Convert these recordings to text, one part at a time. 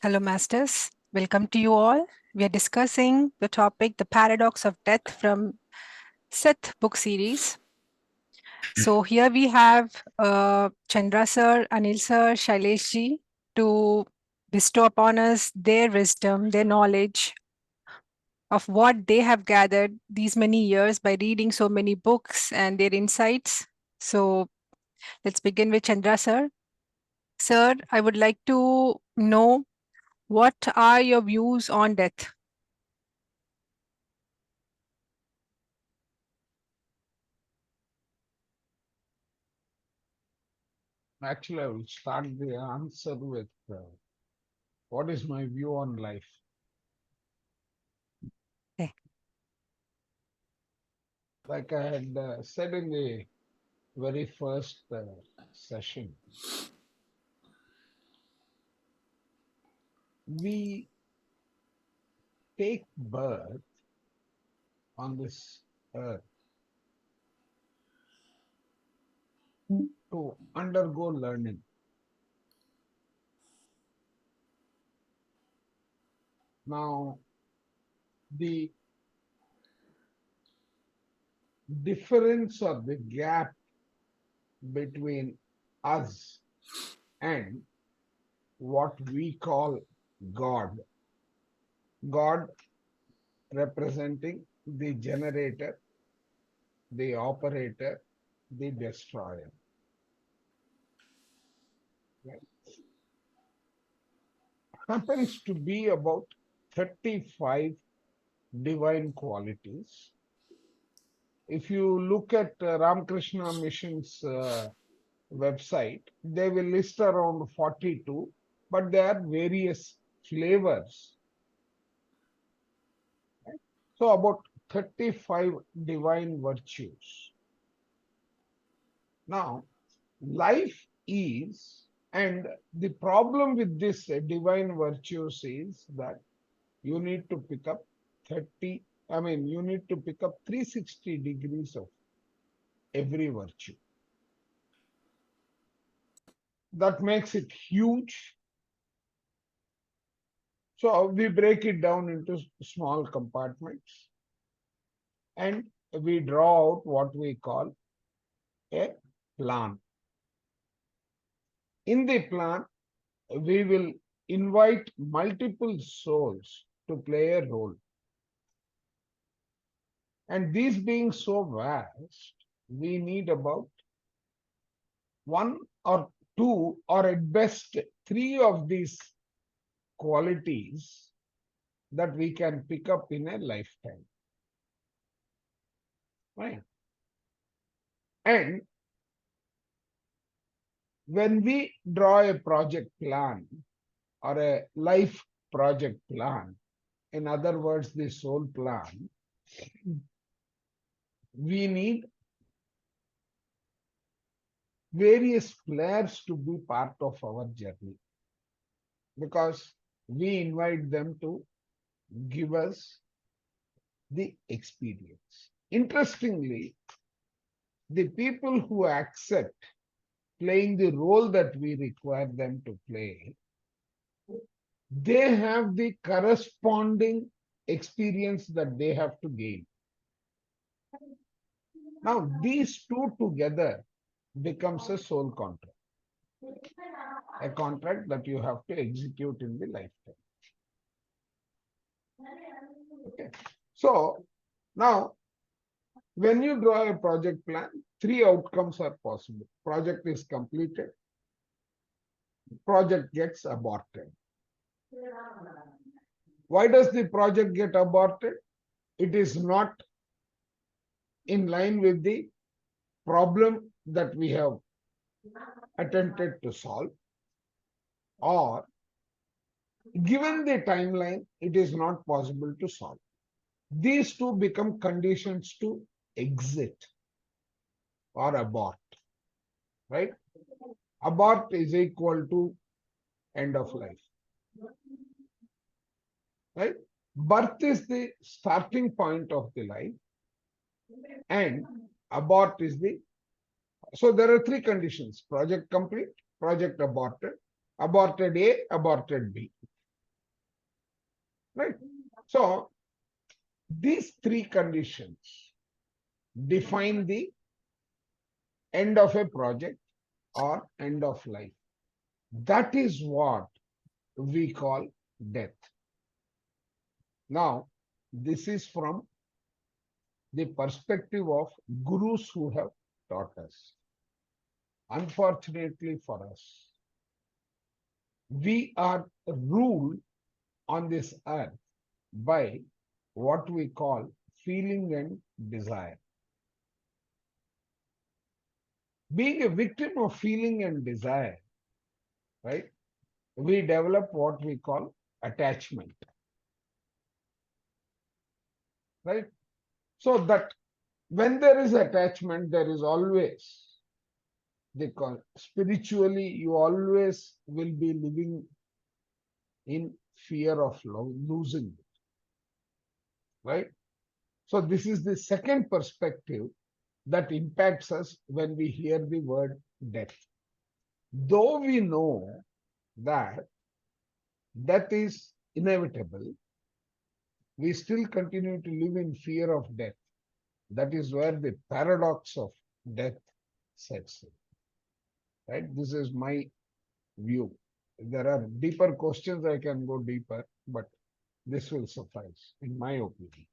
Hello, Masters. Welcome to you all. We are discussing the topic, The Paradox of Death from Seth book series. So here we have Chandra sir, Anil sir, Shailesh ji to bestow upon us their wisdom, their knowledge of what they have gathered these many years by reading so many books and their insights. So let's begin with Chandra sir. Sir, I would like to know what are your views on death? Actually, I will start the answer with what is my view on life. Okay. Like I had said in the very first session, we take birth on this earth to undergo learning. Now, the difference or the gap between us and what we call God, God representing the generator, the operator, the destroyer. Right? Happens to be about 35 divine qualities. If you look at Ramakrishna Mission's website, they will list around 42, but there are various flavors. Right? So, about 35 divine virtues. Now, life is, and the problem with this divine virtues is that you need to pick up 30, you need to pick up 360 degrees of every virtue. That makes it huge. So we break it down into small compartments and we draw out what we call a plan. In the plan, we will invite multiple souls to play a role. And these being so vast, we need about one or two, or at best three of these qualities that we can pick up in a lifetime. Right? And when we draw a project plan or a life project plan, in other words, the soul plan, we need various players to be part of our journey because we invite them to give us the experience. Interestingly, the people who accept playing the role that we require them to play, they have the corresponding experience that they have to gain. Now, these two together becomes a soul contract, a contract that you have to execute in the lifetime. Okay. So now, when you draw a project plan, three outcomes are possible. Project is completed, project gets aborted. Why does the project get aborted? It is not in line with the problem that we have attempted to solve, or given the timeline, it is not possible to solve. These two become conditions to exit or abort, right? Abort is equal to end of life, right? Birth is the starting point of the life, and abort is the. So there are three conditions: project complete, project aborted, aborted A, aborted B. right? So these three conditions define the end of a project or end of life. That is what we call death. Now, this is from the perspective of gurus who have taught us. Unfortunately for us, we are ruled on this earth by what we call feeling and desire. Being a victim of feeling and desire, right, we develop what we call attachment, right? So that when there is attachment, there is always spiritually, you always will be living in fear of losing it, right? So this is the second perspective that impacts us when we hear the word death. Though we know that death is inevitable, we still continue to live in fear of death. That is where the paradox of death sets in, right? This is my view. If there are deeper questions, I can go deeper, but this will suffice, in my opinion.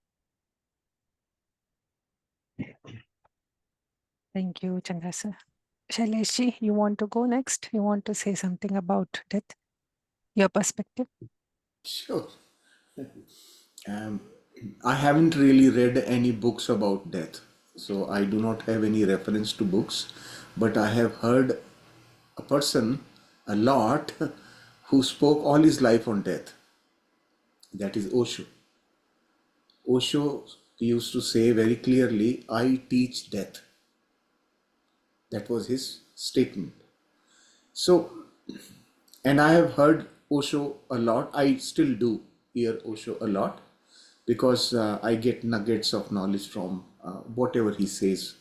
Thank you, Chandra sir. Shaileshji, you want to go next? You want to say something about death? Your perspective? Sure. Um, I haven't really read any books about death, so I do not have any reference to books, but I have heard a person a lot who spoke all his life on death. That is Osho. Osho used to say very clearly, I teach death. That was his statement. So, and I have heard Osho a lot. I still do hear Osho a lot because I get nuggets of knowledge from whatever he says.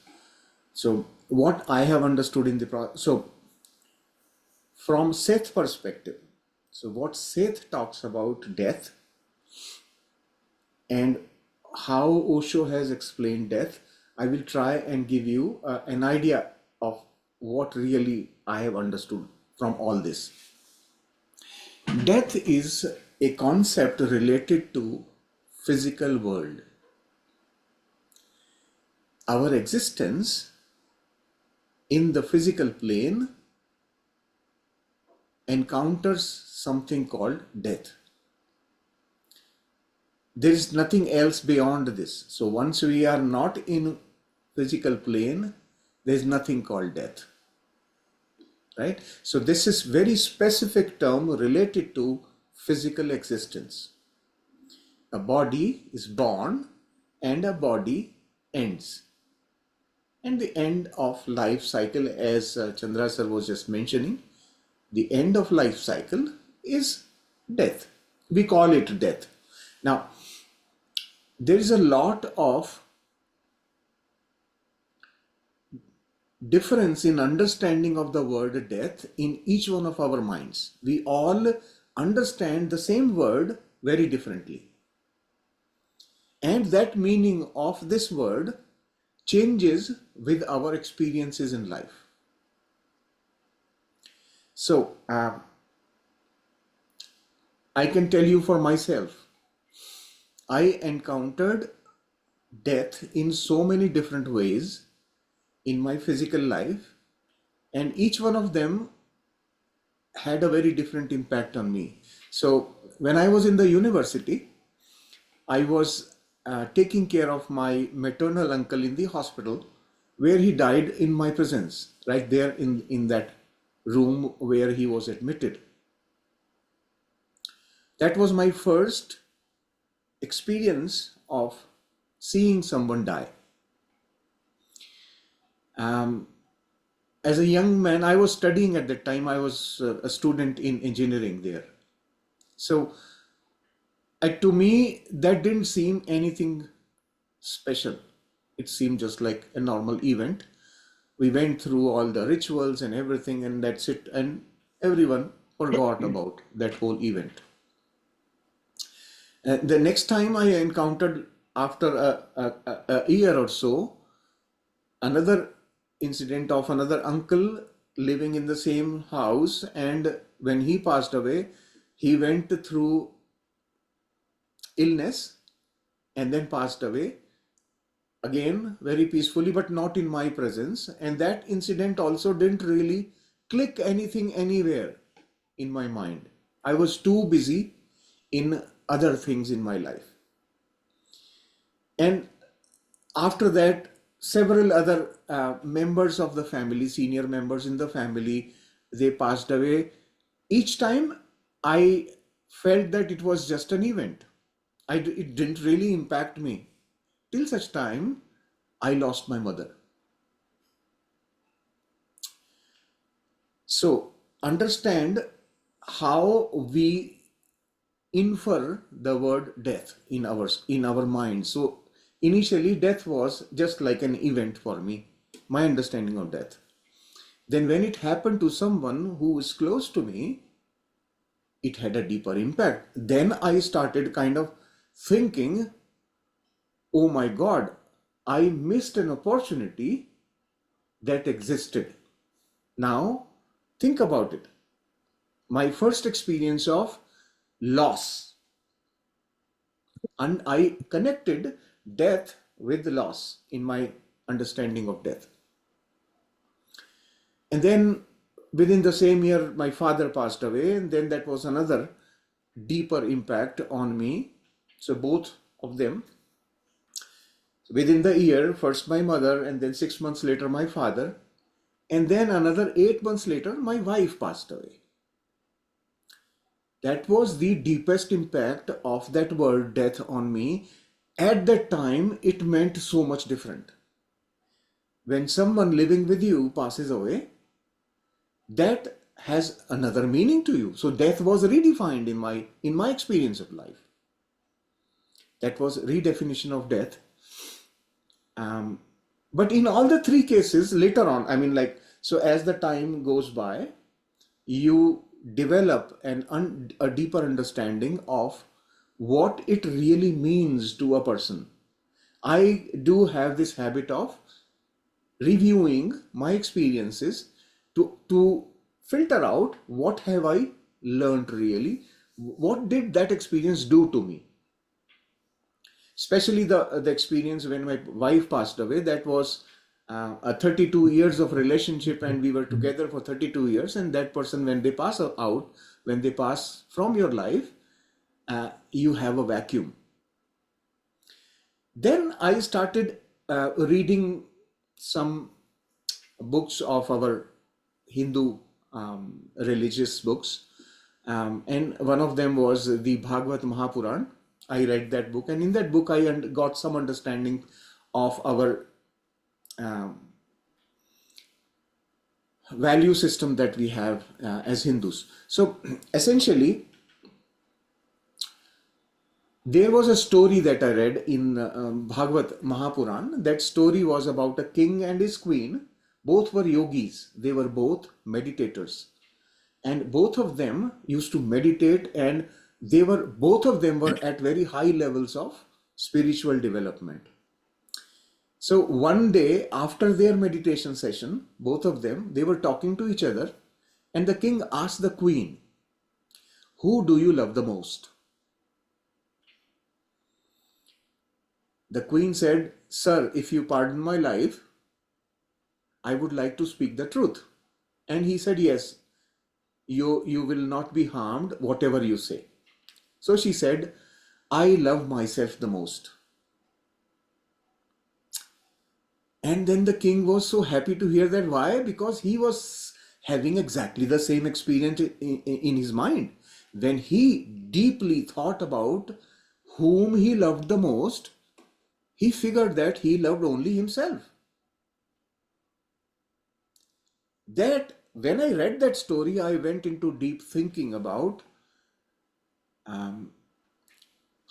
So, what I have understood in the so from Seth perspective, so what Seth talks about death and how Osho has explained death, I will try and give you an idea of what really I have understood from all this. Death is a concept related to physical world. Our existence in the physical plane encounters something called death. There is nothing else beyond this. So once we are not in physical plane, there is nothing called death. Right? So this is very specific term related to physical existence. A body is born and a body ends. And the end of life cycle, as Chandra sir was just mentioning, the end of life cycle is death. We call it death. Now, there is a lot of difference in understanding of the word death in each one of our minds. We all understand the same word very differently. And that meaning of this word changes with our experiences in life. So, I can tell you for myself, I encountered death in so many different ways in my physical life, and each one of them had a very different impact on me. So, when I was in the university, I was taking care of my maternal uncle in the hospital where he died in my presence, right there in that room where he was admitted. That was my first experience of seeing someone die. As a young man, I was studying at that time. I was a student in engineering there. So to me, that didn't seem anything special. It seemed just like a normal event. We went through all the rituals and everything, and that's it. And everyone forgot about that whole event. The next time I encountered, after a year or so, another incident of another uncle living in the same house, and when he passed away, he went through illness and then passed away again very peacefully, but not in my presence. And that incident also didn't really click anything anywhere in my mind. I was too busy in other things in my life. And after that, several other members of the family, senior members in the family, they passed away. Each time I felt that it was just an event. It didn't really impact me till such time I lost my mother. So understand how we infer the word death in our mind. So initially death was just like an event for me, my understanding of death. Then when it happened to someone who was close to me, it had a deeper impact. Then I started kind of thinking, oh my God, I missed an opportunity that existed. Now think about it. My first experience of loss, and I connected death with loss in my understanding of death. And then within the same year, my father passed away, and then that was another deeper impact on me. So both of them, within the year, first my mother, and then 6 months later, my father, and then another 8 months later, my wife passed away. That was the deepest impact of that word death on me. At that time, it meant so much different. When someone living with you passes away, that has another meaning to you. So death was redefined in my experience of life. That was redefinition of death. But in all the three cases later on, so as the time goes by, you develop a deeper understanding of what it really means to a person. I do have this habit of reviewing my experiences to filter out what have I learned really, what did that experience do to me. Especially the experience when my wife passed away, that was a 32 years of relationship, and we were together for 32 years, and that person, when they pass out, when they pass from your life, you have a vacuum. Then I started reading some books of our Hindu religious books, and one of them was the Bhagavad Mahapuran. I read that book, and in that book I got some understanding of our value system that we have as Hindus. So essentially, there was a story that I read in Bhagavad Mahapuran. That story was about a king and his queen. Both were yogis. They were both meditators. And both of them used to meditate, and both of them were at very high levels of spiritual development. So one day after their meditation session, both of them, they were talking to each other, and the king asked the queen, "Who do you love the most?" The queen said, "Sir, if you pardon my life, I would like to speak the truth." And he said, "Yes, you will not be harmed, whatever you say." So she said, "I love myself the most." And then the king was so happy to hear that. Why? Because he was having exactly the same experience in his mind. When he deeply thought about whom he loved the most, he figured that he loved only himself. That when I read that story, I went into deep thinking about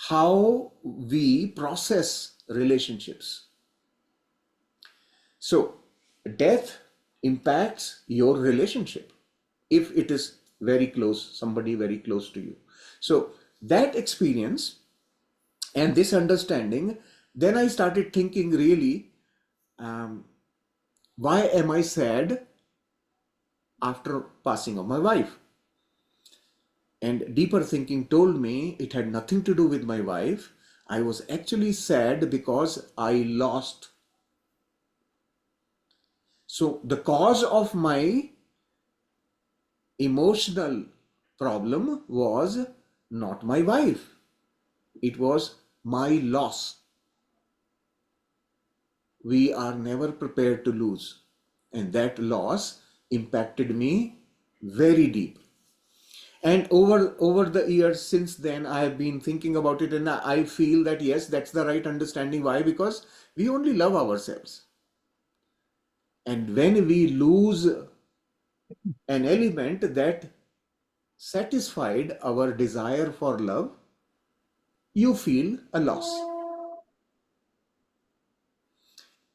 how we process relationships. So death impacts your relationship if it is very close, somebody very close to you. So that experience And this understanding, then I started thinking really, um, why am I sad after passing of my wife? And deeper thinking told me it had nothing to do with my wife. I was actually sad because I lost. So the cause of my emotional problem was not my wife, it was my loss. We are never prepared to lose, and that loss impacted me very deep. And over the years since then, I have been thinking about it, and I feel that yes, that's the right understanding. Why? Because we only love ourselves, and when we lose an element that satisfied our desire for love, you feel a loss.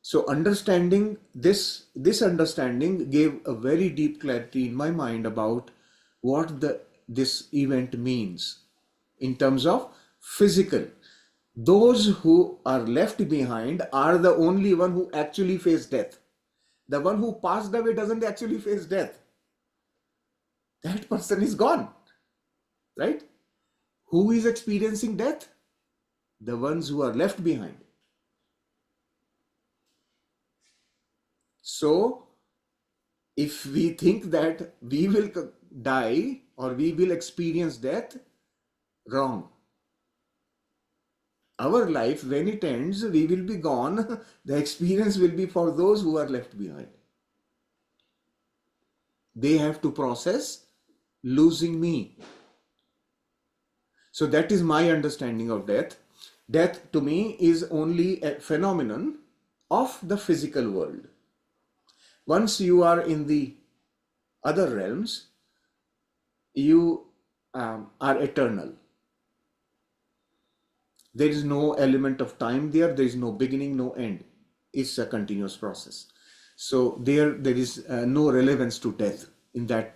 So understanding this understanding gave a very deep clarity in my mind about what this event means in terms of physical. Those who are left behind are the only one who actually face death. The one who passed away doesn't actually face death. That person is gone, right? Who is experiencing death? The ones who are left behind. So if we think that we will die or we will experience death, wrong. Our life, when it ends, we will be gone. The experience will be for those who are left behind. They have to process losing me. So that is my understanding of death. Death to me is only a phenomenon of the physical world. Once you are in the other realms, you are eternal. There is no element of time there. There is no beginning, no end. It's a continuous process. So there is no relevance to death in that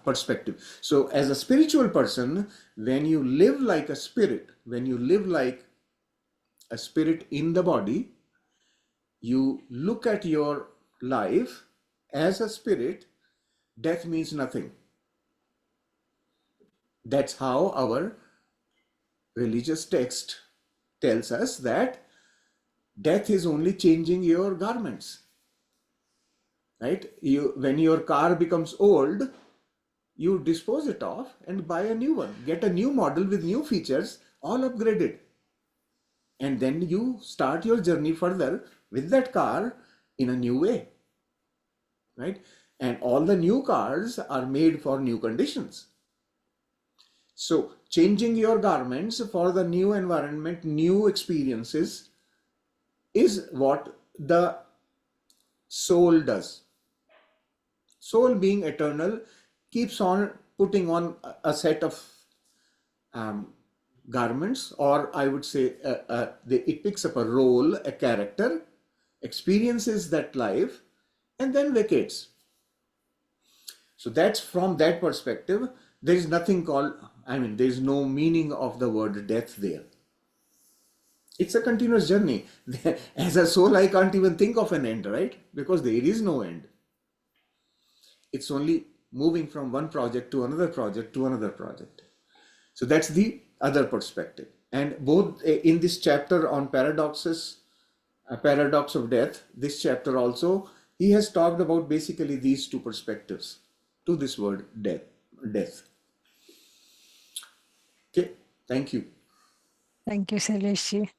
perspective. So as a spiritual person, when you live like a spirit, when you live like a spirit in the body, you look at your life as a spirit. Death means nothing. That's how our religious text tells us that death is only changing your garments, right? When your car becomes old, you dispose it off and buy a new one, get a new model with new features, all upgraded, and then you start your journey further with that car in a new way, right? And all the new cars are made for new conditions. So changing your garments for the new environment, new experiences, is what the soul does. Soul, being eternal, keeps on putting on a set of um, garments, or I would say it picks up a role, a character, experiences that life, and then vacates. So that's from that perspective. There is nothing called, there is no meaning of the word death there. It's a continuous journey. As a soul, I can't even think of an end, right? Because there is no end. It's only moving from one project to another project to another project. So that's the other perspective. And both in this chapter on paradoxes, paradox of death, this chapter also, he has talked about basically these two perspectives to this word death. Okay, thank you. Thank you, Shailesh.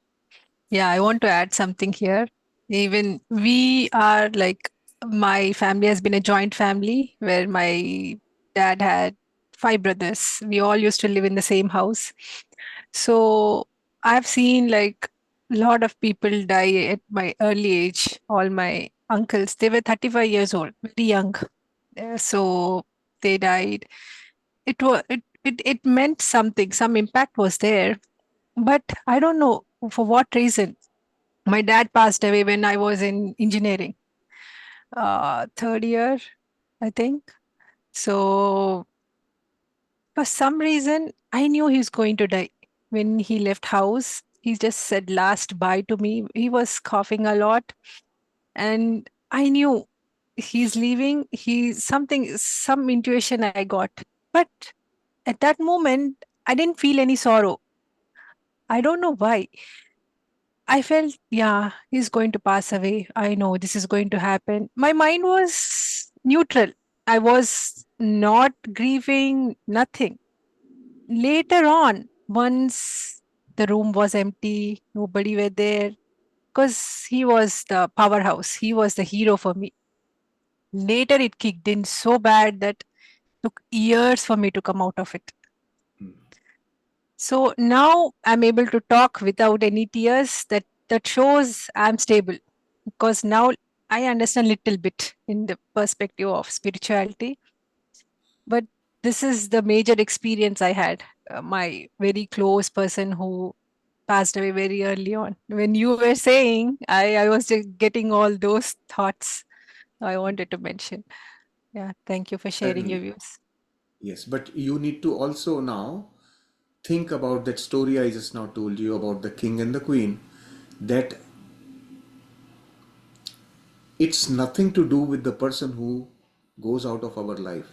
Yeah, I want to add something here. Even we are like, my family has been a joint family where my dad had 5 brothers. We all used to live in the same house. So I've seen like a lot of people die at my early age. All my uncles, they were 35 years old, very young. So they died. It meant something, some impact was there, but I don't know for what reason. My dad passed away when I was in engineering, third year, I think. So for some reason, I knew he's going to die. when he left house. He just said last bye to me. He was coughing a lot, and I knew he's leaving. Some intuition I got. But at that moment, I didn't feel any sorrow. I don't know why. I felt, yeah, he's going to pass away. I know this is going to happen. My mind was neutral. I was not grieving, nothing. Later on, once the room was empty, nobody were there, because he was the powerhouse. He was the hero for me. Later, it kicked in so bad that took years for me to come out of it. So now I'm able to talk without any tears. That shows I'm stable, because now I understand little bit in the perspective of spirituality. But this is the major experience I had. My very close person who passed away very early on. When you were saying, I was just getting all those thoughts I wanted to mention. Yeah, thank you for sharing your Certainly. views. Yes, but you need to also now think about that story I just now told you about the king and the queen, that it's nothing to do with the person who goes out of our life.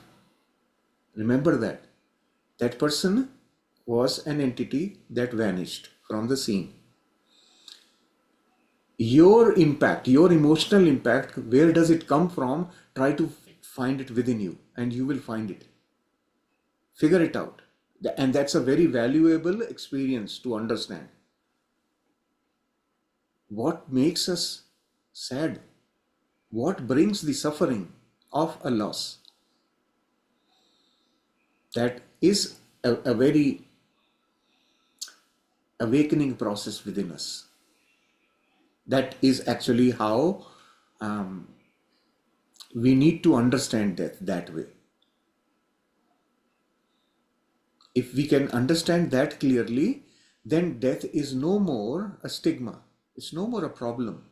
Remember that. That person was an entity that vanished from the scene. Your impact, your emotional impact, where does it come from? Try to find it within you, and you will find it. Figure it out. And that's a very valuable experience to understand. What makes us sad? What brings the suffering of a loss? That is a very awakening process within us. That is actually how we need to understand death that way. If we can understand that clearly, then death is no more a stigma. It's no more a problem.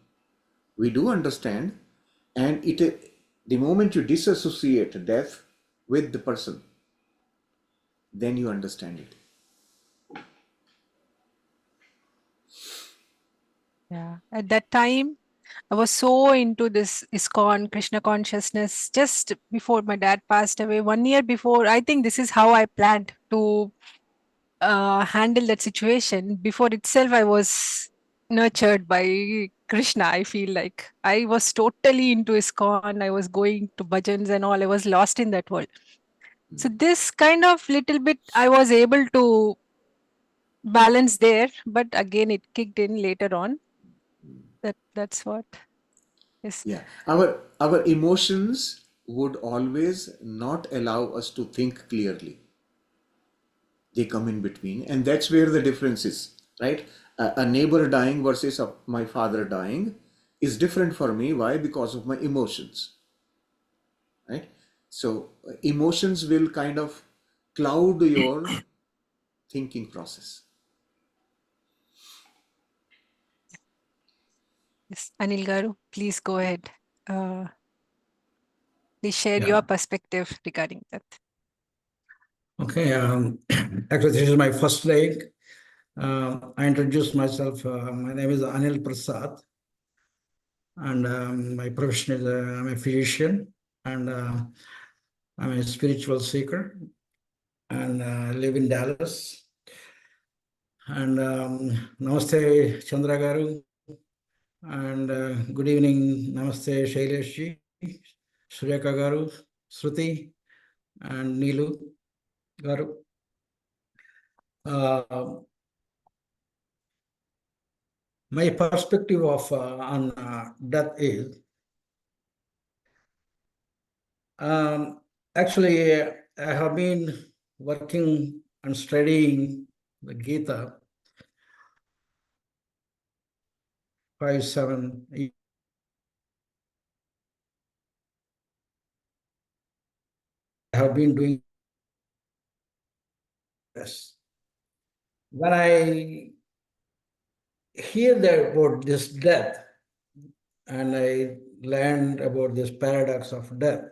We do understand, and the moment you disassociate death with the person, then you understand it. Yeah. At that time, I was so into this ISKCON, Krishna consciousness, just before my dad passed away, 1 year before. I think this is how I planned to handle that situation. Before itself, I was nurtured by Krishna. I feel like I was totally into ISKCON. I was going to bhajans and all. I was lost in that world. So this kind of little bit I was able to balance there, but again it kicked in later on. That's what is. Yeah, our emotions would always not allow us to think clearly. They come in between, and that's where the difference is, right? A neighbor dying versus my father dying is different for me. Why? Because of my emotions, right? So emotions will kind of cloud your thinking process. Yes. Anil Garu, please go ahead. Please share Yeah. your perspective regarding that. Okay. Actually, this is my first leg. I introduced myself. My name is Anil Prasad, and my profession is I'm a physician, and I'm a spiritual seeker, and I live in Dallas. And Namaste, Chandra Garu, and good evening, Namaste, Shailesh ji, Suryaka Garu, Shruti, and Neelu Garu. My perspective of on death is actually I have been working and studying the Gita 5-7 years. I have been doing this. When I hear that about this death, and I learned about this paradox of death,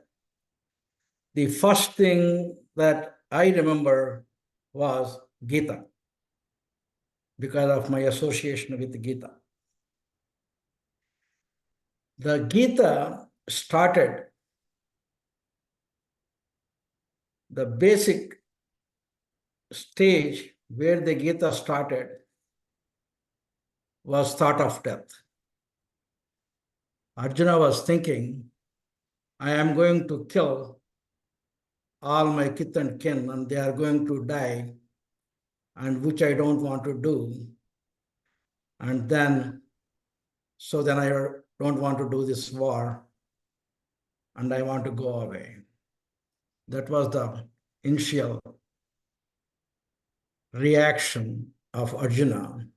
the first thing that I remember was Gita. because of my association with Gita. The Gita started, the basic stage where the Gita started was thought of death. Arjuna was thinking, I am going to kill all my kith and kin and they are going to die, and which I don't want to do. And then I don't want to do this war and I want to go away. That was the initial reaction of Arjuna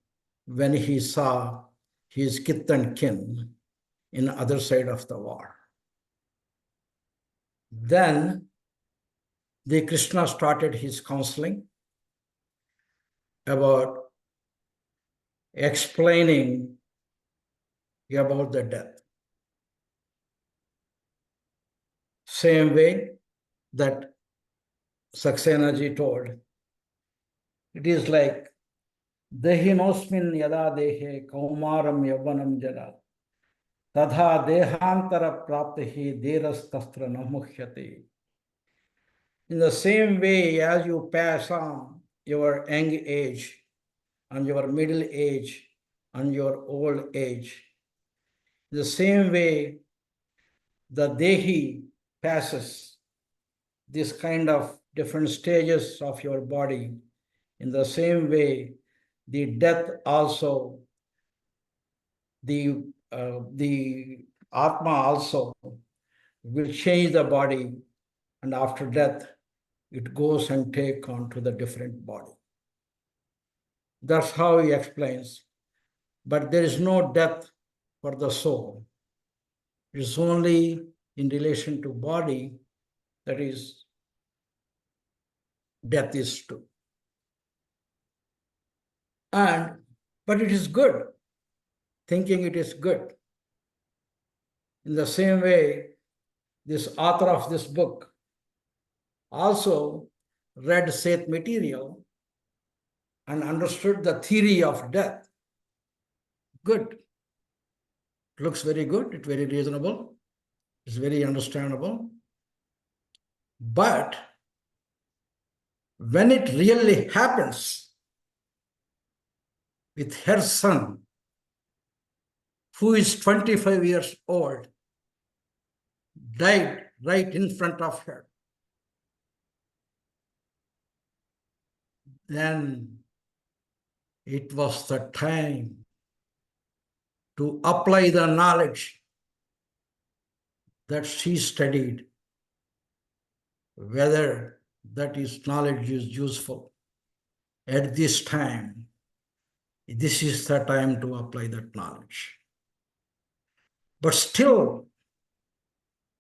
when he saw his kith and kin in the other side of the war. Then the Krishna started his counseling about explaining about the death. Same way that Saxena ji told, it is like Dehinosmin yada dehe kaumaram yavanam jara tadha dehantara praptihi deras tastra namuhyate. In the same way as you pass on your young age and your middle age and your old age, the same way the Dehi passes this kind of different stages of your body, in the same way the death also, the Atma also will change the body, and after death it goes and take on to the different body. That's how he explains. But there is no death for the soul. It is only in relation to body that is death is true. But it is good, thinking it is good. In the same way, this author of this book also read Seth material and understood the theory of death. Good. It looks very good, it's very reasonable, it's very understandable. But when it really happens with her son, who is 25 years old, died right in front of her, then it was the time to apply the knowledge that she studied, whether that is knowledge is useful. At this time, this is the time to apply that knowledge. But still,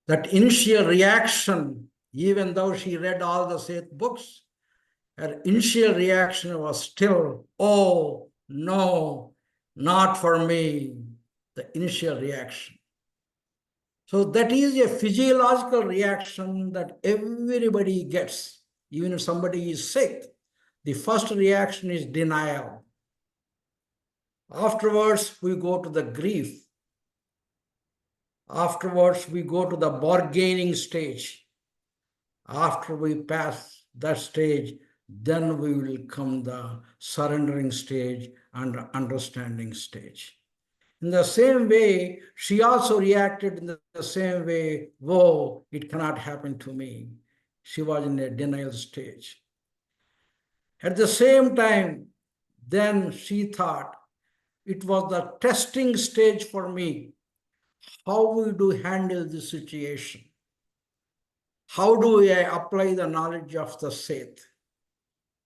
that initial reaction, even though she read all the Seth books, her initial reaction was still, oh, no, not for me, the initial reaction. So that is a physiological reaction that everybody gets. Even if somebody is sick, the first reaction is denial. Afterwards, we go to the grief. Afterwards, we go to the bargaining stage. After we pass that stage, then we will come the surrendering stage and understanding stage. In the same way, she also reacted in the same way, whoa, it cannot happen to me. She was in a denial stage. At the same time, then she thought it was the testing stage for me. How we do handle this situation? How do I apply the knowledge of the Seth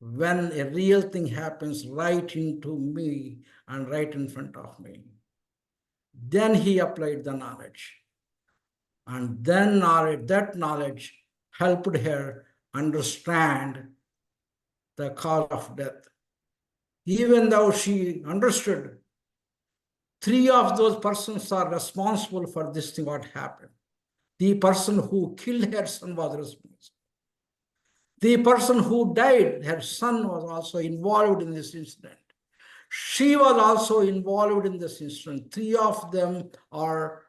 when a real thing happens right into me and right in front of me? Then he applied the knowledge. And then that knowledge helped her understand the cause of death. Even though she understood, 3 of those persons are responsible for this thing, what happened. The person who killed her son was responsible. The person who died, her son was also involved in this incident. She was also involved in this incident. Three of them are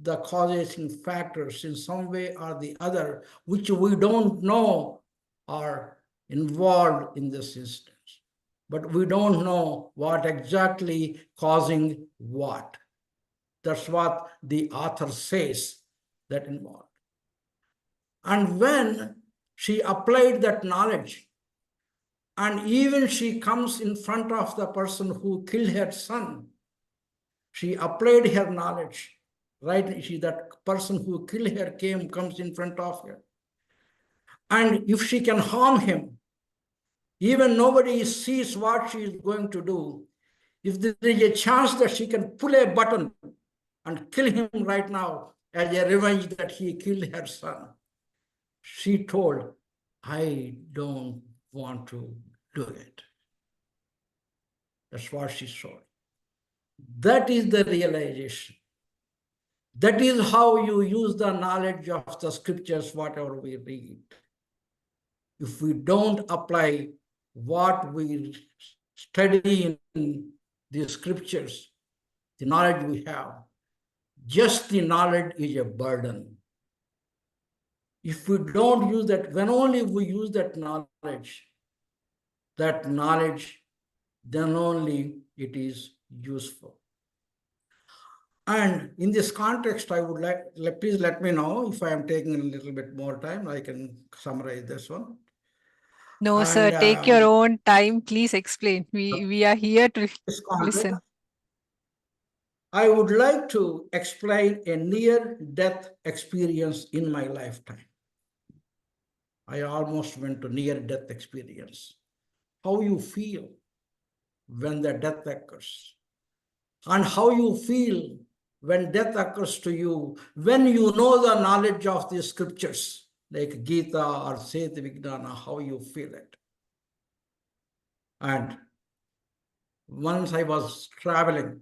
the causing factors in some way or the other, which we don't know are involved in this instance. But we don't know what exactly causing what. That's what the author says that involved. And when she applied that knowledge, and even she comes in front of the person who killed her son, she applied her knowledge, right? That person who killed her comes in front of her. And if she can harm him, even nobody sees what she is going to do. If there is a chance that she can pull a button and kill him right now as a revenge that he killed her son, she told, I don't want to do it. That's what she saw. That is the realization. That is how you use the knowledge of the scriptures, whatever we read. If we don't apply what we study in the scriptures, the knowledge we have, just the knowledge is a burden. If we don't use that, when only we use that knowledge, then only it is useful. And in this context, I would like, please let me know if I am taking a little bit more time, I can summarize this one. No, And, sir, take your own time. Please explain. We are here to this context, listen. I would like to explain a near-death experience in my lifetime. I almost went to near-death experience. How you feel when the death occurs, and how you feel when death occurs to you, when you know the knowledge of the scriptures, like Gita or Seth Vijnana, how you feel it. And once I was traveling,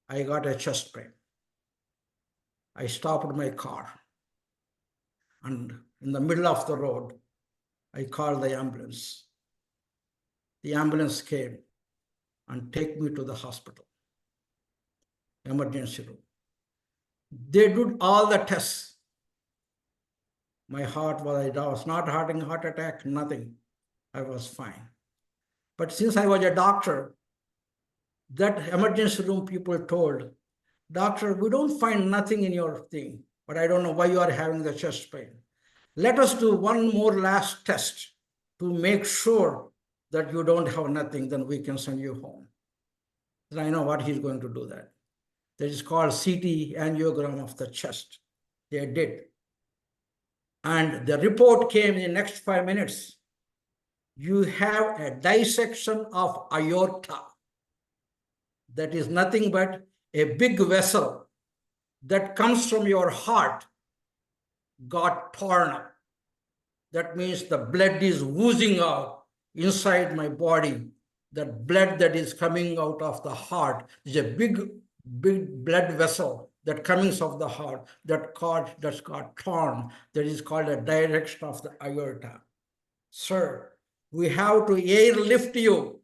I got a chest pain. I stopped my car, and in the middle of the road, I called the ambulance. The ambulance came and take me to the hospital, emergency room. They did all the tests. My heart was, I was not having a heart attack, nothing. I was fine. But since I was a doctor, that emergency room people told, doctor, we don't find nothing in your thing, but I don't know why you are having the chest pain. Let us do one more last test to make sure that you don't have nothing, then we can send you home. And I know what he's going to do that. That is called CT angiogram of the chest. They did. And the report came in the next 5 minutes. You have a dissection of aorta. That is nothing but a big vessel that comes from your heart got torn up. That means the blood is oozing out inside my body. That blood that is coming out of the heart is a big blood vessel that comes of the heart that's got torn. That is called a direction of the aorta. Sir, we have to airlift you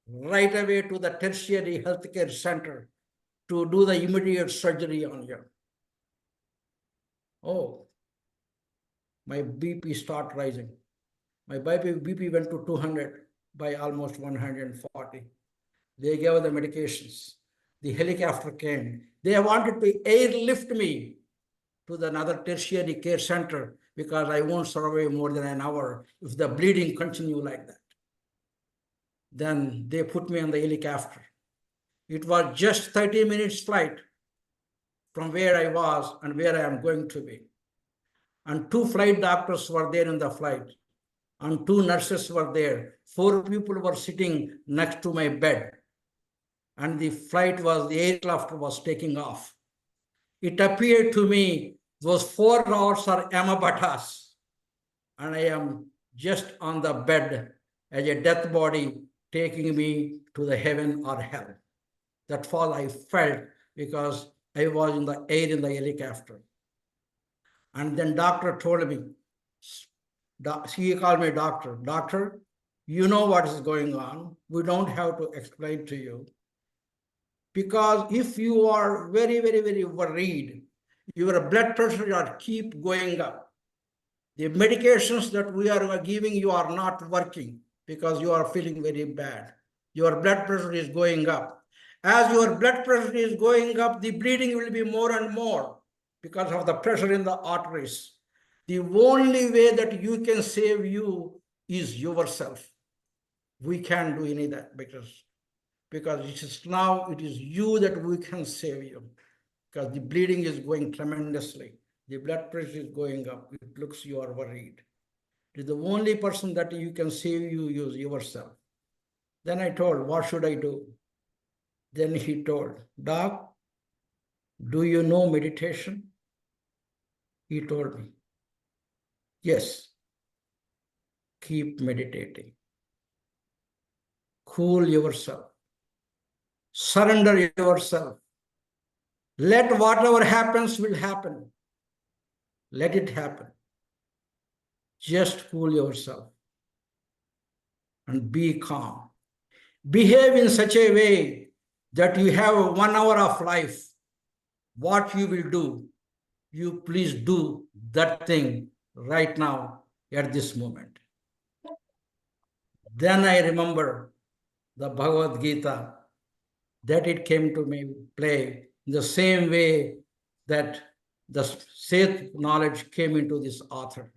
right away to the tertiary healthcare center to do the immediate surgery on you. Oh, my BP start rising. My BP went to 200 by almost 140. They gave the medications. The helicopter came. They wanted to airlift me to another tertiary care center because I won't survive more than an hour if the bleeding continue like that. Then they put me on the helicopter. It was just 30 minutes flight from where I was and where I am going to be. And 2 flight doctors were there in the flight, and 2 nurses were there. 4 people were sitting next to my bed. And the aircraft was taking off. It appeared to me those 4 hours are Yamabatas, and I am just on the bed as a death body taking me to the heaven or hell. That's all I felt because I was in the air in the helicopter. And then doctor told me, he called me doctor. Doctor, You know what is going on. We don't have to explain to you. Because if you are very, very, very worried, your blood pressure will keep going up. The medications that we are giving you are not working because you are feeling very bad. Your blood pressure is going up. As your blood pressure is going up, the bleeding will be more and more because of the pressure in the arteries. The only way that you can save you is yourself. We can't do any of that because it is now, it is you that we can save you because the bleeding is going tremendously. The blood pressure is going up. It looks you are worried. It is the only person that you can save you is yourself. Then I told, what should I do? Then he told, Doc, do you know meditation? He told me, yes, keep meditating. Cool yourself. Surrender yourself. Let whatever happens will happen. Let it happen. Just cool yourself and be calm. Behave in such a way that you have 1 hour of life. What you will do, you please do that thing right now at this moment. Then I remember the Bhagavad Gita, that it came to me play in the same way that the Seth knowledge came into this author.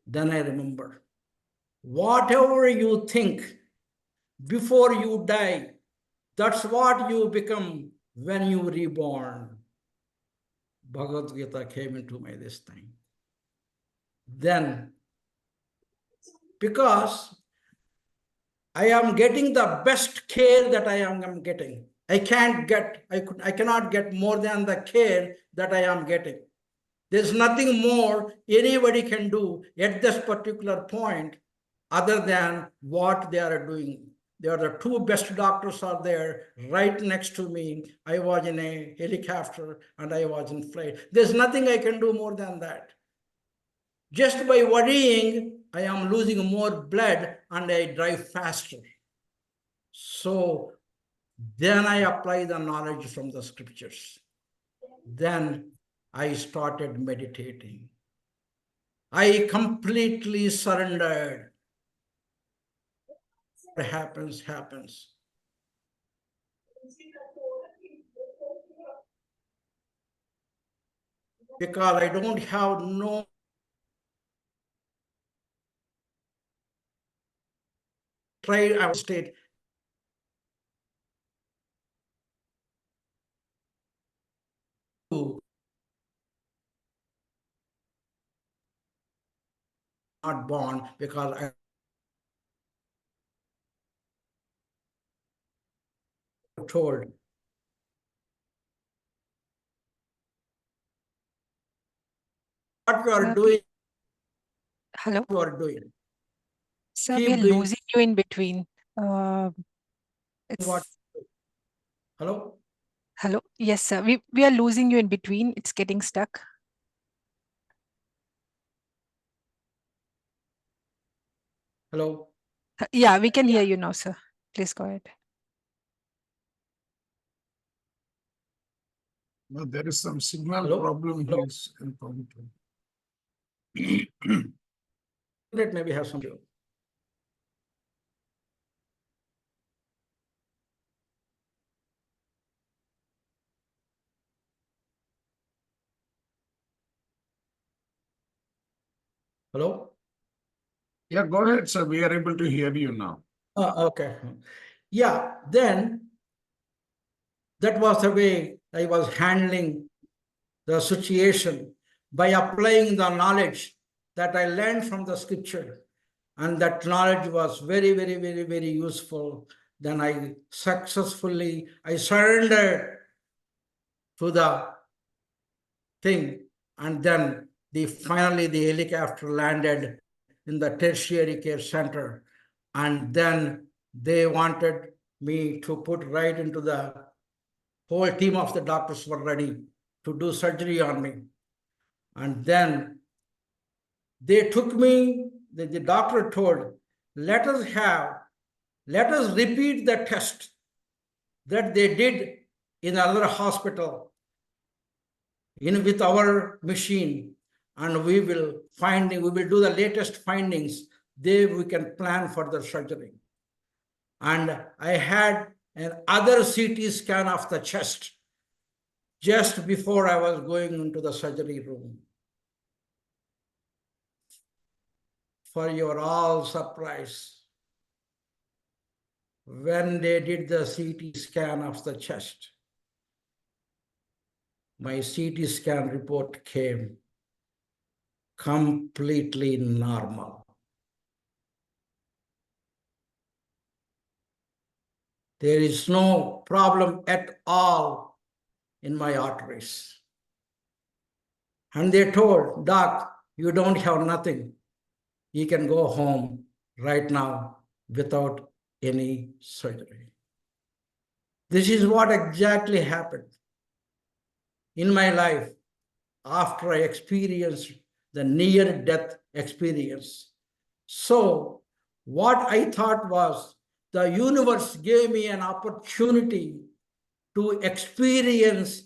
Then I remember, whatever you think before you die, that's what you become when you reborn. Bhagavad Gita came into me this time. Then, because I am getting the best care that I am getting. I cannot get more than the care that I am getting. There's nothing more anybody can do at this particular point other than what they are doing. They are the 2 best doctors are there right next to me. I was in a helicopter and I was in flight. There's nothing I can do more than that. Just by worrying, I am losing more blood and I drive faster. So then I apply the knowledge from the scriptures. Then I started meditating. I completely surrendered. What happens, happens. Because I don't have no tried our state. Not born because I told what you are doing, Hello, you are doing. sir, Keep we are doing losing you in between. what. It's Hello? hello. Yes, sir. We are losing you in between. It's getting stuck. Hello? Yeah, we can hear you now, sir. Please go ahead. No, there is some signal Hello? problem Hello? he is encountering. Let maybe have some. Hello? Yeah, go ahead, sir. We are able to hear you now. Okay. Yeah, then that was the way I was handling the situation by applying the knowledge that I learned from the scripture. And that knowledge was very, very, very, very useful. Then I surrendered to the thing. And then finally the helicopter landed in the tertiary care center. And then they wanted me to put right into the whole team of the doctors were ready to do surgery on me. And then they took me, the doctor told, let us repeat the test that they did in another hospital with our machine, and we will do the latest findings. There we can plan further surgery. And I had another CT scan of the chest just before I was going into the surgery room. For your all surprise, when they did the CT scan of the chest, my CT scan report came completely normal. There is no problem at all in my arteries. And they told, Doc, you don't have nothing. You can go home right now without any surgery. This is what exactly happened in my life after I experienced the near-death experience. So what I thought was, the universe gave me an opportunity to experience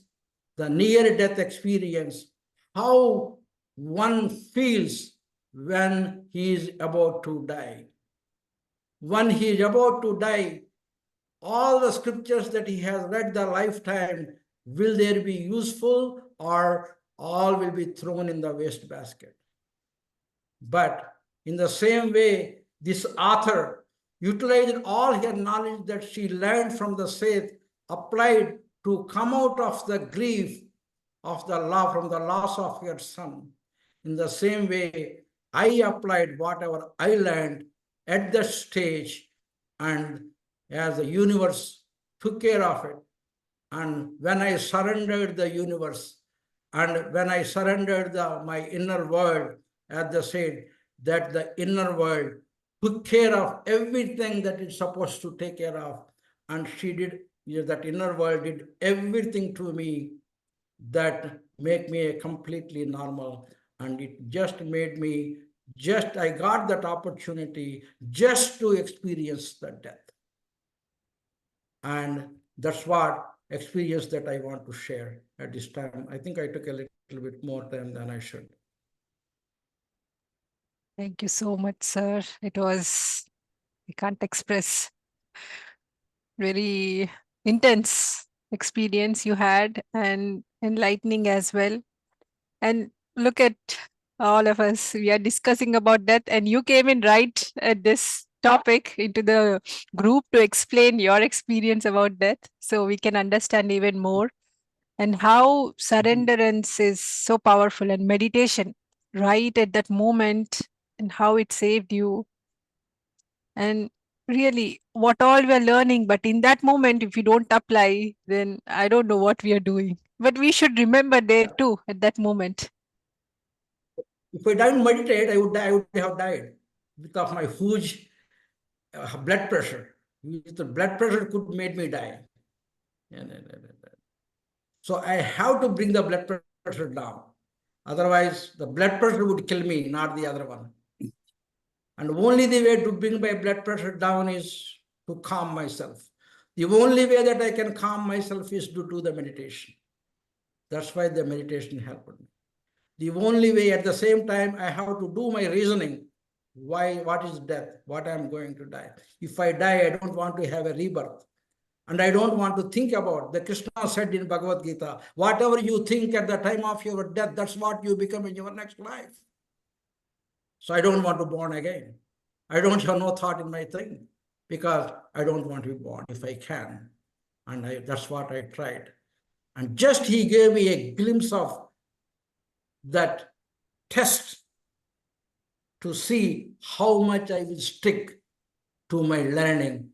the near-death experience, how one feels when he is about to die. When he is about to die, all the scriptures that he has read the lifetime, will they be useful or all will be thrown in the waste basket? But in the same way, this author utilized all her knowledge that she learned from the Seth, applied to come out of the grief of the love from the loss of her son. In the same way, I applied whatever I learned at that stage, and as the universe took care of it, and when I surrendered the universe, and when I surrendered my inner world, as they said, that the inner world took care of everything that it's supposed to take care of, and she did, that inner world did everything to me that make me a completely normal, and it just made me, I got that opportunity just to experience the death. And that's what experience that I want to share at this time. I think I took a little bit more time than I should. Thank you so much, sir. It was, I can't express, very intense experience you had and enlightening as well. And look at all of us, we are discussing about death, and you came in right at this topic into the group to explain your experience about death so we can understand even more, and how surrenderance is so powerful, and meditation right at that moment, and how it saved you. And really, what all we are learning, but in that moment, if you don't apply, then I don't know what we are doing. But we should remember there too at that moment. If I didn't meditate, I would have died because of my huge blood pressure. The blood pressure could made me die. So I have to bring the blood pressure down. Otherwise, the blood pressure would kill me, not the other one. And only the way to bring my blood pressure down is to calm myself. The only way that I can calm myself is to do the meditation. That's why the meditation helped me. The only way, at the same time, I have to do my reasoning. Why? What is death? What I'm going to die? If I die, I don't want to have a rebirth. And I don't want to think about, the Krishna said in Bhagavad Gita, whatever you think at the time of your death, that's what you become in your next life. So I don't want to born again. I don't have no thought in my thing because I don't want to be born if I can. And that's what I tried. And just he gave me a glimpse of that test to see how much I will stick to my learning.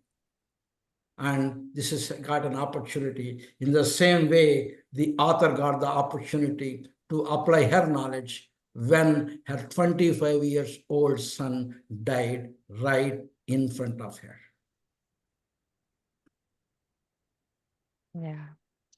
And this has got an opportunity. In the same way, the author got the opportunity to apply her knowledge when her 25 years old son died right in front of her. Yeah,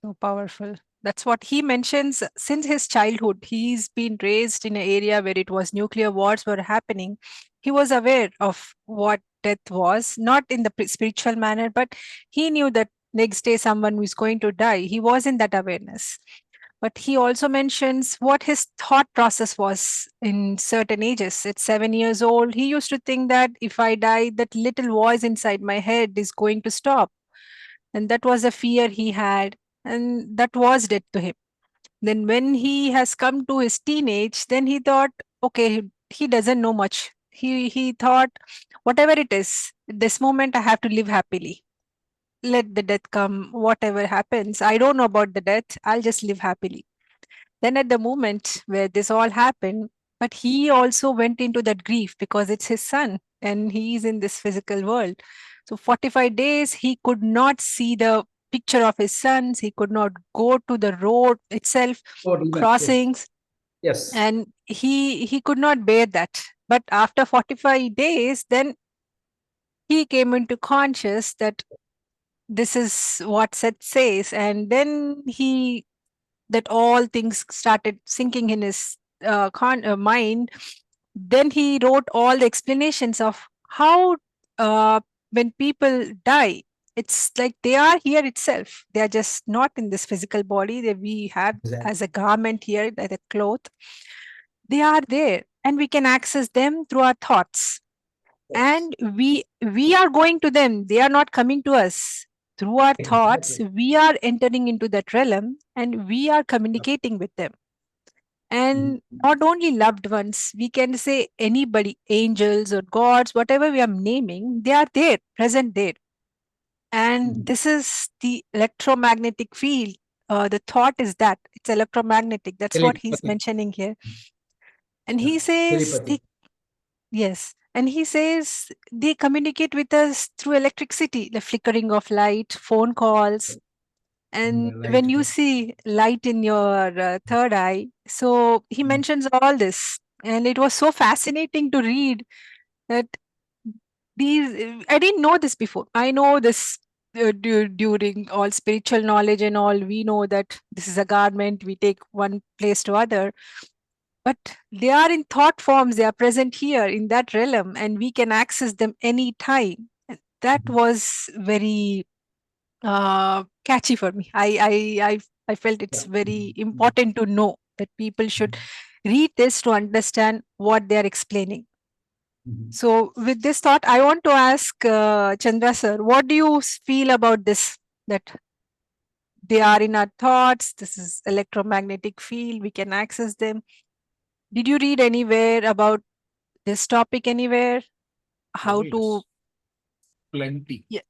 so powerful. That's what he mentions since his childhood. He's been raised in an area where it was nuclear wars were happening. He was aware of what death was, not in the spiritual manner, but he knew that next day someone was going to die. He was in that awareness. But he also mentions what his thought process was in certain ages. At 7 years old, he used to think that if I die, that little voice inside my head is going to stop. And that was a fear he had, and that was death to him. Then, when he has come to his teenage, then he thought, okay, he doesn't know much. He thought, whatever it is, at this moment I have to live happily. Let the death come, whatever happens. I don't know about the death. I'll just live happily. Then at the moment where this all happened, but he also went into that grief because it's his son and he's in this physical world. So 45 days, he could not see the picture of his sons. He could not go to the road itself, Oh, even, yes. crossings, Yes. and he could not bear that. But after 45 days, then he came into conscious that this is what Seth says, and then he that all things started sinking in his mind. Then he wrote all the explanations of how when people die, it's like they are here itself. They are just not in this physical body that we have Exactly. as a garment here, as a cloth. They are there, and we can access them through our thoughts. And we are going to them. They are not coming to us. Through our thoughts, Exactly. we are entering into that realm and we are communicating with them. And not only loved ones, we can say anybody, angels or gods, whatever we are naming, they are there, present there. And this is the electromagnetic field. The thought is that it's electromagnetic. That's what he's Telepathy. mentioning here. And Yeah, he says, telepathy. yes, and he says they communicate with us through electricity, the flickering of light, phone calls. And Light. when you see light in your third eye, so he mentions all this. And it was so fascinating to read that I didn't know this before. I know this during all spiritual knowledge and all, we know that this is a garment, we take one place to other. But they are in thought forms, they are present here in that realm, and we can access them anytime. And that was very catchy for me. I felt it's very important to know that people should read this to understand what they are explaining. So, with this thought, I want to ask Chandra sir, what do you feel about this? That they are in our thoughts, this is electromagnetic field, we can access them. Did you read anywhere about this topic anywhere? How to? Plenty, Yeah.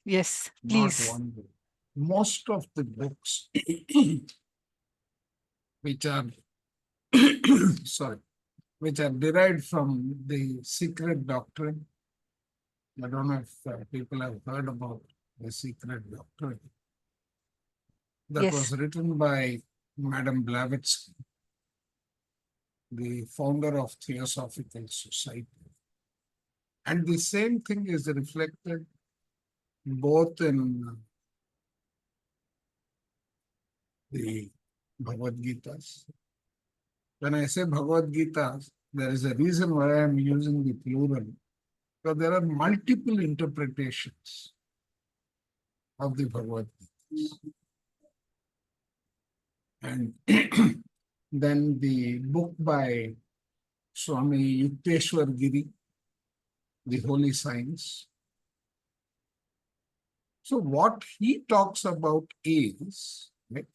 Yes, not please. one book. Most of the books which are sorry, which are derived from the secret doctrine. I don't know if people have heard about the secret doctrine. That Yes. was written by Madame Blavatsky, the founder of Theosophical Society. And the same thing is reflected both in the Bhagavad Gitas. When I say Bhagavad Gitas, there is a reason why I am using the plural, because there are multiple interpretations of the Bhagavad Gita. And then the book by Swami Yukteswar Giri, The Holy Science. So what he talks about is, right,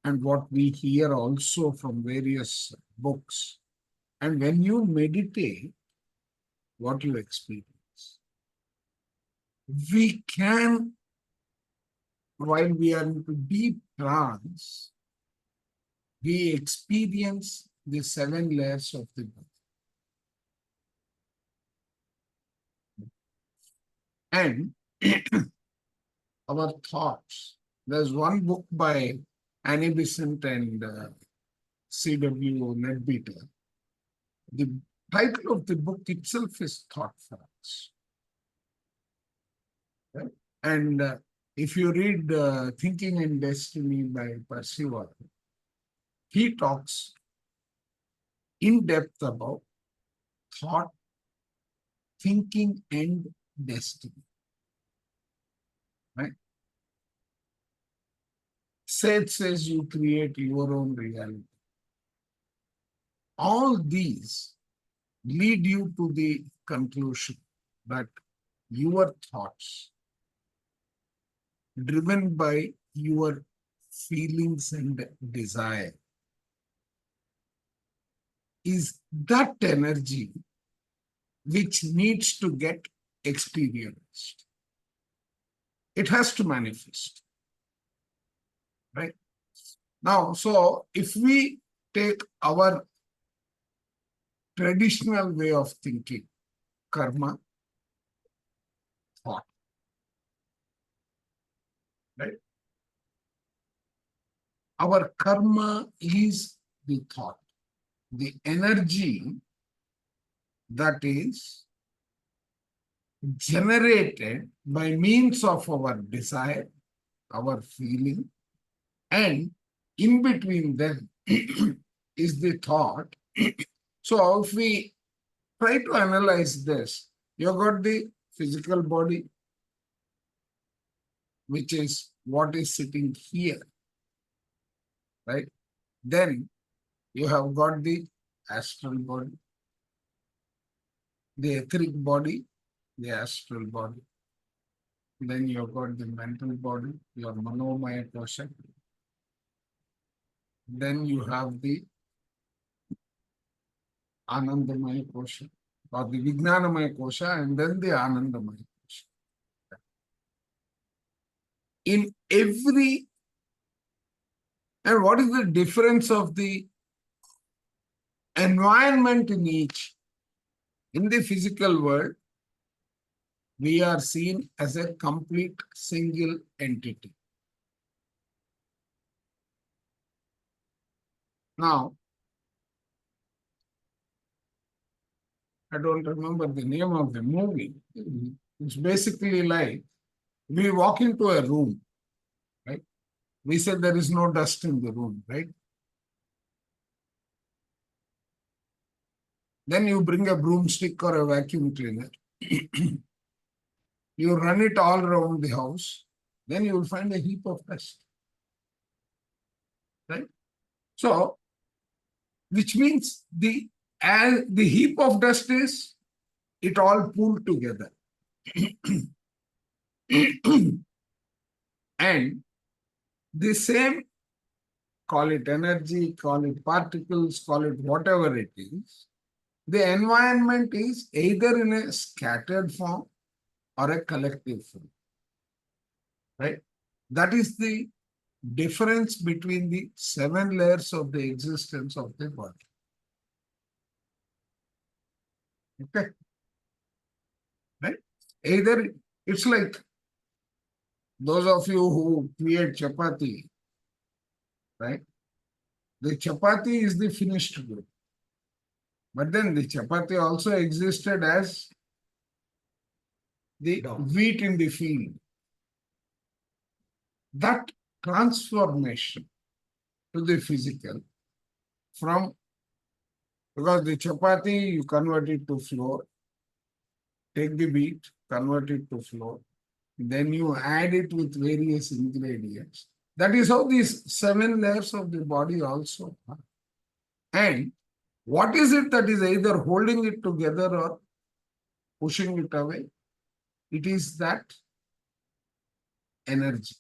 and what we hear also from various books, and when you meditate, what you experience. We can, while we are into deep trance, we experience the 7 layers of the body. And our thoughts. There's one book by Annie Besant and C.W. Leadbeater. The title of the book itself is Thought Facts. Right? And if you read Thinking in Destiny by Percival, he talks in depth about thought, thinking, and destiny. Right? Seth says you create your own reality. All these lead you to the conclusion that your thoughts, driven by your feelings and desire, is that energy which needs to get experienced. It has to manifest. Right? Now, so if we take our traditional way of thinking, karma, thought, right? Our karma is the thought, the energy that is generated by means of our desire, our feeling, and in between them is the thought. So if we try to analyze this, you've got the physical body, which is what is sitting here, right? Then you have got the astral body, the etheric body, the astral body. Then you've got the mental body, your manomaya kosha. Then you have the anandamaya kosha, or the vijnanamaya kosha, and then the anandamaya kosha. In every, and what is the difference of the environment in each? In the physical world, we are seen as a complete single entity. Now, I don't remember the name of the movie. It's basically like we walk into a room, right? We said there is no dust in the room, right? Then you bring a broomstick or a vacuum cleaner. You run it all around the house. Then you will find a heap of dust, right? So, which means the heap of dust is it all pulled together. And the same, call it energy, call it particles, call it whatever it is, the environment is either in a scattered form or a collective form. Right? That is the difference between the 7 layers of the existence of the body. Okay? Right? Either it's like those of you who create chapati, right? The chapati is the finished good. But then the chapati also existed as the wheat in the field. That transformation to the physical from, because the chapati, you convert it to flour, take the wheat, convert it to flour, then you add it with various ingredients. That is how these 7 layers of the body also are. And what is it that is either holding it together or pushing it away? It is that energy,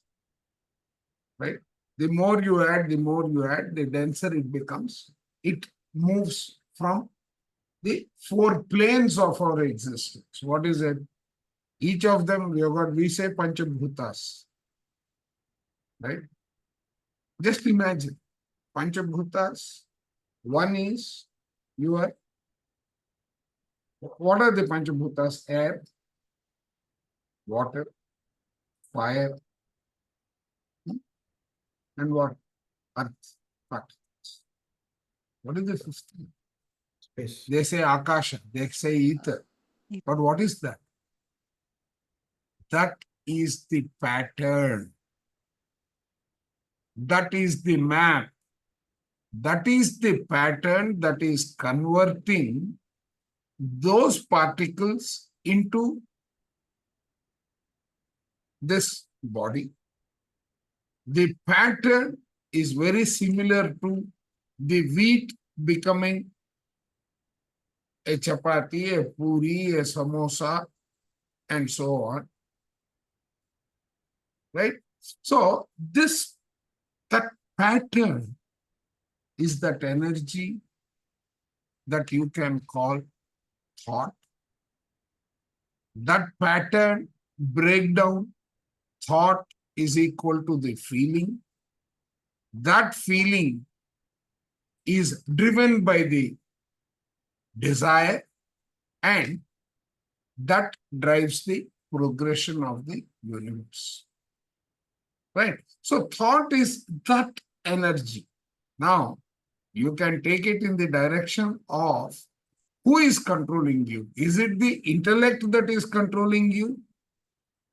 right? The more you add, the denser it becomes. It moves from the 4 planes of our existence. What is it? Each of them, we say Panchabhutas, right? Just imagine, Panchabhutas, one is your, what are the Panchabhutas? Air, water, fire, and what? Earth, particles. What is the 5th thing? Space. They say Akasha, they say ether. But what is that? That is the pattern. That is the map. That is the pattern that is converting those particles into this body. The pattern is very similar to the wheat becoming a chapati, a puri, a samosa, and so on. Right? So that pattern is that energy that you can call thought. That pattern breakdown, thought is equal to the feeling. That feeling is driven by the desire, and that drives the progression of the universe. Right? So thought is that energy. Now, you can take it in the direction of who is controlling you. Is it the intellect that is controlling you?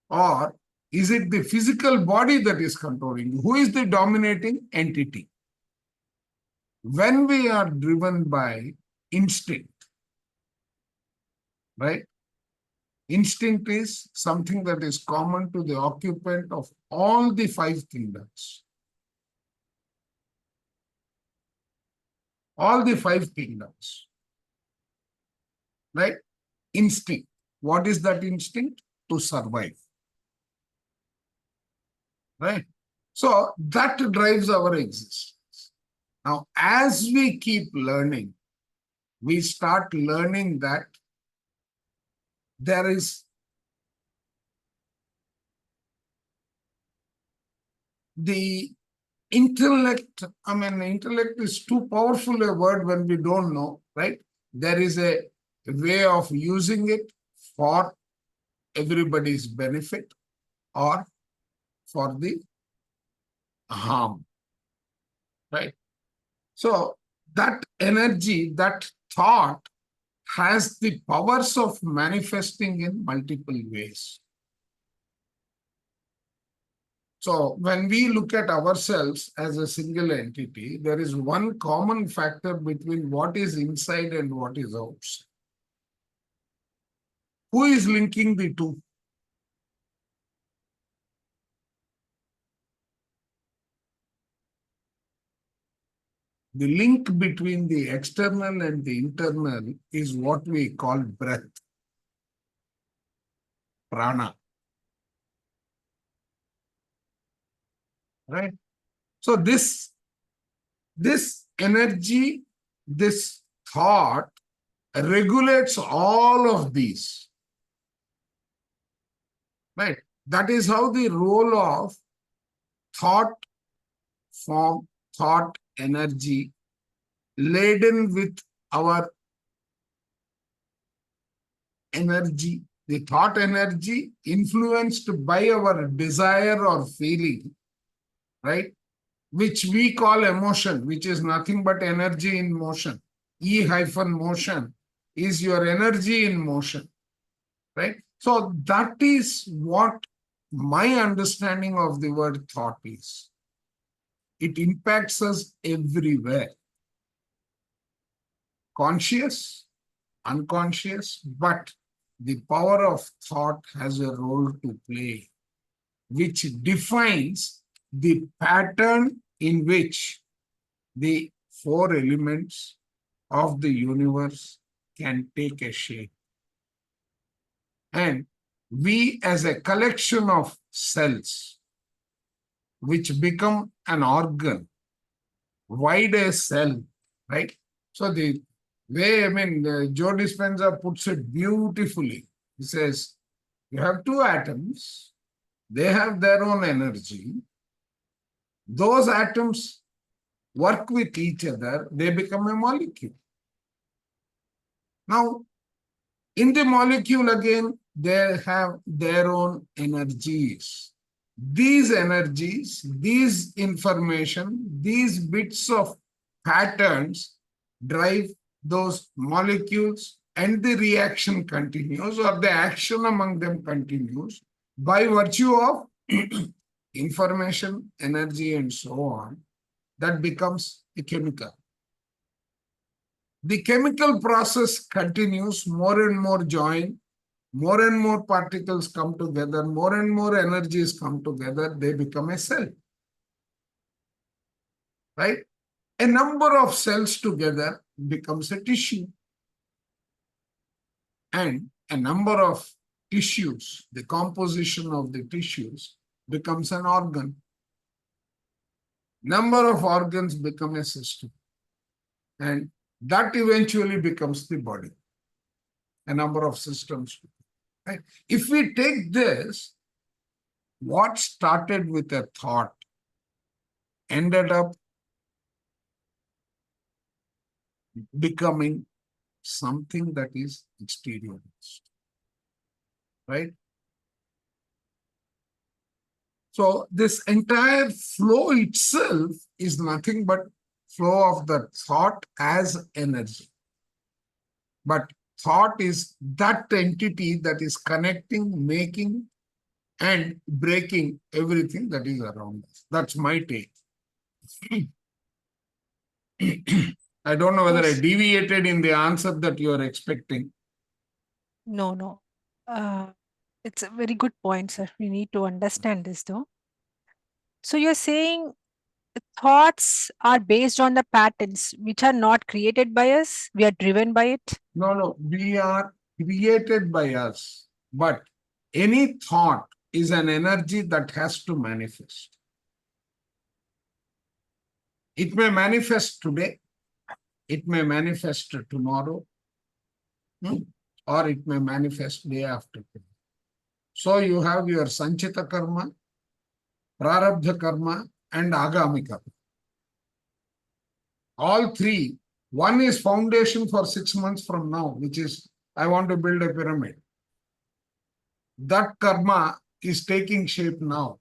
Or is it the physical body that is controlling you? Who is the dominating entity? When we are driven by instinct, right? Instinct is something that is common to the occupant of all the five kingdoms. All the five kingdoms. Right? Instinct. What is that instinct? To survive. Right? So that drives our existence. Now, as we keep learning, we start learning that there is the intellect. I mean, intellect is too powerful a word when we don't know, right? There is a way of using it for everybody's benefit or for the harm, right? So that energy, that thought has the powers of manifesting in multiple ways. So when we look at ourselves as a single entity, there is one common factor between what is inside and what is outside. Who is linking the two? The link between the external and the internal is what we call breath, prana. Right? So this energy, this thought regulates all of these. Right? That is how the role of thought form, thought energy laden with our energy, the thought energy influenced by our desire or feeling, right? Which we call emotion, which is nothing but energy in motion. E-motion is your energy in motion, right? So that is what my understanding of the word thought is. It impacts us everywhere. Conscious, unconscious, but the power of thought has a role to play, which defines the pattern in which the four elements of the universe can take a shape. And we as a collection of cells which become an organ, wide a cell, right? So the way, Joe Dispenza puts it beautifully. He says, you have two atoms, they have their own energy. Those atoms work with each other, they become a molecule. Now, in the molecule again, they have their own energies. These energies, these information, these bits of patterns drive those molecules, and the reaction continues or the action among them continues. by virtue of information, energy, and so on, that becomes a chemical. The chemical process continues, more and more join, more and more particles come together, more and more energies come together, they become a cell. Right? A number of cells together becomes a tissue. And a number of tissues, the composition of the tissues becomes an organ. Number of organs become a system. And that eventually becomes the body. A number of systems. Right? If we take this, what started with a thought ended up becoming something that is exteriorized. Right? So this entire flow itself is nothing but flow of the thought as energy. But thought is that entity that is connecting, making, and breaking everything that is around us. That's my take. I don't know whether I Yes. deviated in the answer that you are expecting. No, no. It's a very good point, sir. We need to understand this though. So you're saying thoughts are based on the patterns which are not created by us. We are driven by it. No, we are created by us. But any thought is an energy that has to manifest. It may manifest today, it may manifest tomorrow, or it may manifest day after today. So you have your Sanchita karma, Prarabdha karma, and Agami karma. All three. One is foundation for 6 months from now, which is I want to build a pyramid. That karma is taking shape now.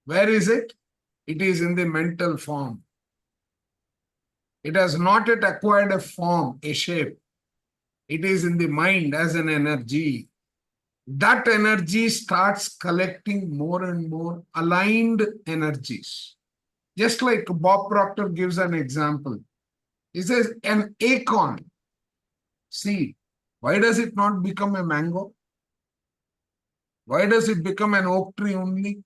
Where is it? It is in the mental form. It has not yet acquired a form, a shape. It is in the mind as an energy. That energy starts collecting more and more aligned energies. Just like Bob Proctor gives an example. He says an acorn seed. Why does it not become a mango? Why does it become an oak tree only?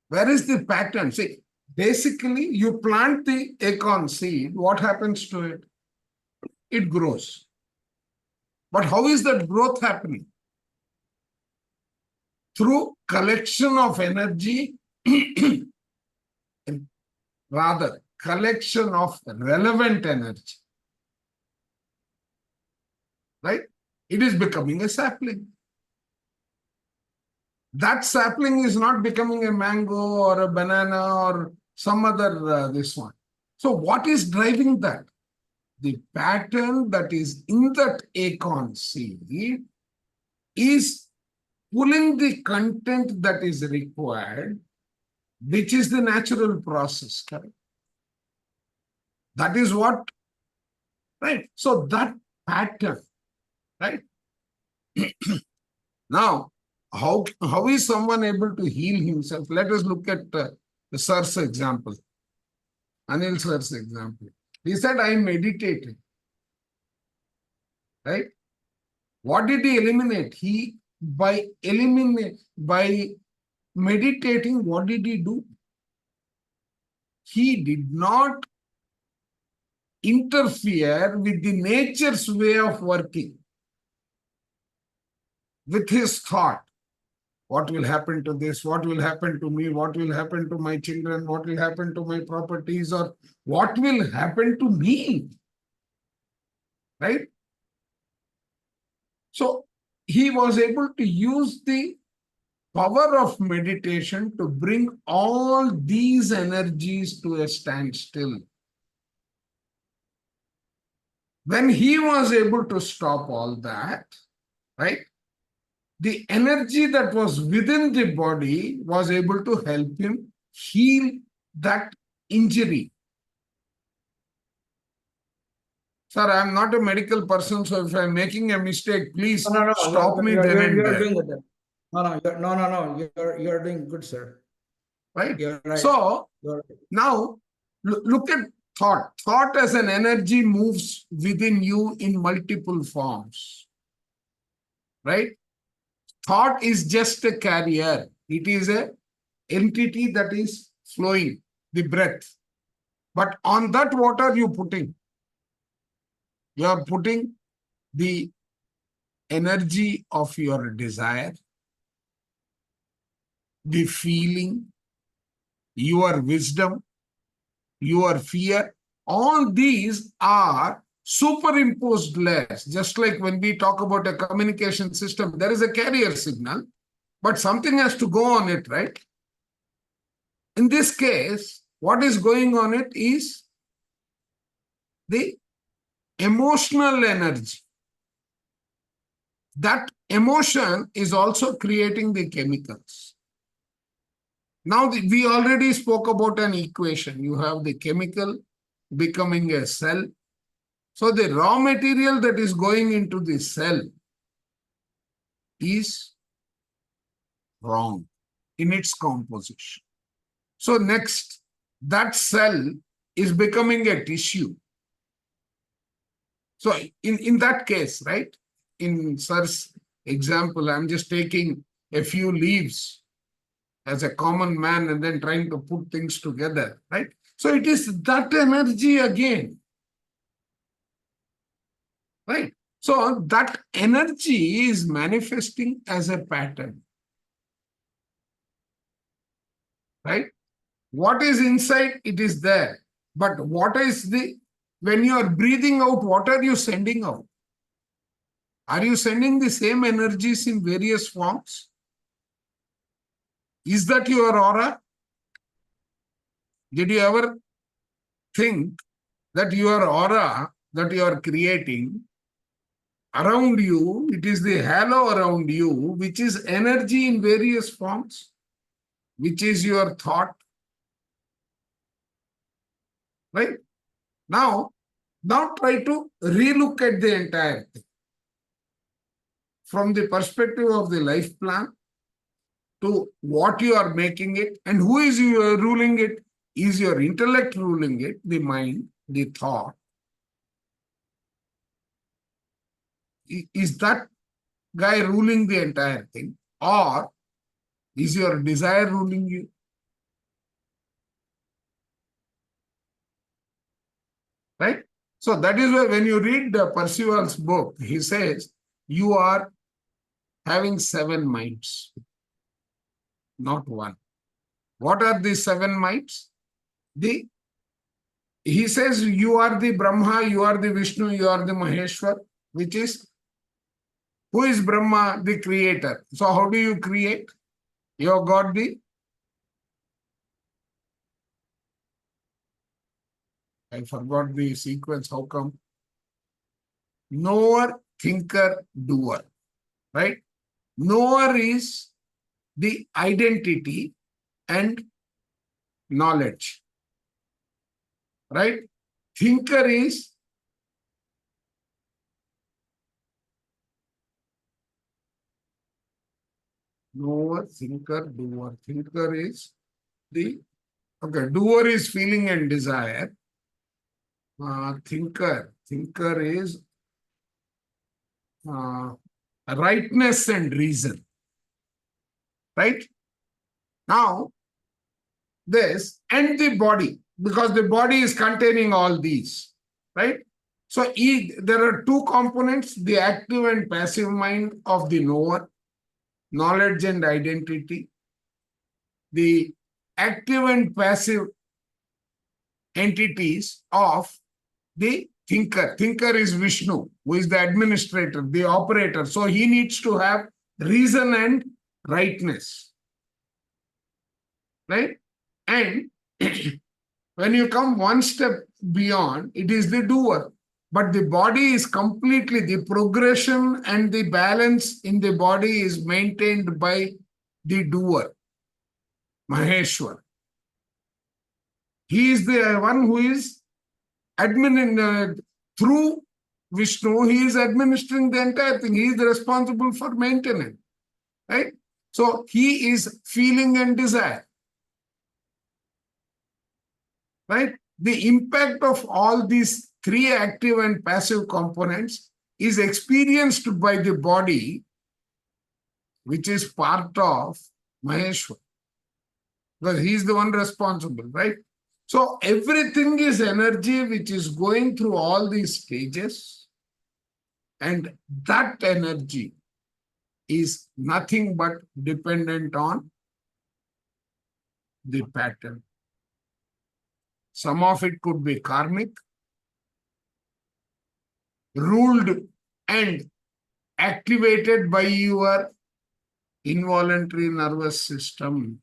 Where is the pattern? See, basically you plant the acorn seed. What happens to it? It grows. But how is that growth happening? Through collection of energy, rather collection of relevant energy. Right? It is becoming a sapling. That sapling is not becoming a mango or a banana or some other this one. So what is driving that? The pattern that is in that acorn seed is pulling the content that is required, which is the natural process, correct? That is what, right? So that pattern, right? Now, how is someone able to heal himself? Let us look at the Sir's example, Anil Sir's example. He said, I meditated, right? What did he eliminate? By meditating, what did he do? He did not interfere with the nature's way of working, with his thought. What will happen to this? What will happen to me? What will happen to my children? What will happen to my properties? Or what will happen to me? Right? So he was able to use the power of meditation to bring all these energies to a standstill. When he was able to stop all that, right? The energy that was within the body was able to help him heal that injury. Sir, I'm not a medical person, so if I'm making a mistake, please No, no, no. stop me then and You're there. doing good. No. You're doing good, sir. Right? You're right. So You're now look at thought. Thought as an energy moves within you in multiple forms. Right? Thought is just a carrier. It is a entity that is flowing, the breath. But on that, what are you putting? You are putting the energy of your desire, the feeling, your wisdom, your fear. All these are superimposed layers. Just like when we talk about a communication system, there is a carrier signal, but something has to go on it, right? In this case, what is going on it is the emotional energy. That emotion is also creating the chemicals. Now, we already spoke about an equation. You have the chemical becoming a cell. So, the raw material that is going into the cell is wrong in its composition. So, next, that cell is becoming a tissue. So, in that case, right, in Sir's example, I'm just taking a few leaves as a common man and then trying to put things together, right? So it is that energy again, right? So that energy is manifesting as a pattern, right? What is inside, it is there. But what is when you are breathing out, what are you sending out? Are you sending the same energies in various forms? Is that your aura? Did you ever think that your aura that you are creating around you, it is the halo around you, which is energy in various forms, which is your thought, right? Now try to relook at the entire thing from the perspective of the life plan to what you are making it and who is ruling it. Is your intellect ruling it, the mind, the thought? Is that guy ruling the entire thing, or is your desire ruling you? Right? So that is why when you read Percival's book, he says, you are having 7 minds, not one. What are these 7 minds? He says, you are the Brahma, you are the Vishnu, you are the Maheshwar, which is, who is Brahma? The creator. So how do you create? You have got I forgot the sequence, how come? Knower, thinker, doer, right? Knower is the identity and knowledge, right? Thinker is knower, thinker, doer. Thinker is doer is feeling and desire. Thinker is rightness and reason, right? Now, this and the body, because the body is containing all these, right? So there are 2 components, the active and passive mind of the knower, knowledge and identity. The active and passive entities of the thinker. Thinker is Vishnu, who is the administrator, the operator. So he needs to have reason and rightness, right? And when you come one step beyond, it is the doer. But the body is completely, the progression and the balance in the body is maintained by the doer, Maheshwar. He is the one who is through Vishnu, he is administering the entire thing. He is responsible for maintenance, right? So he is feeling and desire, right? The impact of all these three active and passive components is experienced by the body, which is part of Maheshwar, because he is the one responsible, right? So everything is energy which is going through all these stages, and that energy is nothing but dependent on the pattern. Some of it could be karmic, ruled and activated by your involuntary nervous system.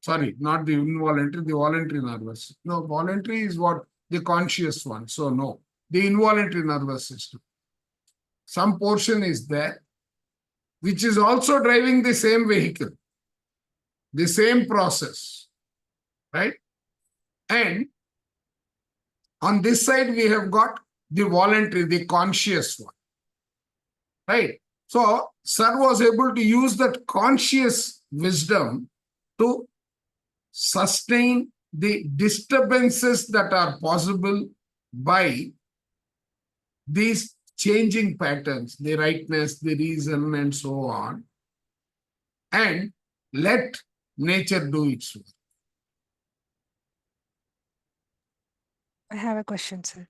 Sorry, not the involuntary, the voluntary nervous. No, voluntary is what? The conscious one. So no, the involuntary nervous system. Some portion is there, which is also driving the same vehicle, the same process, right? And on this side, we have got the voluntary, the conscious one, right? So, Sir was able to use that conscious wisdom to sustain the disturbances that are possible by these changing patterns, the rightness, the reason, and so on, and let nature do its work. I have a question, sir.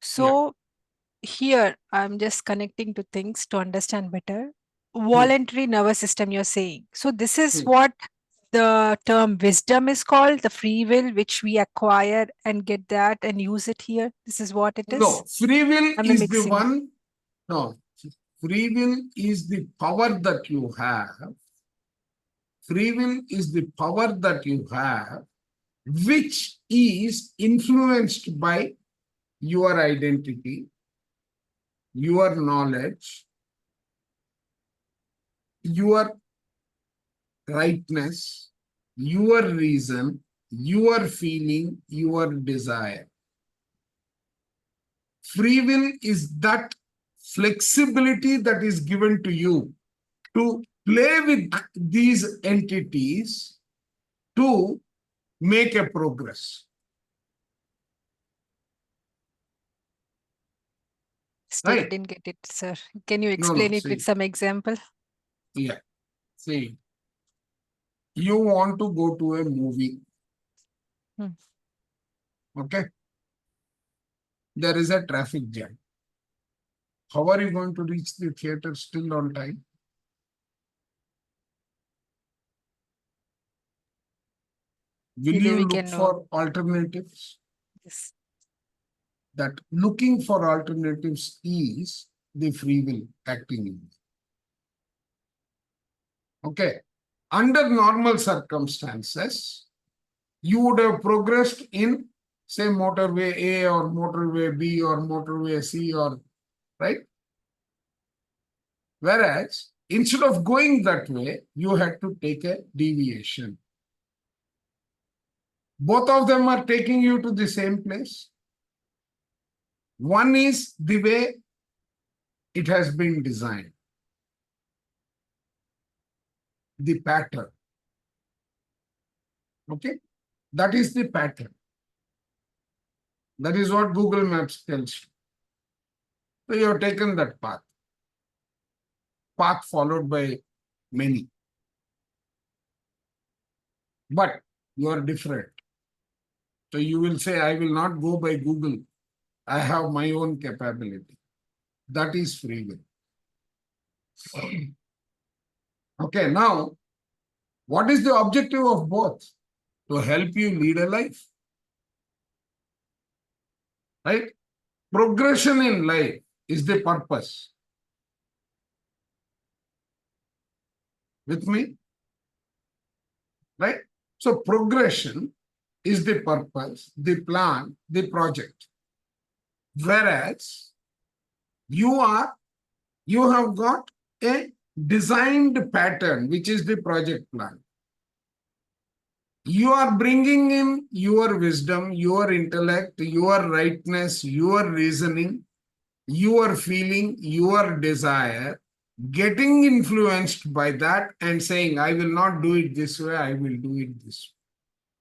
So here I'm just connecting to things to understand better. Voluntary nervous system, you're saying. So this is what the term wisdom is called, the free will, which we acquire and get that and use it here. This is what it is. No, free will I'm is the mixing. one. No, free will is the power that you have. Free will is the power that you have, which is influenced by your identity, your knowledge, your rightness, your reason, your feeling, your desire. Free will is that flexibility that is given to you to play with these entities to make a progress. Still Right. didn't get it, sir. Can you explain it with see. some example? Yeah. See, you want to go to a movie. Okay. There is a traffic jam. How are you going to reach the theater still on time? Will Either you we look can for alternatives? Yes. That looking for alternatives is the free will acting in. Okay. Under normal circumstances, you would have progressed in, say, motorway A or motorway B or motorway C, or right? Whereas, instead of going that way, you had to take a deviation. Both of them are taking you to the same place. One is the way it has been designed, the pattern. Okay, that is the pattern. That is what Google Maps tells you. So you have taken that path followed by many. But you are different. So you will say, I will not go by Google. I have my own capability. That is free will. Okay, now, what is the objective of both? To help you lead a life. Right? Progression in life is the purpose. With me? Right? So progression is the purpose, the plan, the project. Whereas you have got a designed pattern, which is the project plan. You are bringing in your wisdom, your intellect, your rightness, your reasoning, your feeling, your desire, getting influenced by that and saying, I will not do it this way, I will do it this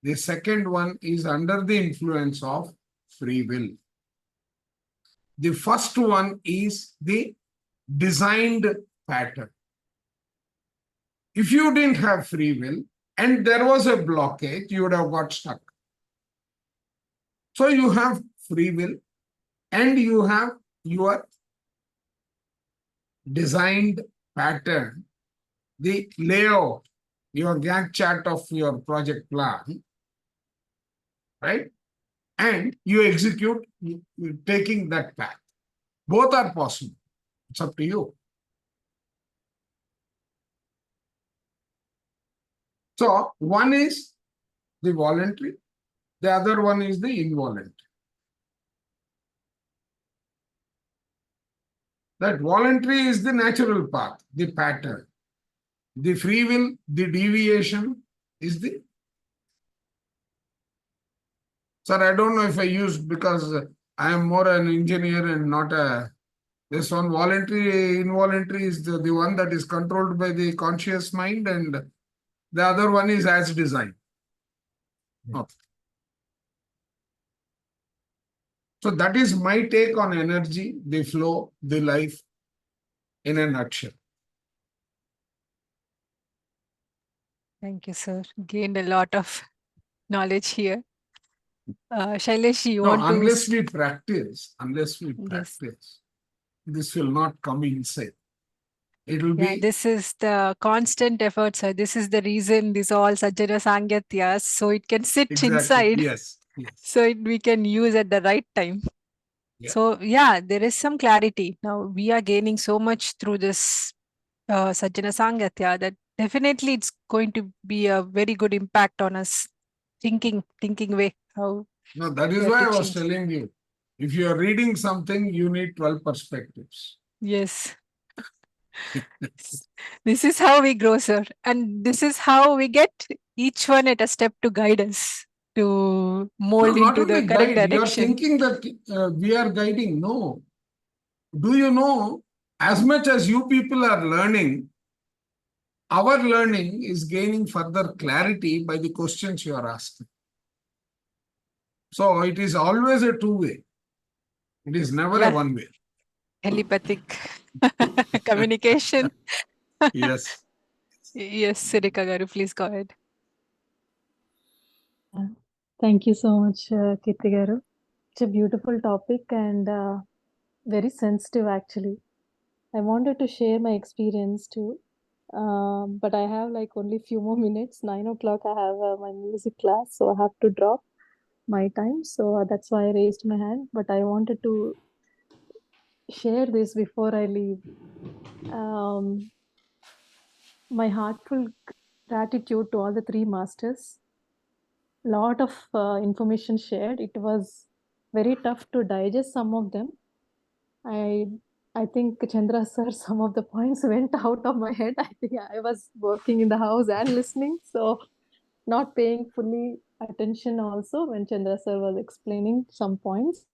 way. The second one is under the influence of free will. The first one is the designed pattern. If you didn't have free will and there was a blockage, you would have got stuck. So you have free will and you have your designed pattern, the layout, your Gantt chart of your project plan, right? And you execute taking that path. Both are possible. It's up to you. So one is the voluntary, the other one is the involuntary. That voluntary is the natural path, the pattern. The free will, the deviation is the. Sir, I don't know if I used because I am more an engineer and not a. This one voluntary, involuntary is the one that is controlled by the conscious mind, and the other one is as designed. Okay. So that is my take on energy, the flow, the life in a nutshell. Thank you, sir. Gained a lot of knowledge here. Shailesh, you No, want to? unless we practice, Yes. this will not come inside. It will Yeah, be this is the constant effort, sir. This is the reason these all Sajjana Sangatyas, so it can sit exactly, inside, yes. so we can use at the right time. Yeah. So yeah, there is some clarity. Now we are gaining so much through this Sajjana Sangatya that definitely it's going to be a very good impact on us thinking way how No, that we is have why to I was change. telling you, if you are reading something, you need 12 perspectives. Yes. This is how we grow, sir. And this is how we get each one at a step to guide us to No, mold not into the only correct guide, you are direction. thinking that we are guiding. No. Do you know, as much as you people are learning, our learning is gaining further clarity by the questions you are asking. So it is always a two-way. It is never a Yeah, one-way. telepathic communication. Yes. Yes, Sirika Garu, please go ahead. Thank you so much, Kirti Garu. It's a beautiful topic and very sensitive actually. I wanted to share my experience too, but I have like only few more minutes. 9 o'clock I have my music class, so I have to drop my time. So that's why I raised my hand, but I wanted to share this before I leave. My heartful gratitude to all the three masters. Lot of information shared. It was very tough to digest some of them. I think Chandra sir, some of the points went out of my head. I think I was working in the house and listening, so not paying fully attention also when Chandra sir was explaining some points.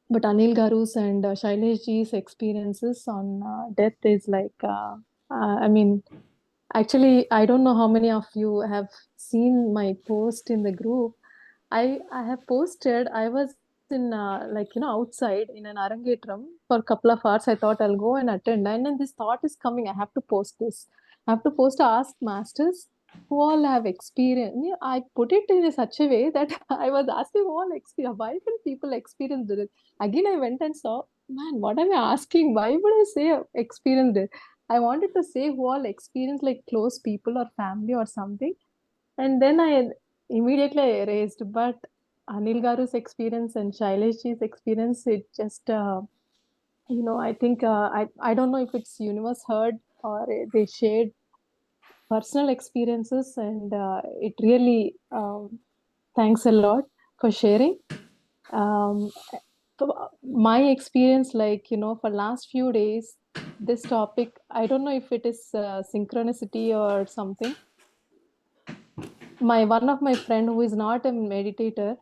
But Anil Garu's and Shailesh ji's experiences on death is like, I mean, actually, I don't know how many of you have seen my post in the group. I have posted, I was in outside in an Arangetram for a couple of hours. I thought I'll go and attend. And then this thought is coming, I have to post this. I have to post Ask Masters who all have experience. Yeah, I put it in such a way that I was asking who all experience. Why will people experience it? Again, I went and saw, man, what am I asking? Why would I say experienced it? I wanted to say who all experience like close people or family or something. And then I immediately erased. But Anil Garu's experience and Shailesh ji's experience, it just, I think, I don't know if it's universe heard or they shared personal experiences. And it really, thanks a lot for sharing. So my experience, like, for last few days, this topic, I don't know if it is synchronicity or something. one of my friend who is not a meditator,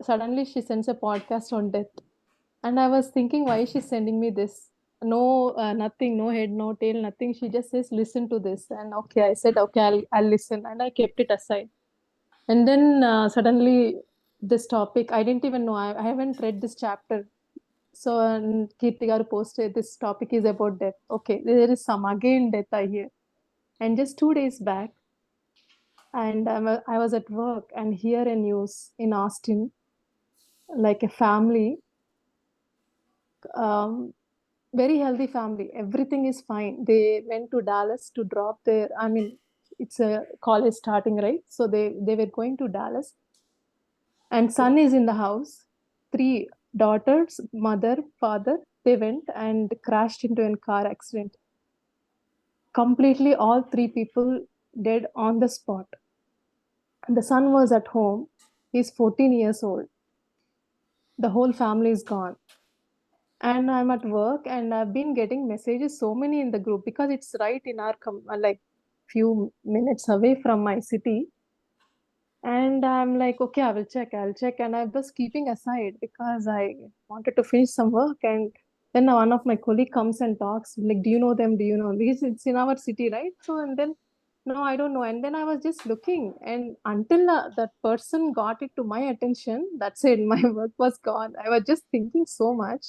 suddenly she sends a podcast on death. And I was thinking, why is she sending me this? No, nothing, no head, no tail, nothing. She just says, listen to this. And okay, I said, okay, I'll listen. And I kept it aside. And then suddenly this topic, I didn't even know, I haven't read this chapter. So Kirti garu posted, this topic is about death. Okay, there is some again death I hear. And just 2 days back, and I was at work and hear a news in Austin, like a family, very healthy family, everything is fine. They went to Dallas to drop their, I mean, it's a college starting, right? So they were going to Dallas, and son is in the house. 3 daughters, mother, father, they went and crashed into a car accident. Completely all 3 people dead on the spot. And the son was at home. He's 14 years old. The whole family is gone. And I'm at work and I've been getting messages, so many in the group, because it's right in our like few minutes away from my city. And I'm like, okay, I'll check. And I was keeping aside because I wanted to finish some work. And then one of my colleague comes and talks, like, do you know them? Do you know? Because it's in our city, right? So, and then, no, I don't know. And then I was just looking, and until that person got it to my attention, that's it. My work was gone. I was just thinking so much.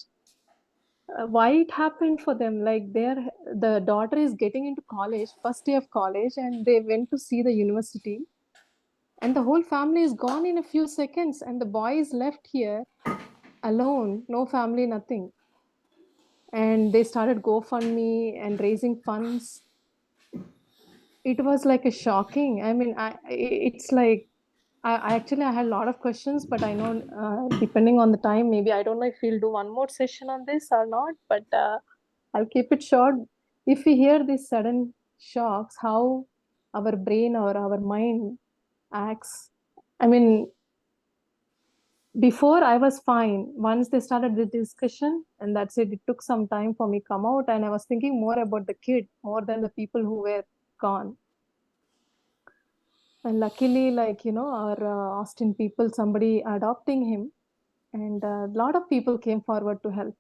Why it happened for them? Like, the daughter is getting into college, first day of college, and they went to see the university. And the whole family is gone in a few seconds, and the boy is left here alone, no family, nothing. And they started GoFundMe and raising funds. It was like a shocking. I mean, it's like I actually I had a lot of questions, but I know depending on the time, maybe I don't know if we'll do one more session on this or not. But I'll keep it short. If we hear these sudden shocks, how our brain or our mind acts. I mean, before I was fine. Once they started the discussion, and that's it. It took some time for me to come out, and I was thinking more about the kid more than the people who were gone. And luckily, like, our Austin people, somebody adopting him, and a lot of people came forward to help.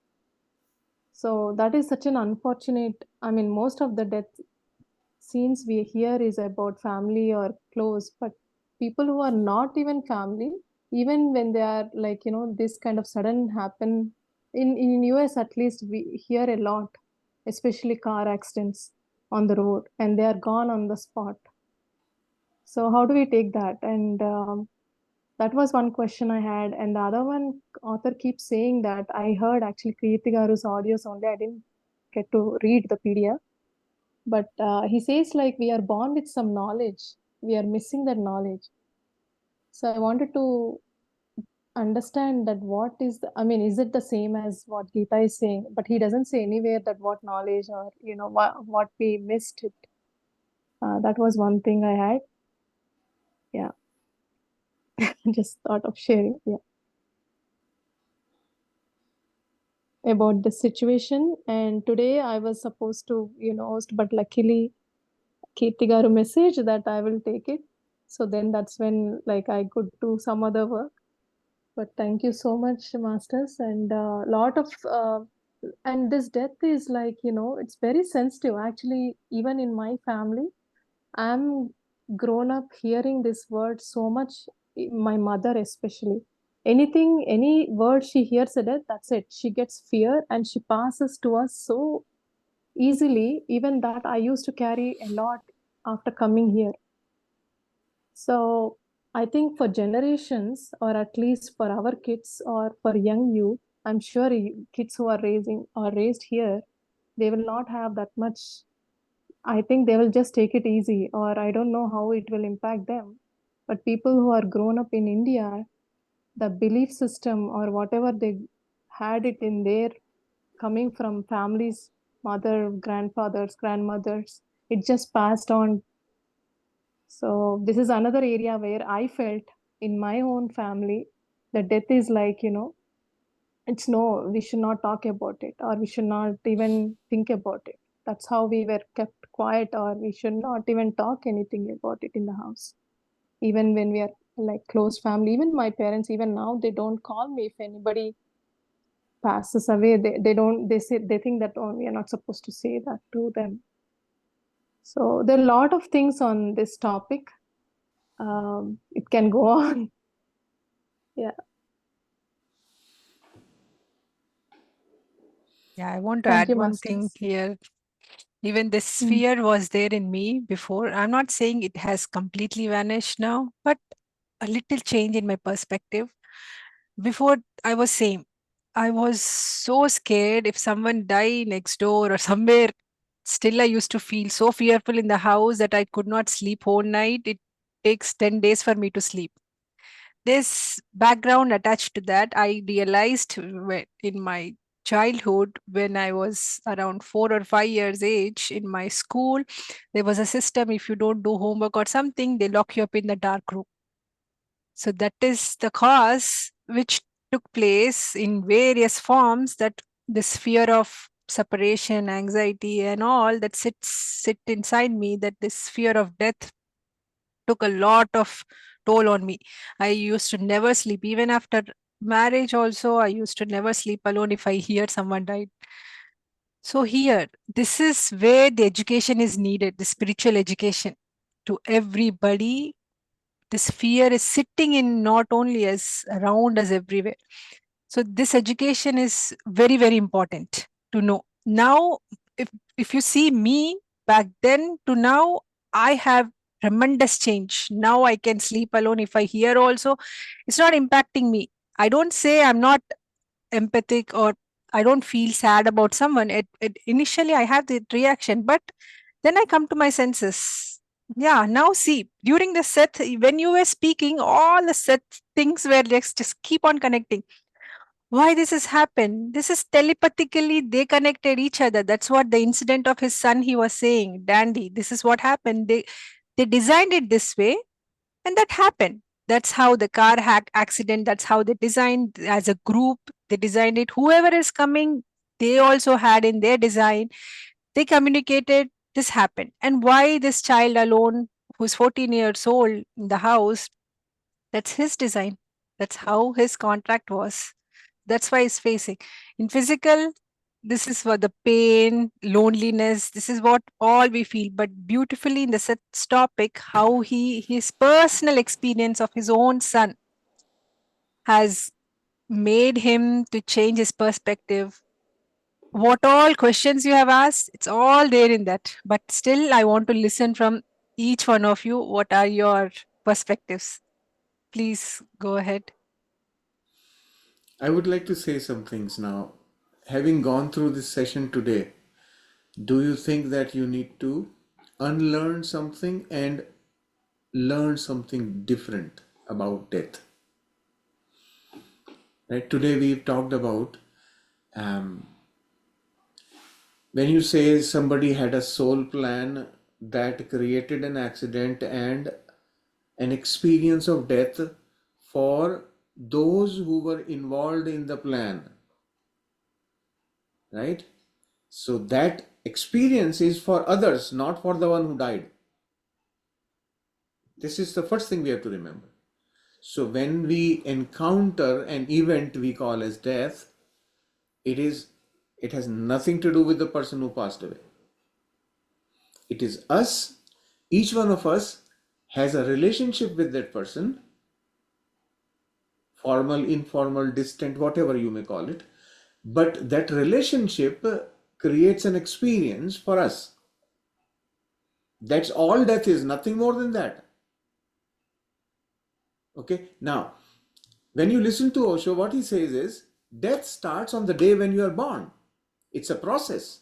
So that is such an unfortunate. I mean, most of the death scenes we hear is about family or close, but people who are not even family, even when they are like, this kind of sudden happen in US, at least we hear a lot, especially car accidents on the road, and they are gone on the spot. So how do we take that? And that was one question I had. And the other one, author keeps saying that I heard actually Kirti Garu's audios only. I didn't get to read the PDF. But he says, like, we are born with some knowledge. We are missing that knowledge. So I wanted to understand that what is I mean, is it the same as what Gita is saying? But he doesn't say anywhere that what knowledge or, what we missed it. That was one thing I had. Yeah. Just thought of sharing. Yeah. About the situation. And today I was supposed to, host, but luckily Kirti Garu message that I will take it. So then that's when, like, I could do some other work. But thank you so much, masters. And a lot of and this death is like, it's very sensitive. Actually, even in my family, I'm grown up hearing this word so much. My mother especially, anything, any word she hears a death, that's it. She gets fear and she passes to us so easily. Even that I used to carry a lot after coming here. So I think for generations, or at least for our kids or for young youth, I'm sure kids who are raised here, they will not have that much. I think they will just take it easy, or I don't know how it will impact them. But people who are grown up in India, the belief system or whatever they had it in their coming from families, mother, grandfathers, grandmothers, it just passed on. So this is another area where I felt in my own family that death is like, it's no, we should not talk about it, or we should not even think about it. That's how we were kept quiet, or we should not even talk anything about it in the house. even when we are like close family. Even my parents, even now, they don't call me if anybody passes away. They don't, they say, they think that, oh, we are not supposed to say that to them. So there are a lot of things on this topic. It can go on. Yeah. Yeah, I want to Thank add you, one thing Masters. here. Even this Mm. fear was there in me before. I'm not saying it has completely vanished now, but a little change in my perspective. Before, I was same. I was so scared if someone died next door or somewhere. Still, I used to feel so fearful in the house that I could not sleep whole night. It takes 10 days for me to sleep. This background attached to that, I realized in my childhood, when I was around 4 or 5 years age in my school, there was a system. If you don't do homework or something, they lock you up in the dark room. So that is the cause which took place in various forms, that this fear of separation, anxiety, and all that sit inside me, that this fear of death took a lot of toll on me. I used to never sleep. Even after marriage also, I used to never sleep alone if I hear someone died. So here, this is where the education is needed, the spiritual education to everybody. This fear is sitting in not only us, around us everywhere. So this education is very, very important to know. Now, if you see me back then to now, I have tremendous change. Now I can sleep alone. If I hear also, it's not impacting me. I don't say I'm not empathic or I don't feel sad about someone. Initially I have the reaction, but then I come to my senses. Yeah, now see, during the set, when you were speaking, all the set things were just keep on connecting. Why this has happened? This is telepathically they connected each other. That's what the incident of his son he was saying, Dandy. This is what happened. They designed it this way, and that happened. That's how the car hack accident, that's how they designed as a group, they designed it. Whoever is coming, they also had in their design, they communicated, this happened. And why this child alone, who's 14 years old in the house, that's his design. That's how his contract was. That's why he's facing. In physical, this is what the pain, loneliness, this is what all we feel. But beautifully in the Seth's topic, how his personal experience of his own son has made him to change his perspective. What all questions you have asked, it's all there in that. But still, I want to listen from each one of you. What are your perspectives? Please go ahead. I would like to say some things now. Having gone through this session today, do you think that you need to unlearn something and learn something different about death? Right? Today we've talked about when you say somebody had a soul plan that created an accident and an experience of death for those who were involved in the plan, right? So that experience is for others, not for the one who died. This is the first thing we have to remember. So when we encounter an event we call as death, it has nothing to do with the person who passed away. It is us. Each one of us has a relationship with that person, formal, informal, distant, whatever you may call it. But that relationship creates an experience for us. That's all death is, nothing more than that. Okay, now, when you listen to Osho, what he says is, death starts on the day when you are born. It's a process.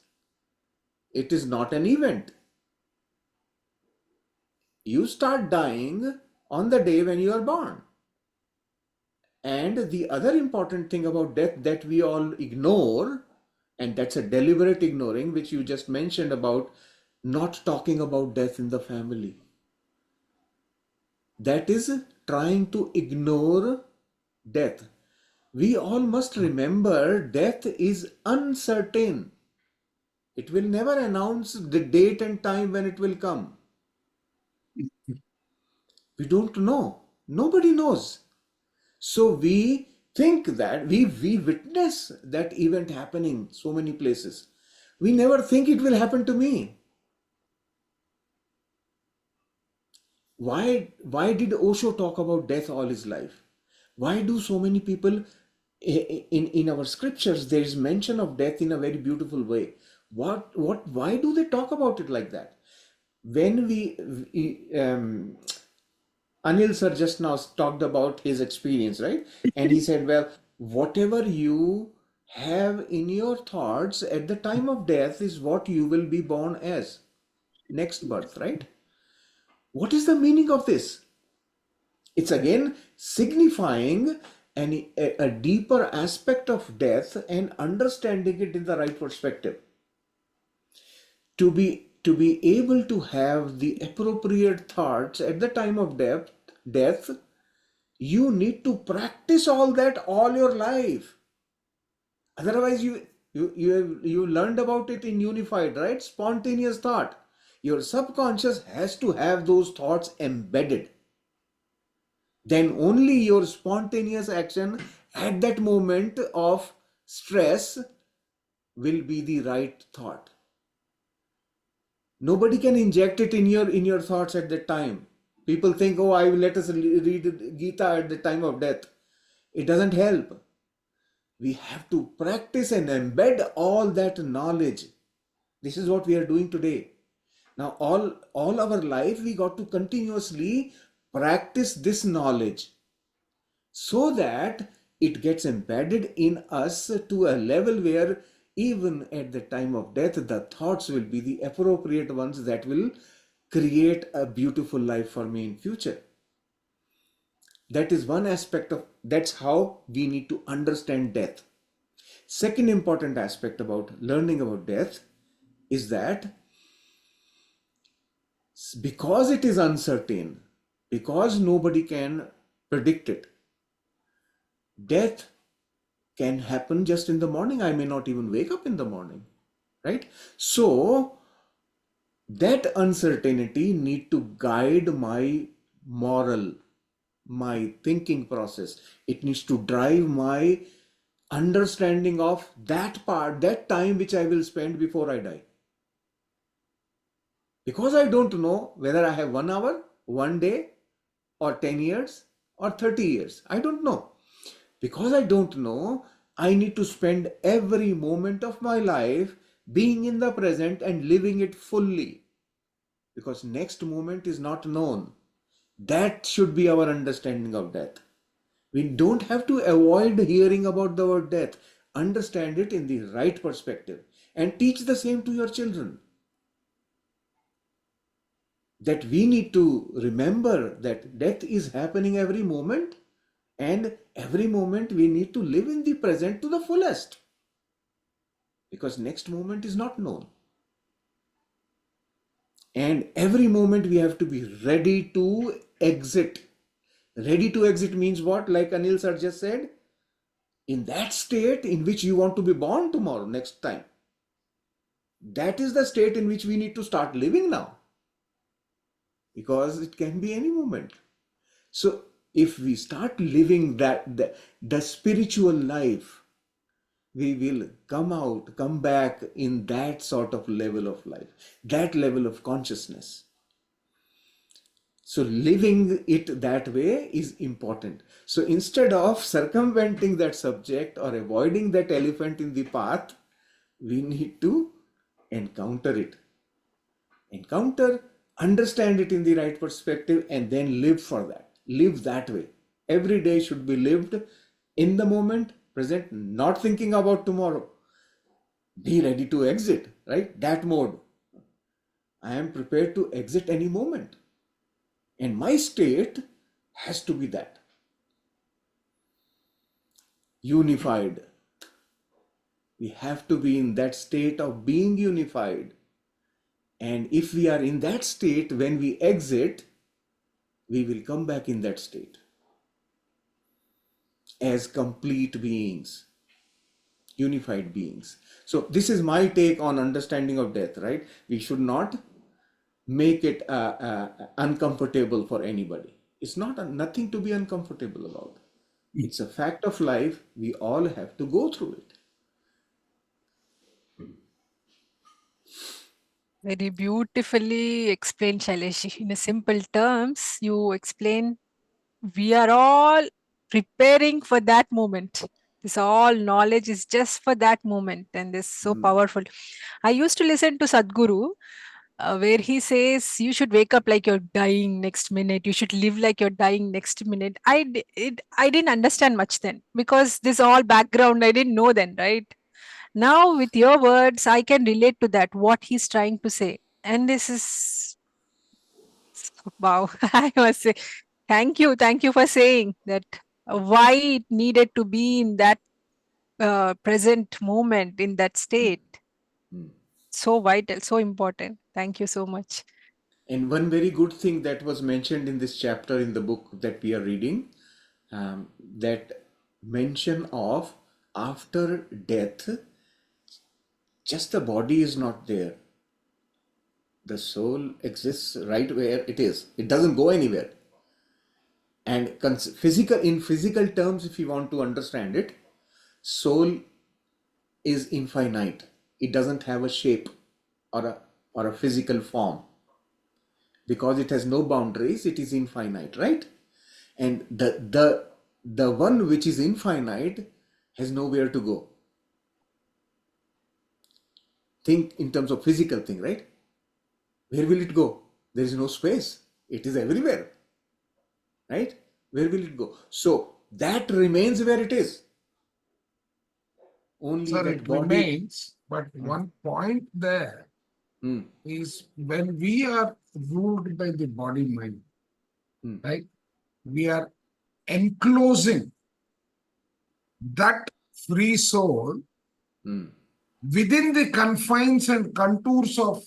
It is not an event. You start dying on the day when you are born. And the other important thing about death that we all ignore, and that's a deliberate ignoring, which you just mentioned about not talking about death in the family. That is trying to ignore death. We all must remember death is uncertain. It will never announce the date and time when it will come. We don't know. Nobody knows. So we think that we witness that event happening so many places. We never think it will happen to me. Why did Osho talk about death all his life? Why do so many people in our scriptures there is mention of death in a very beautiful way? Why do they talk about it like that? When Anil sir just now talked about his experience, right? And he said, well, whatever you have in your thoughts at the time of death is what you will be born as. Next birth, right? What is the meaning of this? It's again signifying a deeper aspect of death and understanding it in the right perspective. To be able to have the appropriate thoughts at the time of death, you need to practice all that all your life. Otherwise, you learned about it in unified, right? Spontaneous thought. Your subconscious has to have those thoughts embedded. Then only your spontaneous action at that moment of stress will be the right thought. Nobody can inject it in your thoughts at that time. People think, oh, I will let us read Gita at the time of death. It doesn't help. We have to practice and embed all that knowledge. This is what we are doing today. Now, all our life, we got to continuously practice this knowledge so that it gets embedded in us to a level where even at the time of death, the thoughts will be the appropriate ones that will create a beautiful life for me in future. That is one aspect of, that's how we need to understand death. Second important aspect about learning about death is that because it is uncertain, because nobody can predict it, death can happen just in the morning. I may not even wake up in the morning, right? So that uncertainty need to guide my moral, my thinking process. It needs to drive my understanding of that part, that time which I will spend before I die. Because I don't know whether I have 1 hour, 1 day, or 10 years, or 30 years. I don't know. Because I don't know, I need to spend every moment of my life being in the present and living it fully. Because next moment is not known. That should be our understanding of death. We don't have to avoid hearing about the word death. Understand it in the right perspective and teach the same to your children. That we need to remember that death is happening every moment, and every moment we need to live in the present to the fullest, because next moment is not known. And every moment we have to be ready to exit. Ready to exit means what? Like Anil sir just said, in that state in which you want to be born tomorrow, next time. That is the state in which we need to start living now. Because it can be any moment. So if we start living the spiritual life, we will come back in that sort of level of life, that level of consciousness. So living it that way is important. So instead of circumventing that subject or avoiding that elephant in the path, we need to encounter it. Understand it in the right perspective, and then live for that. Live that way. Every day should be lived in the moment, present, not thinking about tomorrow. Be ready to exit, right? That mode. I am prepared to exit any moment. And my state has to be that. Unified. We have to be in that state of being unified. And if we are in that state, when we exit, we will come back in that state as complete beings, unified beings. So this is my take on understanding of death, right? We should not make it uncomfortable for anybody. It's not nothing to be uncomfortable about. It's a fact of life. We all have to go through it. Very beautifully explained, Shailesh. In a simple terms, you explain we are all preparing for that moment. This all knowledge is just for that moment, and this is so powerful. I used to listen to Sadhguru, where he says you should wake up like you're dying next minute. You should live like you're dying next minute. I didn't understand much then because this all background I didn't know then, right? Now with your words, I can relate to that what he's trying to say, and this is wow. I must say thank you for saying that why it needed to be in that present moment in that state. So vital, so important. Thank you so much. And one very good thing that was mentioned in this chapter in the book that we are reading, that mention of after death, just the body is not there. The soul exists right where it is. It doesn't go anywhere. And in physical terms, if you want to understand it, soul is infinite. It doesn't have a shape or a physical form. Because it has no boundaries, it is infinite, right? And the one which is infinite has nowhere to go. Think in terms of physical thing, right? Where will it go? There is no space. It is everywhere, right? Where will it go? So that remains where it is. Only Sir, that it body. remains, but one point there is when we are ruled by the body mind, right? We are enclosing that free soul within the confines and contours of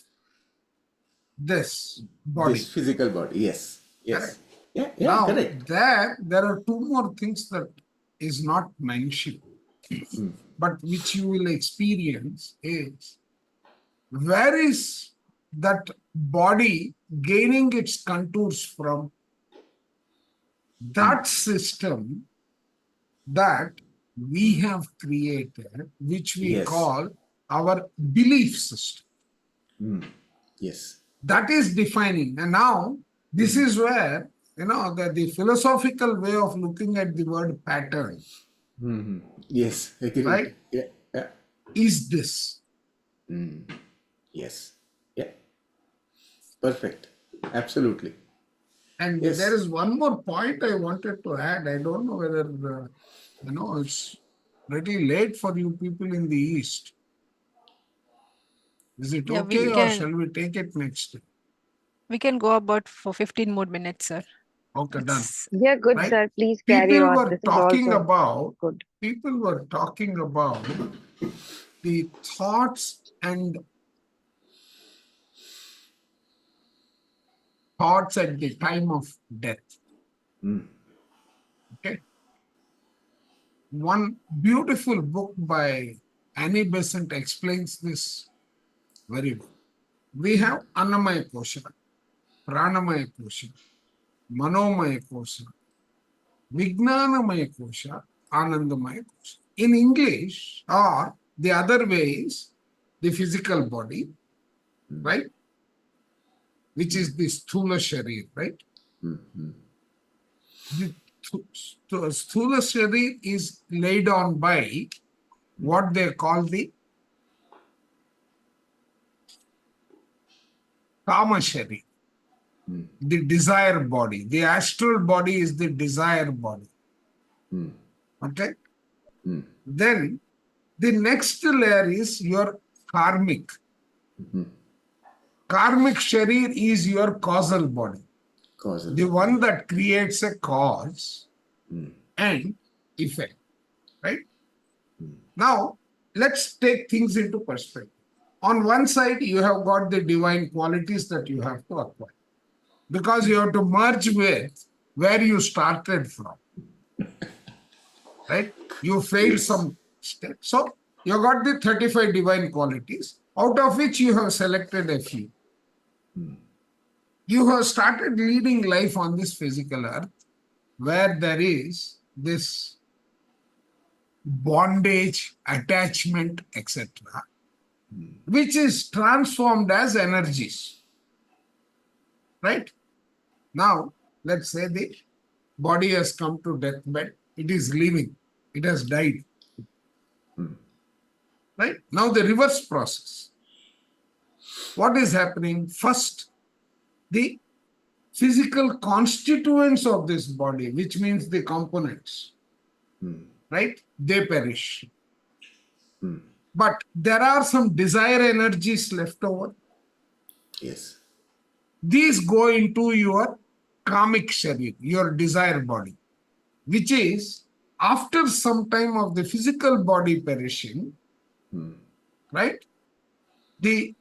this body. This physical body, yes. Yes. Correct. Yeah, Now, correct. there are two more things that is not mentioned, but which you will experience is where is that body gaining its contours from? That system that we have created, which we Yes. call our belief system. Yes. That is defining. And now this is where, the philosophical way of looking at the word pattern, Yes. Agreed. right, Yeah. Yeah. is this. Yes. Yeah. Perfect. Absolutely. And Yes. there is one more point I wanted to add. I don't know whether, it's pretty late for you people in the East. Is it Yeah, okay or shall we take it next? we can go about for 15 more minutes, sir. Okay, done. It's Yeah, good, Right? sir. Please carry People on. were This is talking also about good. the thoughts and thoughts at the time of death. Okay. One beautiful book by Annie Besant explains this very well. We have Annamaya Kosha, Pranamaya Kosha, Manomaya Kosha, Vijnanamaya Kosha, Anandamaya Kosha. In English, or the other way is the physical body, right? Which is the Sthula Sharir, right? The Sthula Sharir is laid on by what they call the Kama Sharir, the desire body. The astral body is the desire body. Okay? Then the next layer is your karmic. Karmic Sharir is your causal body. Causal. The one that creates a cause and effect, right? Now, let's take things into perspective. On one side, you have got the divine qualities that you have to acquire because you have to merge with where you started from, right? You failed some step. So, you got the 35 divine qualities, out of which you have selected a few. you have started leading life on this physical earth where there is this bondage, attachment, etc., which is transformed as energies. Right? Now, let's say the body has come to deathbed, it is living, it has died. Right? Now, the reverse process. What is happening? First, the physical constituents of this body, which means the components, right? They perish. But there are some desire energies left over. Yes. These go into your kamic sharir, your desire body, which is after some time of the physical body perishing, right? The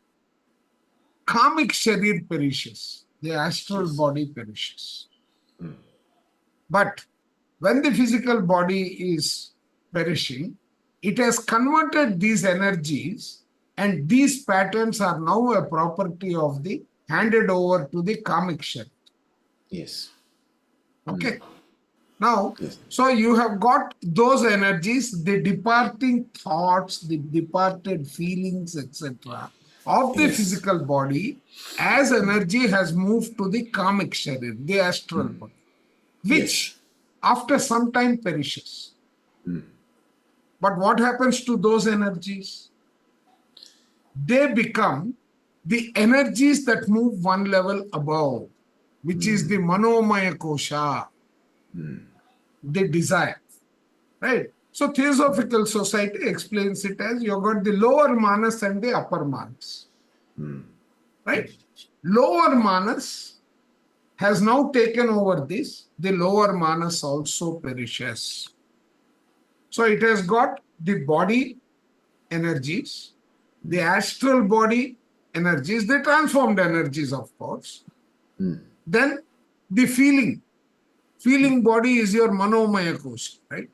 kamic sharir perishes, the astral body perishes. But when the physical body is perishing, it has converted these energies, and these patterns are now a property of the handed over to the kamic sharir. Yes. Okay. Now, Yes. so you have got those energies, the departing thoughts, the departed feelings, etc., of the Yes. physical body as energy has moved to the kamic sharir, the astral body, which after some time perishes. But what happens to those energies? They become the energies that move one level above, which is the manomaya kosha, the desire, right? So Theosophical Society explains it as you got the lower manas and the upper manas, right? Lower manas has now taken over this. The lower manas also perishes. So it has got the body energies, the astral body energies, the transformed energies, of course. Then the feeling body is your manomaya kosha, right?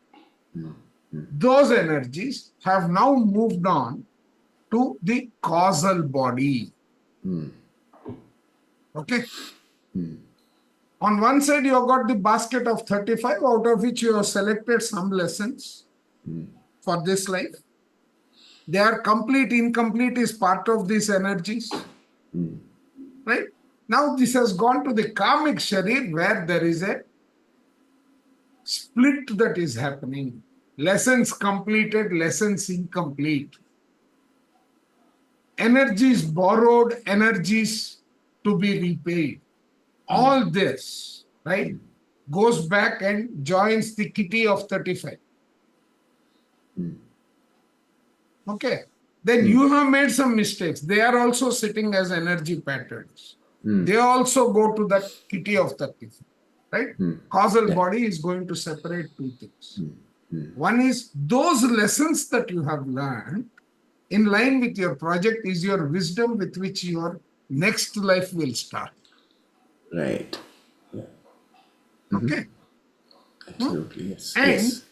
Those energies have now moved on to the causal body. Okay? On one side, you have got the basket of 35, out of which you have selected some lessons for this life. They are complete, incomplete is part of these energies. Right? Now, this has gone to the kamic sharir where there is a split that is happening. Lessons completed, lessons incomplete. Energies borrowed, energies to be repaid. All this, right, goes back and joins the kitty of 35. Okay. Then you have made some mistakes. They are also sitting as energy patterns. They also go to that kitty of 35. Right? Causal body is going to separate two things. One is those lessons that you have learned in line with your project is your wisdom with which your next life will start. Right. Okay? Absolutely. Yes. And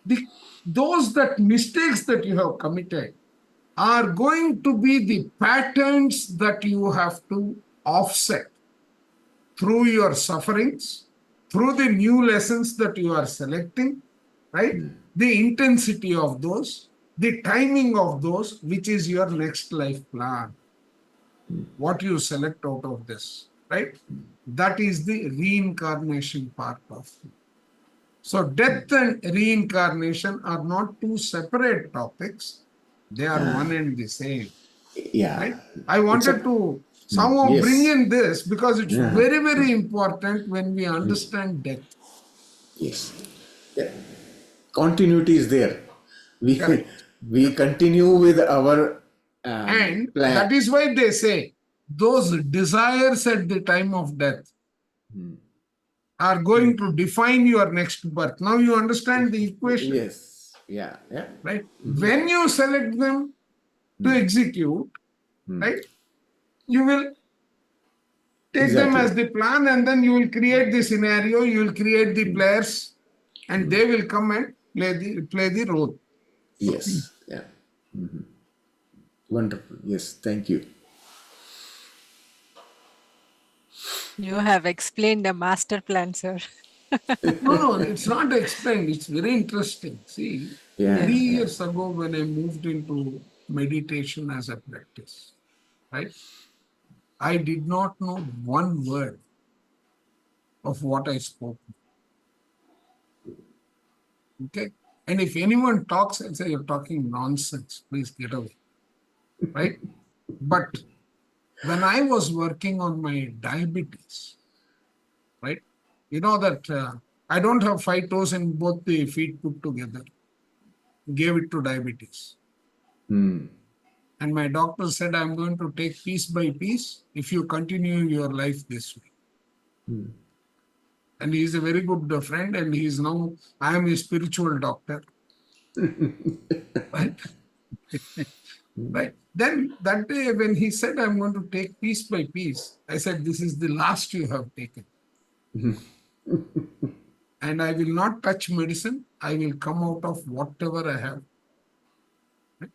Yes. those mistakes that you have committed are going to be the patterns that you have to offset through your sufferings, through the new lessons that you are selecting, right? The intensity of those, the timing of those, which is your next life plan. What you select out of this, right? That is the reincarnation part of it. So death and reincarnation are not two separate topics. They are one and the same. Yeah. Right? I wanted to somehow Yes. bring in this because it's very, very important when we understand death. Yes. Yeah. Continuity is there. We Correct. we continue with our And plan. that is why they say those desires at the time of death are going to define your next birth. Now you understand the equation, Yes. Yeah. Yeah. right? When you select them to execute, right, you will take them as the plan, and then you will create the scenario, you will create the players, and they will come and play the role. Yes. Yeah. Wonderful. Yes. Thank you. You have explained a master plan, sir. No, it's not explained. It's very interesting. See, Yeah, 3 years ago, when I moved into meditation as a practice, right, I did not know one word of what I spoke. Okay. And if anyone talks and say you're talking nonsense, please get away. Right? But when I was working on my diabetes, right, you know that I don't have 5 toes in both the feet put together. Gave it to diabetes. Hmm. And my doctor said, I'm going to take piece by piece if you continue your life this way. And he's a very good friend, and he's now, I am a spiritual doctor. Right? Right. Then that day, when he said, I'm going to take piece by piece, I said, this is the last you have taken. And I will not touch medicine. I will come out of whatever I have. Right?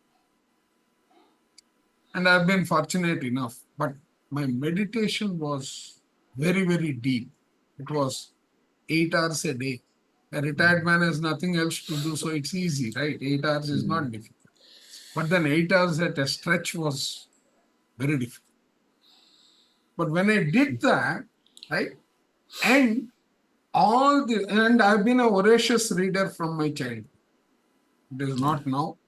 And I've been fortunate enough, but my meditation was very, very deep. It was 8 hours a day. A retired man has nothing else to do, so it's easy, right? 8 hours is not difficult. But then 8 hours at a stretch was very difficult. But when I did that, right, and I've been a voracious reader from my childhood. It is not now.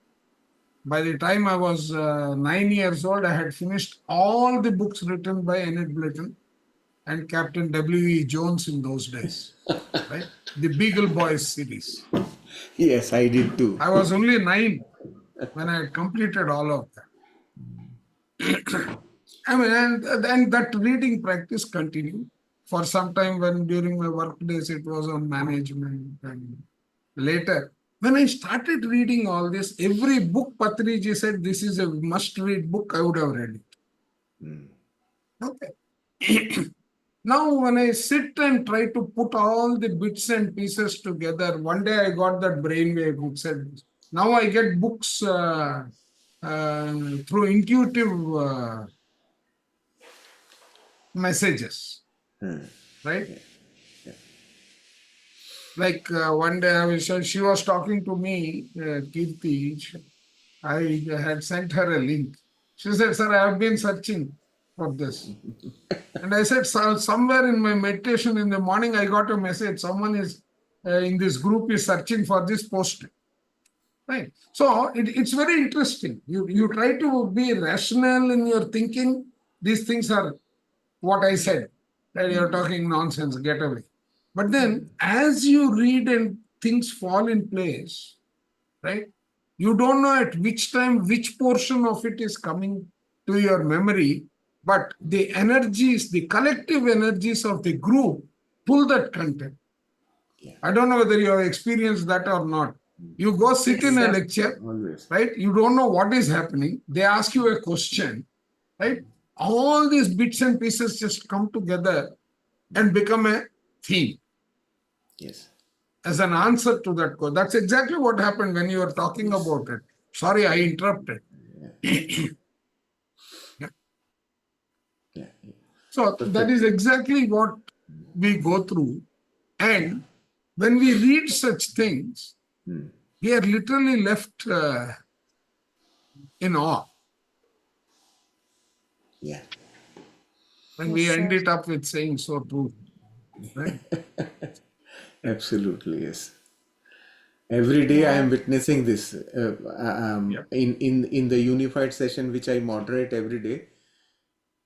By the time I was 9 years old, I had finished all the books written by Enid Blyton and Captain W.E. Jones in those days, right? The Beagle Boys series. Yes, I did too. I was only 9 when I had completed all of that. I mean, and that reading practice continued for some time. When during my work days it was on management, and later when I started reading all this, every book Patriji said this is a must-read book, I would have read it. Okay. Now, when I sit and try to put all the bits and pieces together, one day I got that brainwave which said, now I get books through intuitive messages, right? Like one day she was talking to me, Kirti. I had sent her a link. She said, sir, I have been searching for this. And I said, somewhere in my meditation in the morning, I got a message. Someone is in this group is searching for this post. Right. So it's very interesting. You try to be rational in your thinking. These things are what I said. That you're talking nonsense, get away. But then as you read and things fall in place, right? You don't know at which time, which portion of it is coming to your memory, but the energies, the collective energies of the group pull that content. Yeah. I don't know whether you have experienced that or not. You go sit in a lecture, Always. right? You don't know what is happening. They ask you a question, right? All these bits and pieces just come together and become a theme Yes. as an answer to that question. That's exactly what happened when you were talking about it. Sorry, I interrupted. Yeah. So that is exactly what we go through. And when we read such things, we are literally left in awe. Yeah. And Yes, we sir. ended up with saying so true. Right? Absolutely, yes. Every day I am witnessing this in the unified session which I moderate every day.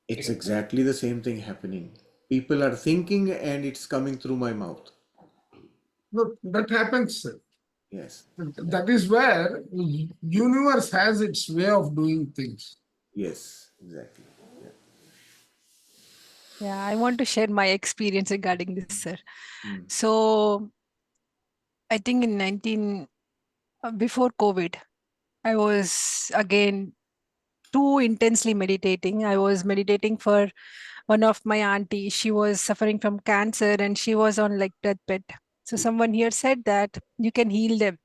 It's exactly the same thing happening. People are thinking and it's coming through my mouth. Look, that happens. Yes. That is where universe has its way of doing things. Yes, exactly. Yeah. Yeah, I want to share my experience regarding this, sir. So I think in before COVID, I was again too intensely meditating. I was meditating for one of my auntie. She was suffering from cancer and she was on like deathbed. So someone here said that you can heal them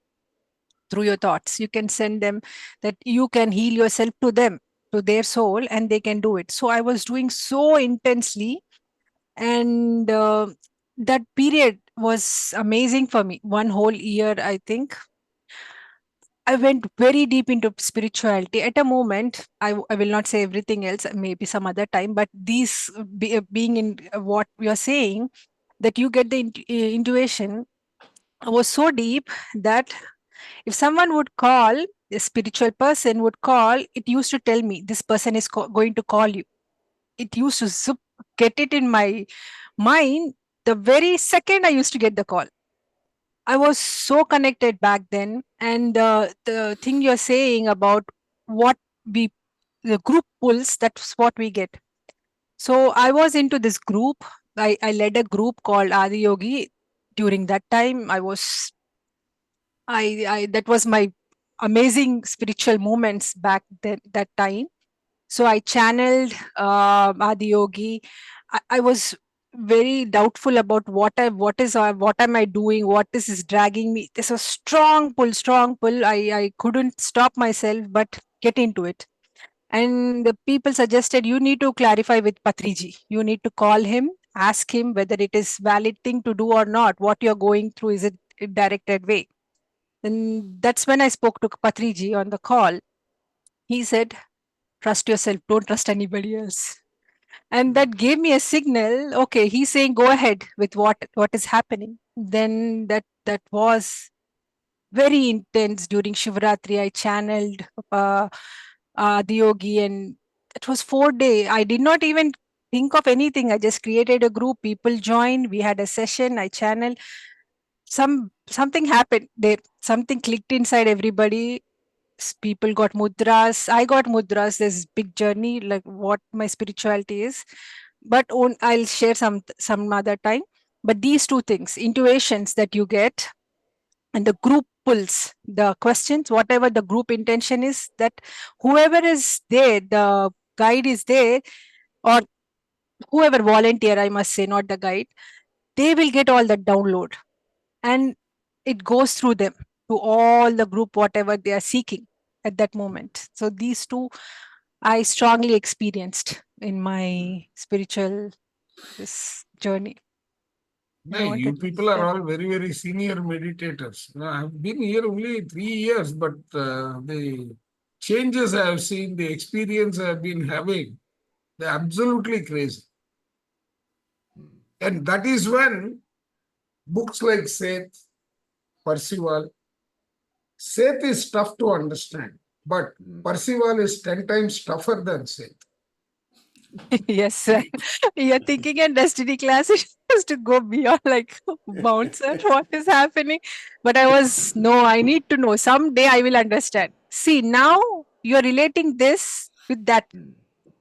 through your thoughts. You can send them that you can heal yourself to them, to their soul, and they can do it. So I was doing so intensely And that period was amazing for me. 1 whole year, I think. I went very deep into spirituality. At a moment, I will not say everything else, maybe some other time, but these being in what we are saying, that you get the intuition was so deep that if someone would call, a spiritual person would call, it used to tell me, this person is going to call you. It used to get it in my mind the very second I used to get the call. I was so connected back then. And the thing you're saying about what we, the group pulls, that's what we get. So I was into this group. I led a group called Adi Yogi. During that time, I that was my amazing spiritual moments back then, that time. So I channeled Adi Yogi. I was very doubtful about what am I doing? What is dragging me? This was strong pull, strong pull. I couldn't stop myself but get into it. And the people suggested you need to clarify with Patriji. You need to call him, ask him whether it is valid thing to do or not. What you're going through, is it a directed way? And that's when I spoke to Patriji on the call. He said, trust yourself, don't trust anybody else. And that gave me a signal. Okay, he's saying go ahead with what is happening. Then that was very intense. During Shivratri, I channeled the yogi, and it was 4 day. I did not even think of anything. I just created a group, people joined, we had a session, I channeled. Something happened there, something clicked inside everybody. People got mudras, I got mudras. There's big journey, like what my spirituality is, but I'll share some other time. But these two things, intuitions that you get, and the group pulls, the questions, whatever the group intention is, that whoever is there, the guide is there, or whoever volunteer, I must say, not the guide, they will get all that download, and it goes through them to all the group, whatever they are seeking at that moment. So these two I strongly experienced in my spiritual this journey. No, I you wanted to people are share. all very, very senior meditators. No, I've been here only 3 years, but the changes I have seen, the experience I have been having, they're absolutely crazy. And that is when books like Seth, Percival, Seth is tough to understand, but Percival is 10 times tougher than Seth. Yes, sir. You're thinking in destiny class is to go beyond like bouncer, what is happening? But I was, no, I need to know. Someday I will understand. See, now you're relating this with that.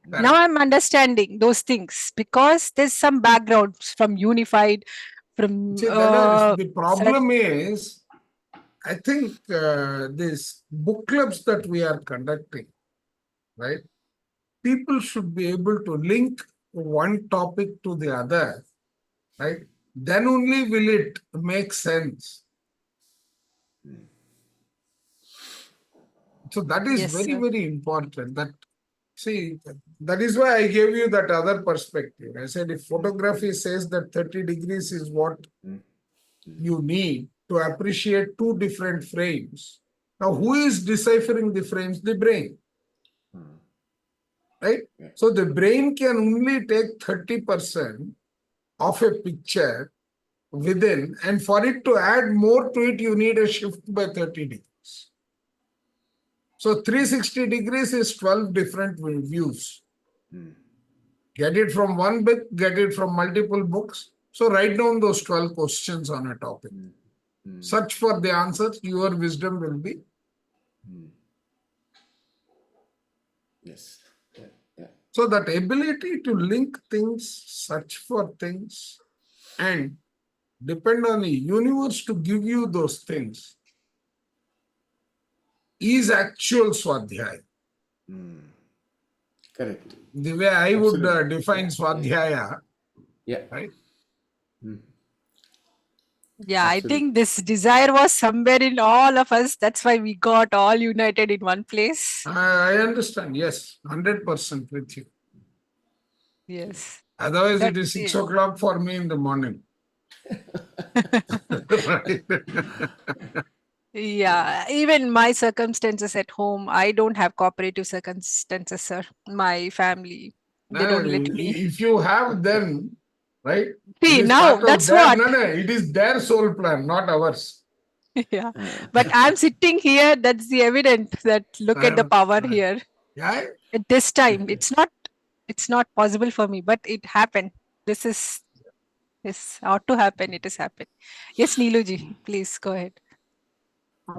Now I'm understanding those things because there's some background from Unified, from See, that is, the Seth. problem is, I think these book clubs that we are conducting, right? People should be able to link one topic to the other, right? Then only will it make sense. So that is Yes, very, sir. very important. That, see, that is why I gave you that other perspective. I said if photography says that 30 degrees is what you need to appreciate two different frames. Now, who is deciphering the frames? The brain. Right? So the brain can only take 30% of a picture within, and for it to add more to it, you need a shift by 30 degrees. So 360 degrees is 12 different views. Get it from one book, get it from multiple books. So write down those 12 questions on a topic. Search for the answers, your wisdom will be. Yes. Yeah. Yeah. So that ability to link things, search for things, and depend on the universe to give you those things is actual Swadhyaya. Correct. The way I would Absolutely. define Yeah. Swadhyaya, Yeah. right? Yeah, I Absolutely. think this desire was somewhere in all of us. That's why we got all united in one place. I understand. Yes, 100% with you. Yes. Otherwise, it That's is 6 it. o'clock for me in the morning. Right. Yeah, even my circumstances at home, I don't have cooperative circumstances, sir. My family, they No, don't let me. if you have then, right? It See, is now part of that's their, what. no, it is their soul plan, not ours. Yeah. But I'm sitting here, that's the evidence that look at the power Right. here. Yeah, At this time, it's not possible for me, but it happened. This ought to happen. It has happened. Yes, Neeluji, please go ahead.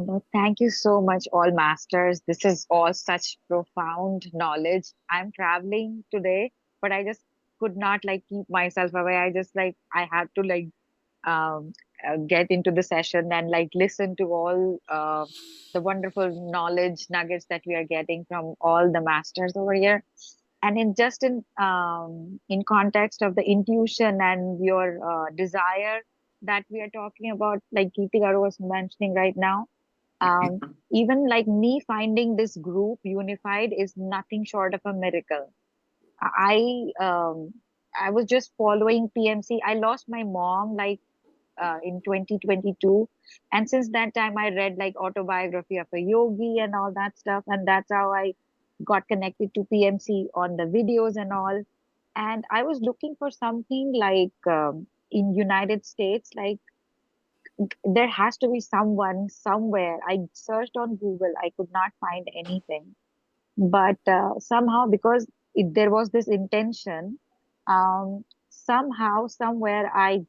No, thank you so much, all masters. This is all such profound knowledge. I'm traveling today, but I just could not like keep myself away. I just like I had to like um, get into the session and like listen to all the wonderful knowledge nuggets that we are getting from all the masters over here. And in context of the intuition and your desire that we are talking about, like Kirti Garu was mentioning right now, um, even like me finding this group unified is nothing short of a miracle. I I was just following PMC. I lost my mom like in 2022, and since that time I read like autobiography of a yogi and all that stuff, and that's how I got connected to PMC on the videos and all. And I was looking for something like in United States, like there has to be someone somewhere. I searched on Google, I could not find anything. But somehow, because there was this intention, somehow, somewhere, I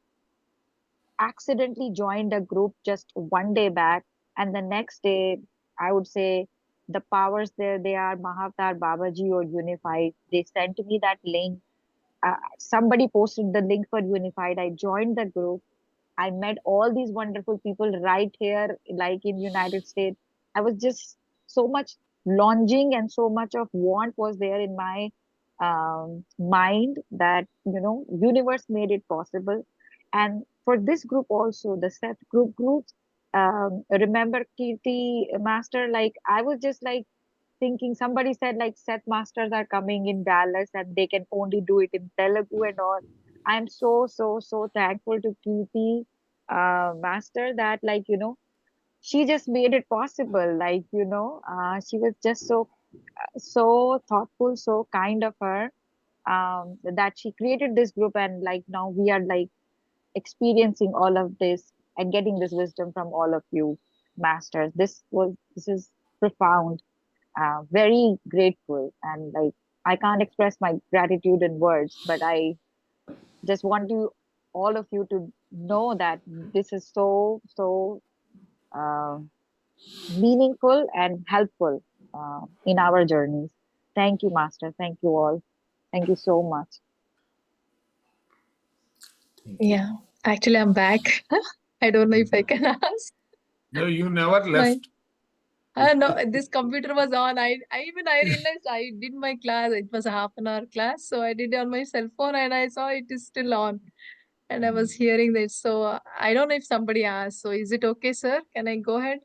accidentally joined a group just one day back. And the next day, I would say the powers there, they are Mahavatar Babaji or Unified. They sent me that link. Somebody posted the link for Unified. I joined the group. I met all these wonderful people right here, like in United States. I was just so much longing and so much of want was there in my mind that universe made it possible. And for this group also, the Seth groups. Remember Kirti Master? Like I was just like thinking somebody said like Seth Masters are coming in Dallas and they can only do it in Telugu and all. I'm so thankful to Kirti Master that she just made it possible. She was just so thoughtful, so kind of her that she created this group, and like now we are like experiencing all of this and getting this wisdom from all of you masters. This is profound, very grateful, and like I can't express my gratitude in words, but I just want you all of you to know that this is so uh, meaningful and helpful in our journeys. Thank you, master. Thank you all. Thank you so much. Thank you. Yeah, actually, I'm back. I don't know if I can ask. No, you never My left. no, this computer was on. I realized I did my class. It was a half an hour class, so I did it on my cell phone, and I saw it is still on. And I was hearing this, so I don't know if somebody asked. So is it okay, sir? Can I go ahead?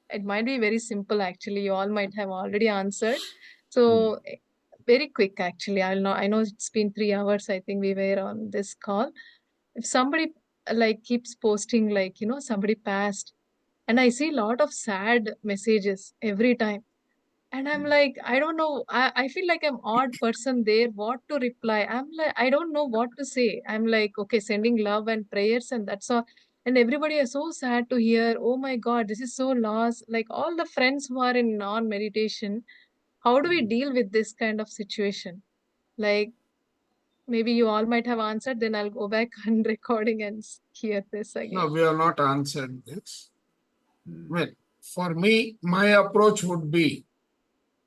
It might be very simple, actually. You all might have already answered. So very quick, actually. I know it's been 3 hours. I think we were on this call. If somebody like keeps posting like somebody passed, and I see a lot of sad messages every time. And I'm like, I don't know. I feel like I'm odd person there. What to reply? I'm like, I don't know what to say. I'm like, okay, sending love and prayers, and that's all. And everybody is so sad to hear. Oh my God, this is so lost. Like all the friends who are in non-meditation, how do we deal with this kind of situation? Like maybe you all might have answered. Then I'll go back on recording and hear this No, again. we have not answered this. Well, for me, my approach would be,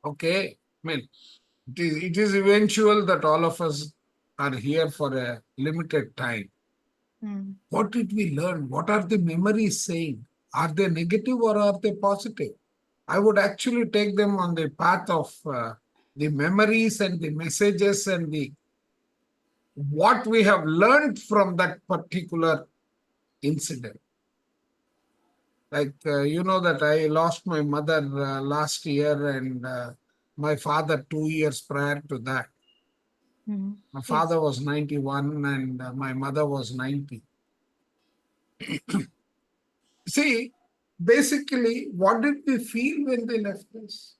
okay, it is eventual that all of us are here for a limited time. Hmm. What did we learn? What are the memories saying? Are they negative or are they positive? I would actually take them on the path of the memories and the messages and the what we have learned from that particular incident. Like, you know that I lost my mother last year and my father 2 years prior to that. Mhm. My Yes. father was 91 and my mother was 90. See, basically, what did we feel when they left us?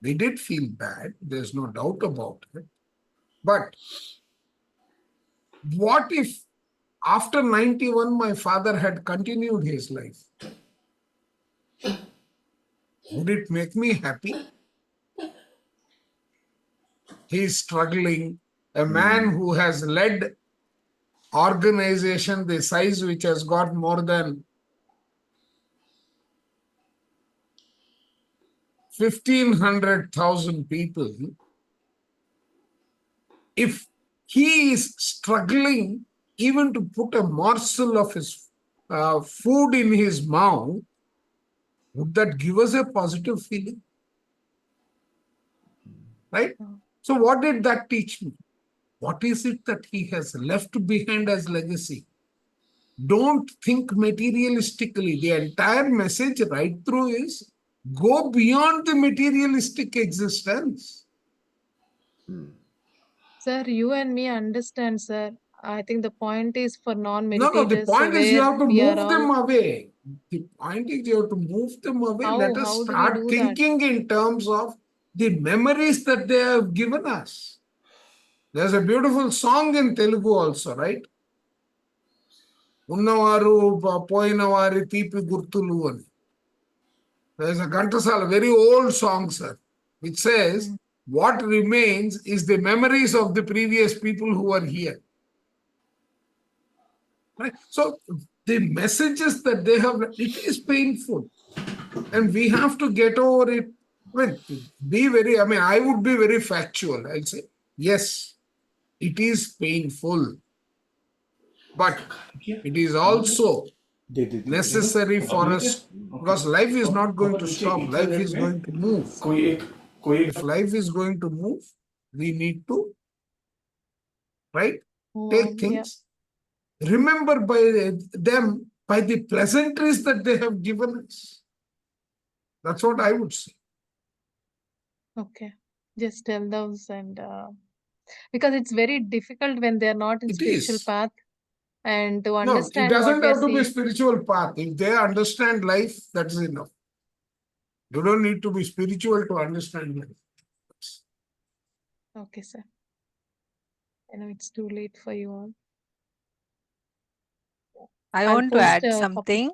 We did feel bad, there's no doubt about it. But what if after 91 my father had continued his life? Would it make me happy? He is struggling. A man who has led organization the size which has got more than 1,500,000 people, if he is struggling even to put a morsel of his food in his mouth, would that give us a positive feeling? Right? So what did that teach me? What is it that he has left behind as legacy? Don't think materialistically. The entire message right through is go beyond the materialistic existence. Sir, you and me understand, sir. I think the point is for No, the non-meditators point is you where have to we are move them all, away. The point is you have to move them away. Let us how do we start do that? thinking in terms of the memories that they have given us. There's a beautiful song in Telugu also, right? Unnavaru poyina vari teepi gurtulu ani. There's a Ghantasala, very old song, sir, which says, what remains is the memories of the previous people who are here. Right? So the messages that they have, it is painful. And we have to get over it. I would be very factual. I'll say, yes, it is painful. But it is also necessary for us, because life is not going to stop. Life is going to move. If life is going to move, we need to, right, take things. Remember by them, by the pleasantries that they have given us. That's what I would say. Okay. Just tell those and because it's very difficult when they are not in It spiritual is. path and to No, it understand what doesn't we are have to be seeing. spiritual path. If they understand life, that's enough. You don't need to be spiritual to understand life. Okay, sir. I know it's too late for you all. I I'll want to post add a copy. something.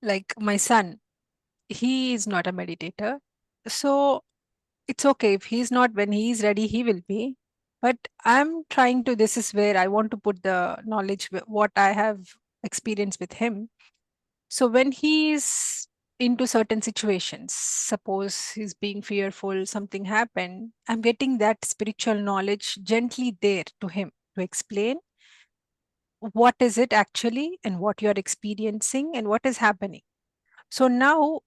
Like my son, he is not a meditator. So it's okay if he's not, when he's ready, he will be. But I'm trying to, this is where I want to put the knowledge, what I have experienced with him. So when he's into certain situations, suppose he's being fearful, something happened, I'm getting that spiritual knowledge gently there to him to explain what is it actually and what you're experiencing and what is happening. So now,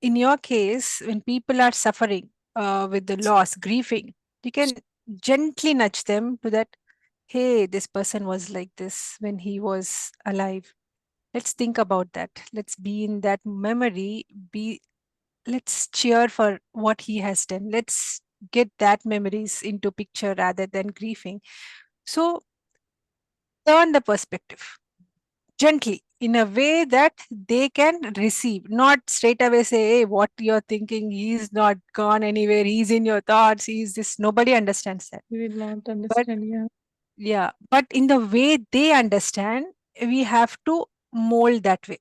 in your case, when people are suffering with the loss, grieving, you can gently nudge them to that, hey, this person was like this when he was alive. Let's think about that. Let's be in that memory. Let's cheer for what he has done. Let's get that memories into picture rather than grieving. So turn the perspective gently in a way that they can receive, not straight away say, hey, what you're thinking, he's not gone anywhere, he's in your thoughts, he's this. Nobody understands that. We will not But understand, yeah, but in the way they understand, we have to mold that way.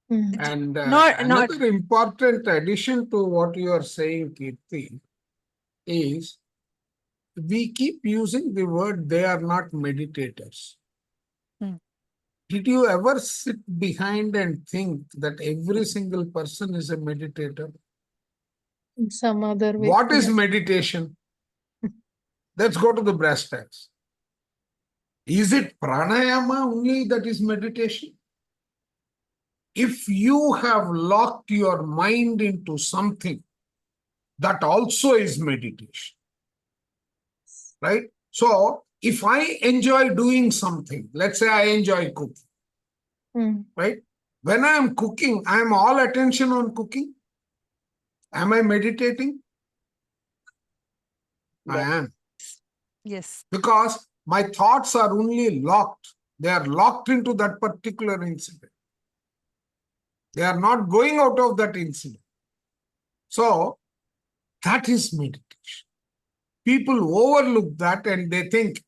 And Not another important addition to what you are saying, Kirti, is we keep using the word they are not meditators. Did you ever sit behind and think that every single person is a meditator? in some other way. What is Yes. meditation? Let's go to the brass tacks. Is it pranayama only that is meditation? If you have locked your mind into something, that also is meditation. Right? So, if I enjoy doing something, let's say I enjoy cooking, right? When I am cooking, I am all attention on cooking. Am I meditating? I am. Yes. Because my thoughts are only locked. They are locked into that particular incident. They are not going out of that incident. So that is meditation. People overlook that and they think,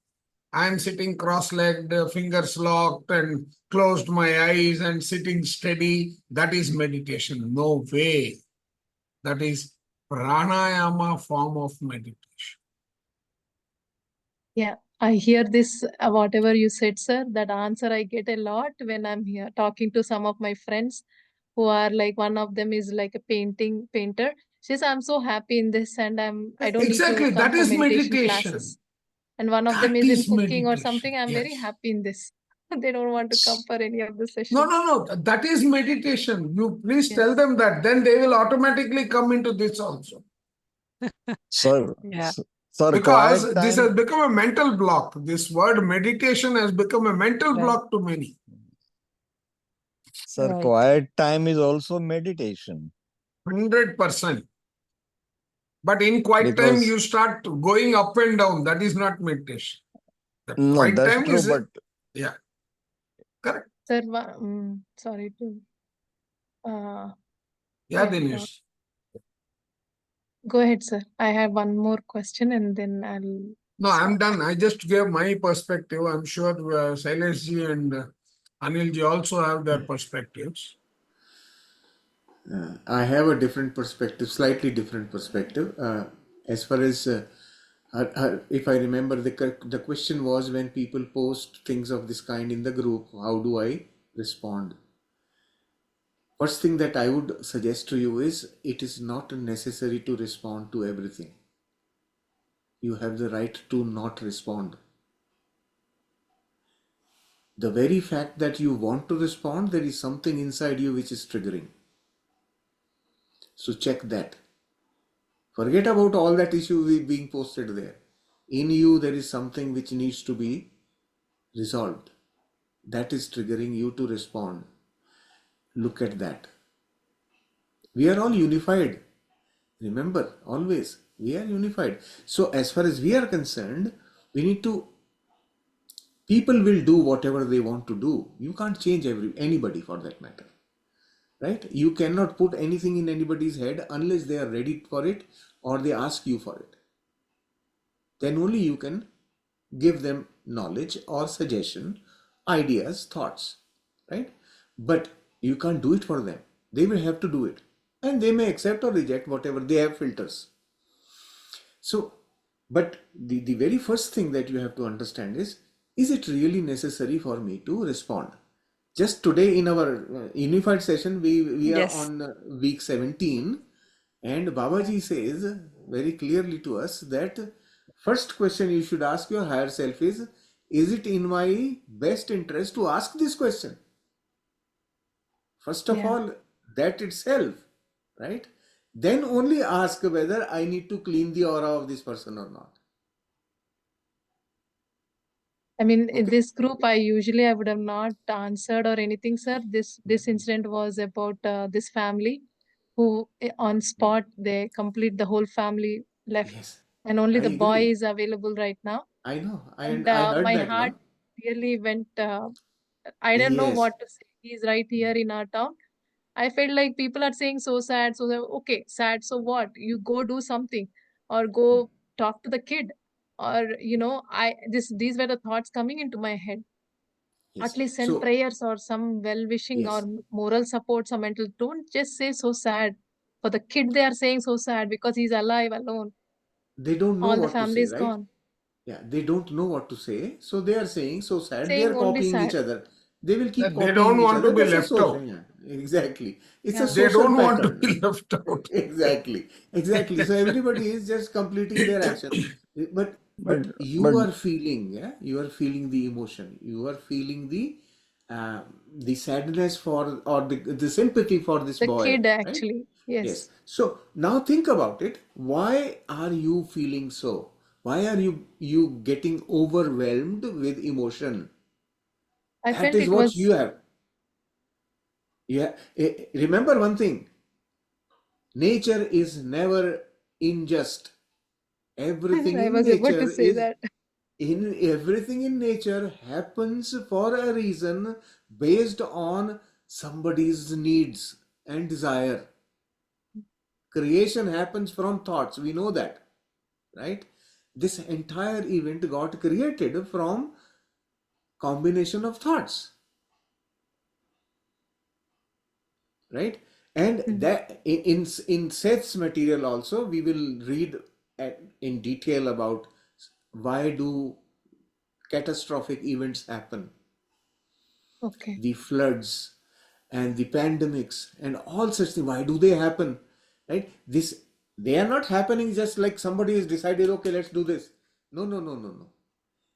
I am sitting cross-legged, fingers locked and closed my eyes and sitting steady. That is meditation. No way. That is pranayama form of meditation. Yeah, I hear this, whatever you said, sir. That answer I get a lot when I'm here talking to some of my friends who are like, one of them is like a painter. She says, I'm so happy in this and I don't need to Exactly. come That for is meditation meditation. classes. And one of them That is in is cooking or meditation. something. I'm very Yes. happy in this. They don't want to come for any of the sessions. No. That is meditation. You please Yes. tell them that. Then they will automatically come into this also. Sir, Yeah. sir, Because quiet this has time, become a mental block. This word meditation has become a mental Right. block to many. sir, Right. quiet time is also meditation 100%. But in quiet time, because you start going up and down. That is not meditation. The no, quiet that's time true, is, but yeah, correct. Sir, sorry to Yeah, Yeah, Dinesh. go ahead, sir. I have one more question and then I'll No, I'm stop. done. I just gave my perspective. I'm sure Shailesh ji and Anil ji also have their perspectives. I have a different perspective, slightly different perspective. As far as if I remember, the question was, when people post things of this kind in the group, how do I respond? First thing that I would suggest to you is, it is not necessary to respond to everything. You have the right to not respond. The very fact that you want to respond, there is something inside you which is triggering. So check that. Forget about all that issue being posted there. In you, there is something which needs to be resolved. That is triggering you to respond. Look at that. We are all unified. Remember, always, we are unified. So as far as we are concerned, we need to, people will do whatever they want to do. You can't change anybody for that matter. Right? You cannot put anything in anybody's head unless they are ready for it or they ask you for it. Then only you can give them knowledge or suggestion, ideas, thoughts, right? But you can't do it for them. They will have to do it. And they may accept or reject whatever. They have filters. So, but the very first thing that you have to understand is it really necessary for me to respond? Just today in our unified session, we are Yes. on week 17, and Babaji says very clearly to us that first question you should ask your higher self is it in my best interest to ask this question? First of Yeah. all, that itself, right? Then only ask whether I need to clean the aura of this person or not. I mean, in Okay. this group, I would have not answered or anything, sir. This incident was about this family who on spot, they complete the whole family left Yes, and only I the boy agree. is available right now. I know. And I heard my that heart one. really went, I don't know Yes. what to say. He's right here in our town. I felt like people are saying so sad, so okay, sad, so what? You go do something or go talk to the kid. Or, these were the thoughts coming into my head. Yes. At least send So, prayers or some well-wishing or yes, moral support, some mental. Don't just say so sad. For the kid, they are saying so sad because he's alive alone. they don't know All the what to family say, is right? gone. Yeah, they don't know what to say. So they are saying so sad. They Saying are only copying each sad. other. They will keep That they copying don't each want to other. be That's a left social. out. Yeah, exactly. It's a Yeah. They social don't want to pattern. be left out. Exactly. Exactly. So everybody is just completing their action. But but you but are feeling, yeah, you are feeling the emotion. You are feeling the sadness for, or the sympathy for this The boy, kid, right? actually. Yes. Yes. So now think about it. Why are you feeling so? Why are you getting overwhelmed with emotion? I That felt is it what you was, have. Yeah. Remember one thing. Nature is never unjust. Everything I in was about to nature say is that. everything in nature happens for a reason based on somebody's needs and desire. Creation happens from thoughts. We know that, right? This entire event got created from combination of thoughts, right? And that in Seth's material also we will read in detail about why do catastrophic events happen, Okay. the floods and the pandemics and all such things. Why do they happen, right? This, they are not happening just like somebody has decided, okay, let's do this. No, no, no, no, no.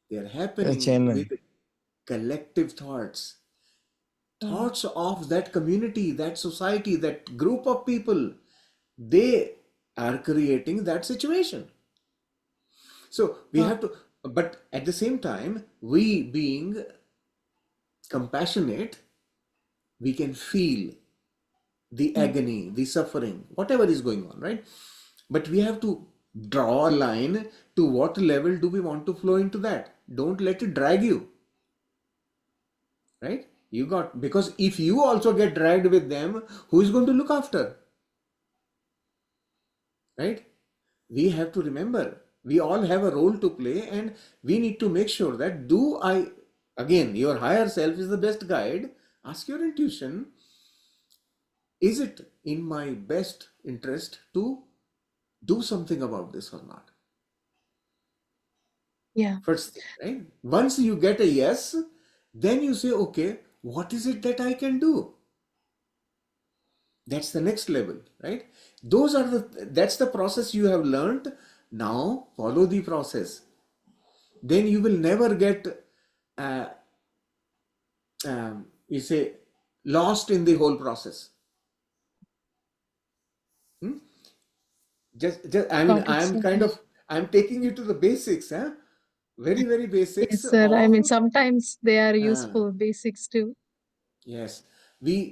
They are happening Chairman. with collective thoughts, Mm. thoughts of that community, that society, that group of people. They are creating that situation. So we have to, but at the same time, we being compassionate, we can feel the agony, the suffering, whatever is going on, right? But we have to draw a line to what level do we want to flow into that. Don't let it drag you, right? You got, because if you also get dragged with them, who is going to look after, right? We have to remember we all have a role to play, and we need to make sure that again, your higher self is the best guide. Ask your intuition, is it in my best interest to do something about this or not? Yeah. First thing, right? Once you get a yes, then you say, okay, what is it that I can do? That's the next level, right? That's the process you have learned. Now follow the process. Then you will never get, you say, lost in the whole process. Just, I mean, Got it, sir. I'm taking you to the basics, huh? Very, very basics Yes, sir. I mean, of, sometimes they are uh, useful basics too. yes,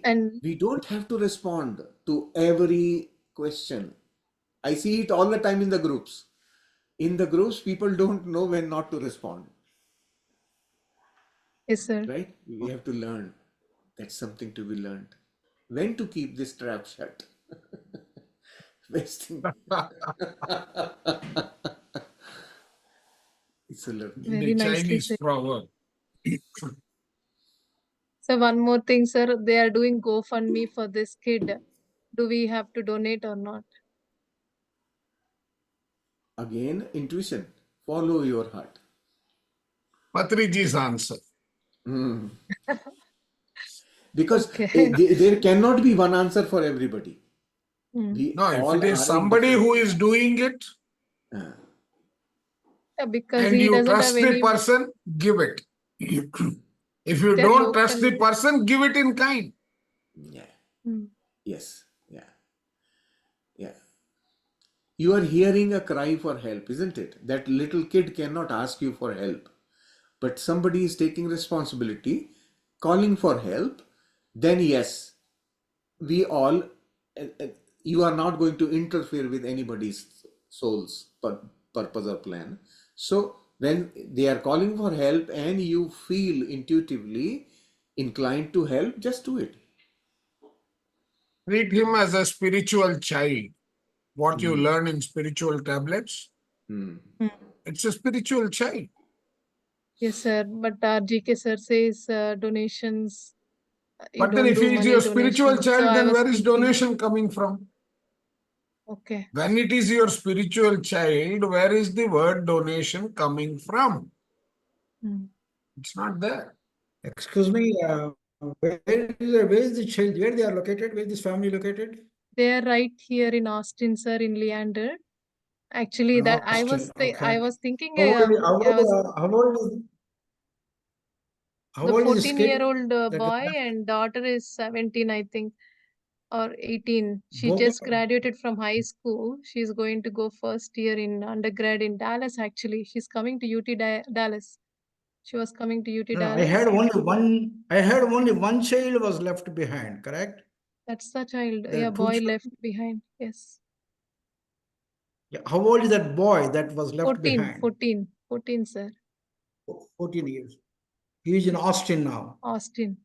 And we don't have to respond to every question. I see it all the time in the groups. In the groups, people don't know when not to respond, yes, sir. right? We have to learn. That's something to be learned. When to keep this trap shut. Best thing. It's a learning. In Very the nicely Chinese said. proverb. So one more thing, sir. They are doing GoFundMe for this kid. Do we have to donate or not? Again, intuition. Follow your heart. Patriji's answer. Hmm. Because Okay. there cannot be one answer for everybody. Hmm. We No, if all it is are in somebody different. who is doing it Yeah, because and he you doesn't have trust the any person, give it. If you they're don't trust local. the person, give it in kind. Yeah. Hmm. Yes. Yeah. Yeah. You are hearing a cry for help, isn't it? That little kid cannot ask you for help, but somebody is taking responsibility, calling for help. Then yes, we all, you are not going to interfere with anybody's soul's purpose or plan. So when they are calling for help and you feel intuitively inclined to help, just do it. Treat him as a spiritual child. What you Hmm. learn in spiritual tablets, Hmm. Hmm. it's a spiritual child. Yes, sir. But our GK sir says donations. You But then don't if do he is money your spiritual donations. So child, I then was where is thinking, donation coming from? okay. When it is your spiritual child, where is the word donation coming from? Hmm. It's not there. Excuse me, where is the child? Where they are located? Where is this family located? They are right here in Austin, sir, in Leander. Actually, that I Austin. Okay. was thinking How old, I was how the old is this kid? 14-year-old That boy and daughter is 17, I think, or 18. She both just graduated from high school. She's going to go first year in undergrad in Dallas, actually. She's coming to UT Dallas. She was coming to UT No, Dallas. I heard only one child was left behind, correct? That's the child. There Yeah, are two boy children. left behind. Yes. Yeah. How old is that boy that was left 14, behind? 14, sir. 14 years. He is in Austin now. Austin.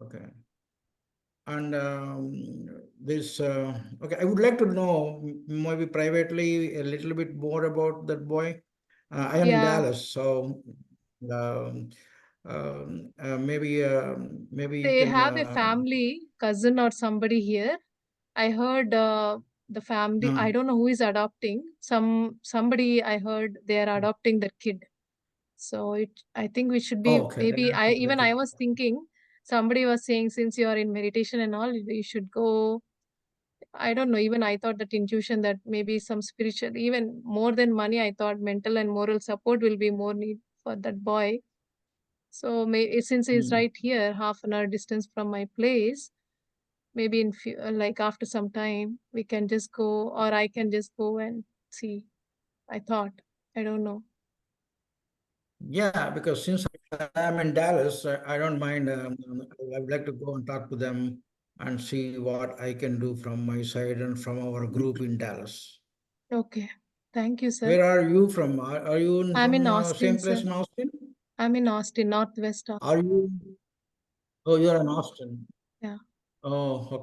Okay. And this, okay, I would like to know maybe privately a little bit more about that boy. I am in Yeah. Dallas, so maybe you They can. have a family, cousin or somebody here. I heard the family, I don't know who is adopting. Somebody I heard they are adopting their kid. So I think we should be okay. maybe I was thinking somebody was saying since you are in meditation and all, you should go. I don't know, even I thought that intuition that maybe some spiritual, even more than money, I thought mental and moral support will be more need for that boy. So since he's right here, half an hour distance from my place, maybe in like after some time we can just go, or I can just go and see. I thought, I don't know. Yeah, because since I'm in Dallas, I don't mind. I would like to go and talk to them and see what I can do from my side and from our group in Dallas. Okay, thank you, sir. Where are you from? Are you I'm in from Austin, same place sir. in Austin? I'm in Austin, Northwest Austin. Are you? Oh, you're in Austin. Yeah. Oh,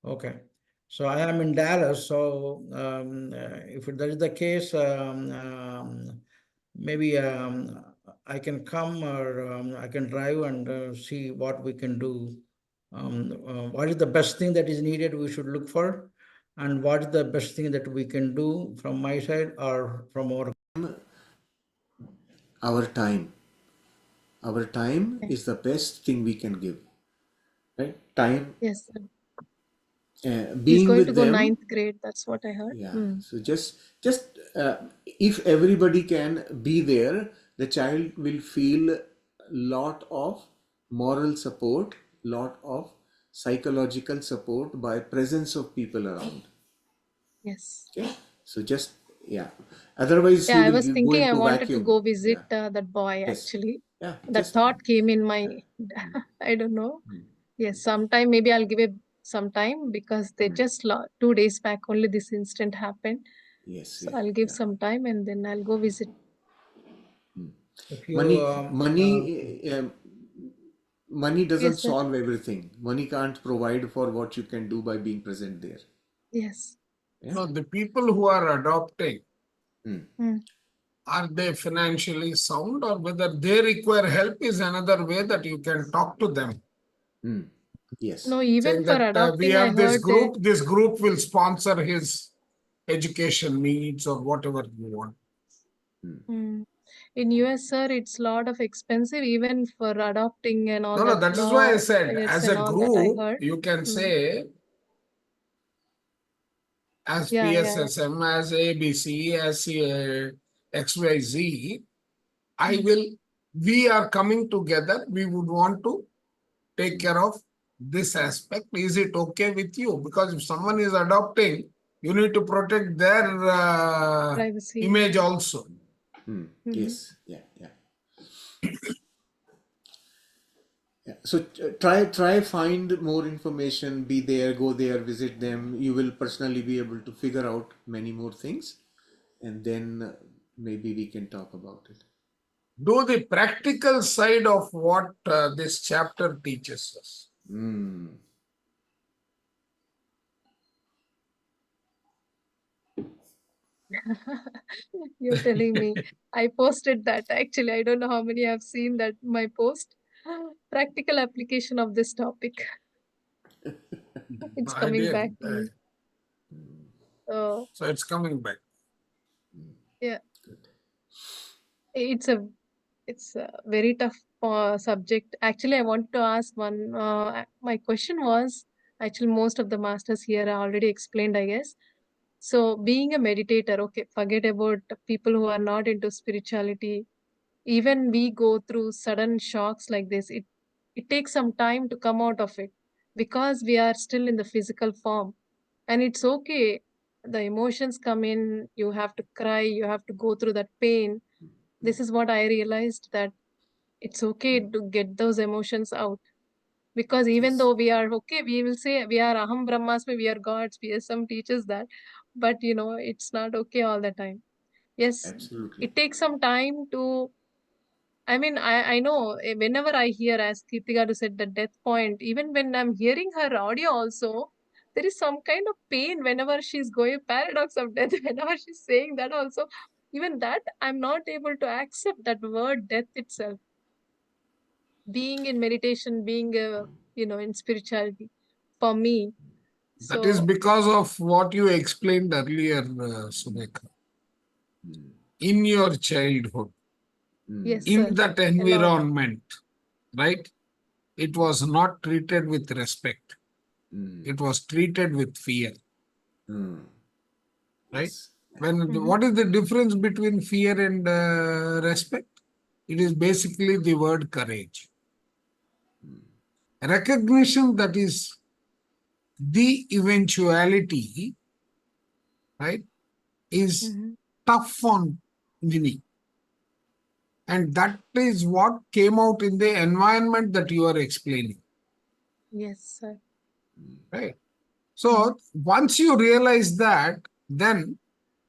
okay. So I am in Dallas. So if that is the case, maybe I can come or I can drive and see what we can do. What is the best thing that is needed we should look for, and what is the best thing that we can do from my side or from our. Our time. Our time is the best thing we can give. Right? Time, Yes, sir. He's being going to with go them. 9th grade. That's what I heard. Yeah. So just if everybody can be there, the child will feel lot of moral support, lot of psychological support by presence of people around. Yes. Okay. So just otherwise Yeah, he I will was go thinking I into wanted to vacuum. go visit Yeah. that boy Yes. actually. Yeah. That Just thought came in my, I don't know. Yes, sometime maybe I'll give it some time because they just 2 days back only this incident happened. yes. So Yeah. I'll give Yeah. some time and then I'll go visit. If you, Money doesn't Yes, sir. solve everything. Money can't provide for what you can do by being present there. Yes. Yeah. So the people who are adopting, Mm. are they financially sound, or whether they require help is another way that you can talk to them. Yes. No, even Saying for that we adopting, I have this heard they, this group will sponsor his education needs or whatever you want. in US, sir, it's a lot of expensive even for adopting and all No, that that is law why I said, affairs as and a all that I group, heard. you can say, as Yeah. PSSM, as ABC, as XYZ, we are coming together. We would want to take care of this aspect. Is it okay with you? Because if someone is adopting, you need to protect their Privacy. image also. Yes. Yeah. So try find more information, be there, go there, visit them. You will personally be able to figure out many more things, and then maybe we can talk about it. Do the practical side of what this chapter teaches us. You're telling me. I posted that actually. I don't know how many have seen that my post. Practical application of this topic. It's I coming did. back to me. So it's coming back. Yeah. It's a very tough subject. Actually, I want to ask one. My question was actually most of the masters here are already explained, I guess. So being a meditator, okay, forget about people who are not into spirituality. Even we go through sudden shocks like this. It takes some time to come out of it because we are still in the physical form. And it's okay. The emotions come in, you have to cry, you have to go through that pain. This is what I realized, that it's okay to get those emotions out. Because even Yes. though we are okay, we will say we are Aham Brahmasmi, we are gods. PSM teaches that, but it's not okay all the time. Yes, Absolutely. it takes some time to. I mean, I know whenever I hear, as Kirtigaru said, the death point, even when I'm hearing her audio also, there is some kind of pain whenever she's going paradox of death, whenever she's saying that also, even that I'm not able to accept that word death itself. Being in meditation, being, in spirituality, for me. That is So, because of what you explained earlier, Sumekha. In your childhood, yes, in sir, that a lot. environment, right? It was not treated with respect. It was treated with fear, right? Yes. What is the difference between fear and respect? It is basically the word courage. Recognition that is the eventuality, right, is tough on many. And that is what came out in the environment that you are explaining, Yes, sir. right? So once you realize that, then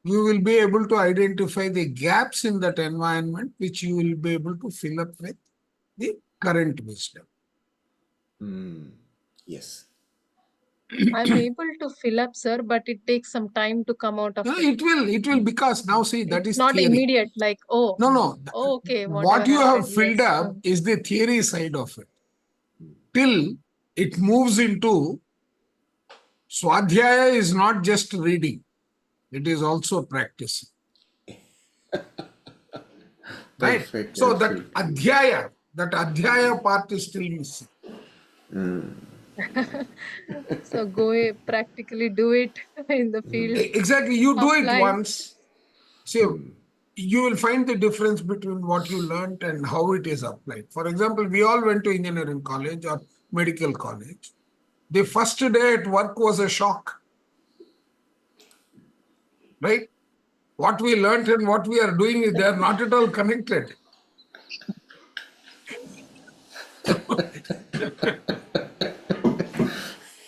you will be able to identify the gaps in that environment, which you will be able to fill up with the current wisdom. Yes. I'm able to fill up, sir, but it takes some time to come out of No, it. it will, because now see, that It's is not theory. immediate, like, oh, No. okay, What whatever you have happened, filled yes. up is the theory side of it. Till it moves into Swadhyaya is not just reading, it is also practicing. Right? Perfect. So that Absolutely. adhyaya part is still missing. So go practically do it in the field. Exactly. You of do it life. once. See, you will find the difference between what you learned and how it is applied. For example, we all went to engineering college or medical college. The first day at work was a shock. Right? What we learned and what we are doing, they are not at all connected.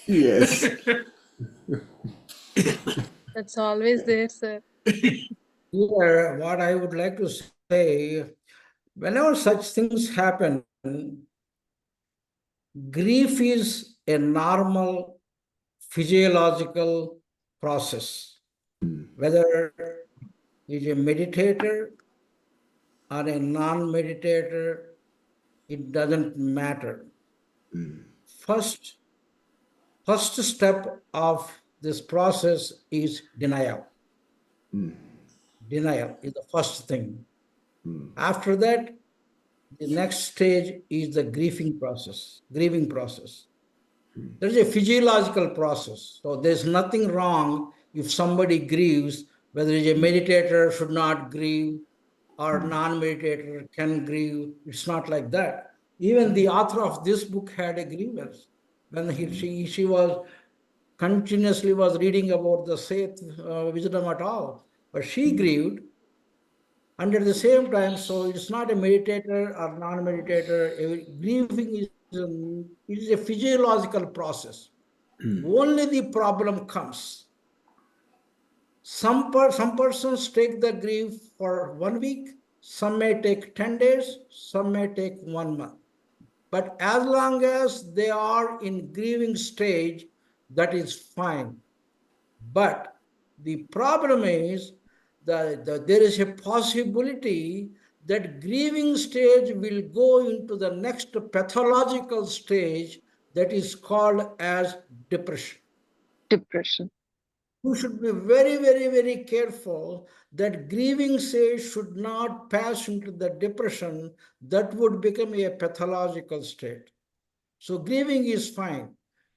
Yes. That's always there, sir. Here, what I would like to say, whenever such things happen, grief is a normal physiological process. Whether he's a meditator or a non-meditator, it doesn't matter. First step of this process is denial. Denial is the first thing. After that, the next stage is the grieving process. There is a physiological process. So there's nothing wrong if somebody grieves, whether it's a meditator should not grieve or non-meditator can grieve. It's not like that. Even the author of this book had a grievance when she was continuously was reading about the Seth wisdom at all, but she grieved. And at the same time, so it's not a meditator or non-meditator. Grieving is a physiological process. Only the problem comes. Some persons take the grief for 1 week, some may take 10 days, some may take 1 month. But as long as they are in grieving stage, that is fine. But the problem is that there is a possibility that grieving stage will go into the next pathological stage that is called as depression. Depression. You should be very, very, very careful that grieving stage should not pass into the depression that would become a pathological state. So grieving is fine.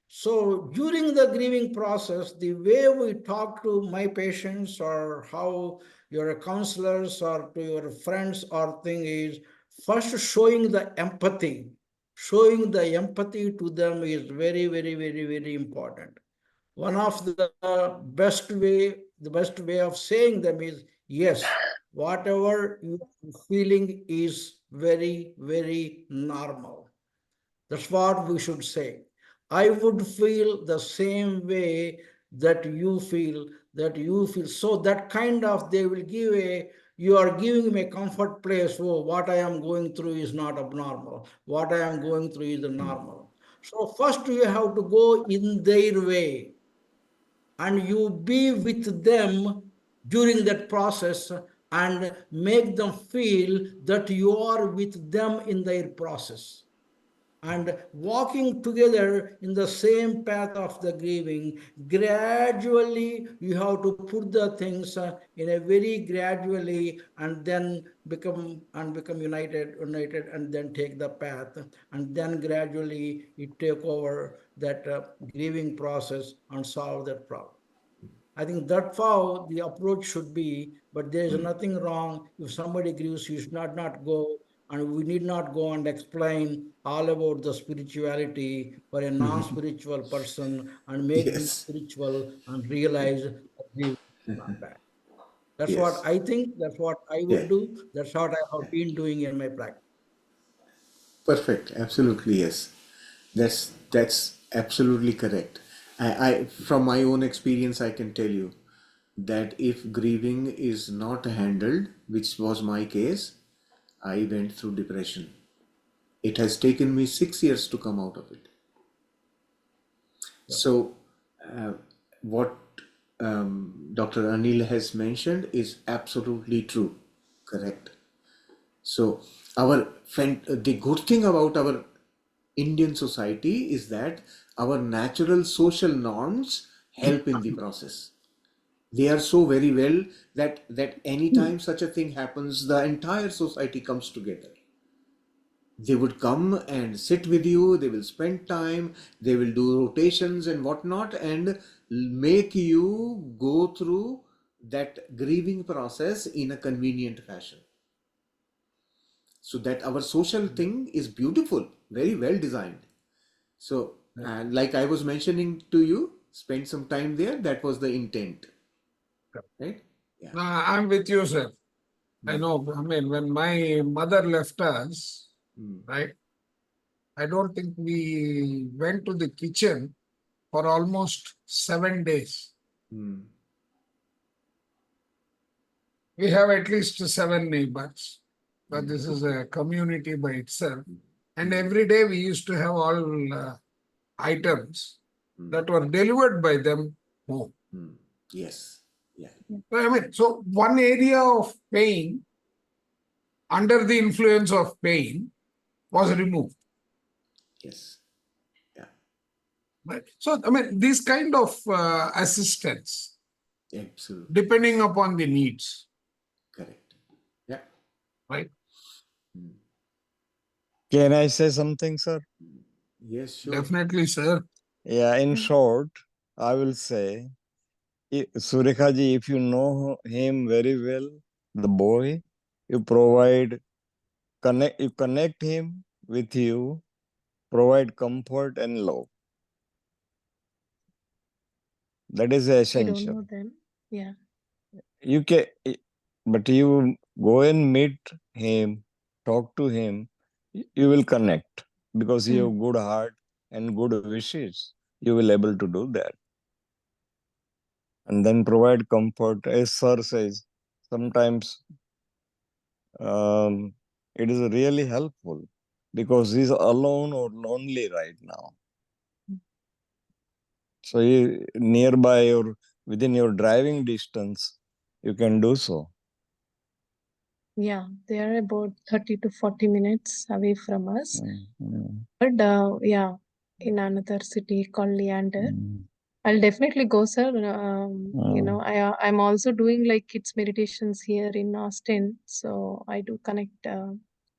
So during the grieving process, the way we talk to my patients or how your counselors or to your friends or thing is first showing the empathy. Showing the empathy to them is very, very, very, very important. One of the best way of saying them is, yes, whatever you're feeling is very, very normal. That's what we should say. I would feel the same way that you feel, So that kind of, they will give you are giving me a comfort place. Oh, what I am going through is not abnormal. What I am going through is normal. So first you have to go in their way, and you be with them during that process and make them feel that you are with them in their process, and walking together in the same path of the grieving. Gradually you have to put the things in a very gradually, and then become united, and then take the path, and then gradually you take over that grieving process and solve that problem. I think that's how the approach should be, but there is nothing wrong. If somebody grieves, you should not go, and we need not go and explain all about the spirituality for a non-spiritual person and make him Yes. spiritual and realize that grief is not bad. That's what Yes. I think, that's what I Yeah. would do, that's what I have been doing in my practice. Perfect. Absolutely, yes. That's absolutely correct. I from my own experience, I can tell you that if grieving is not handled, which was my case, I went through depression. It has taken me 6 years to come out of it. So, what Dr. Anil has mentioned is absolutely true, correct. So, the good thing about our Indian society is that our natural social norms help in the process. They are so very well that anytime such a thing happens, the entire society comes together. They would come and sit with you, they will spend time, they will do rotations and whatnot, and make you go through that grieving process in a convenient fashion. So that our social thing is beautiful, very well designed. So, and like I was mentioning to you, spend some time there, that was the intent. Right? Yeah. No, I'm with you, sir. I know, I mean, when my mother left us, right, I don't think we went to the kitchen for almost 7 days. We have at least 7 neighbors, but this is a community by itself. And every day we used to have all items that were delivered by them home. Yes. Yeah. I mean, so one area of pain, under the influence of pain, was removed. Yes. Yeah. Right. So, I mean, this kind of assistance, Absolutely. depending upon the needs, Correct. Yeah. right? Can I say something, sir? Yes, sure. Definitely, sir. Yeah, in short, I will say, Surekha ji, if you know him very well, the boy, you connect him with you, provide comfort and love. That is I don't essential. know them. Yeah. You can, but you go and meet him, talk to him, you will connect because you have good heart and good wishes. You will able to do that. And then provide comfort. As sir says, sometimes it is really helpful because he's alone or lonely right now. So nearby or within your driving distance, you can do so. Yeah, they are about 30 to 40 minutes away from us. Mm. But yeah, in another city called Leander. Mm. I'll definitely go, sir. You know, I'm also doing like kids meditations here in Austin, so I do connect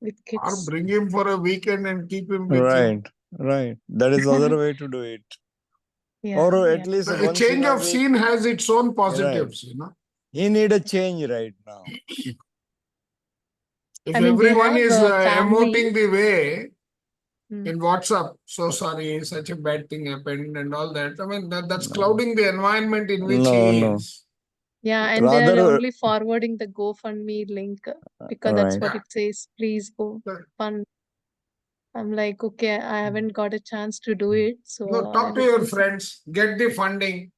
with Or kids. bring him for a weekend and keep him with you. Right, right. That is the other way to do it. Yeah, Or yeah. at least A once change in a of week. scene has its own positives, you know. He need a change right now. If I mean, they everyone have is family. emoting the way in WhatsApp, so sorry, such a bad thing happened and all that. I mean, that's clouding the environment in which he No. is. Yeah, and they are Rather, only forwarding the GoFundMe link because that's right. what it says. Please go Correct. fund. I'm like, okay, I haven't got a chance to do it. So No, talk to let your me- friends, get the funding,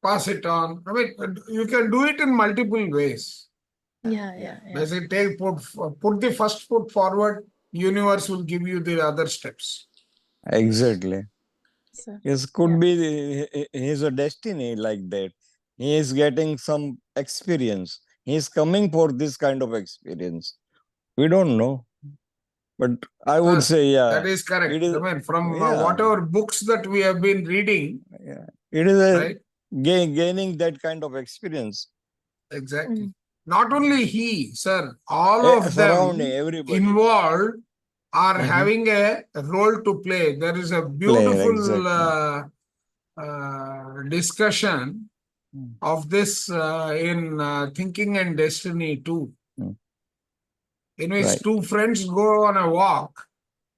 pass it on. I mean, you can do it in multiple ways. yeah. Basically, put the first foot forward, universe will give you the other steps. Exactly. So, Yes, could be his a destiny like that. He is getting some experience. He is coming for this kind of experience. We don't know. But I would Sir, say, that yeah, is correct. it is, I mean, from yeah, whatever books that we have been reading, yeah. It is a right? gaining that kind of experience. Exactly. Mm. Not only he, sir, all of them Surrounding everybody. involved are Mhm. having a role to play. There is a Player, beautiful exactly. discussion Mm. of this in Thinking and Destiny too. Mm. In which Right. two friends go on a walk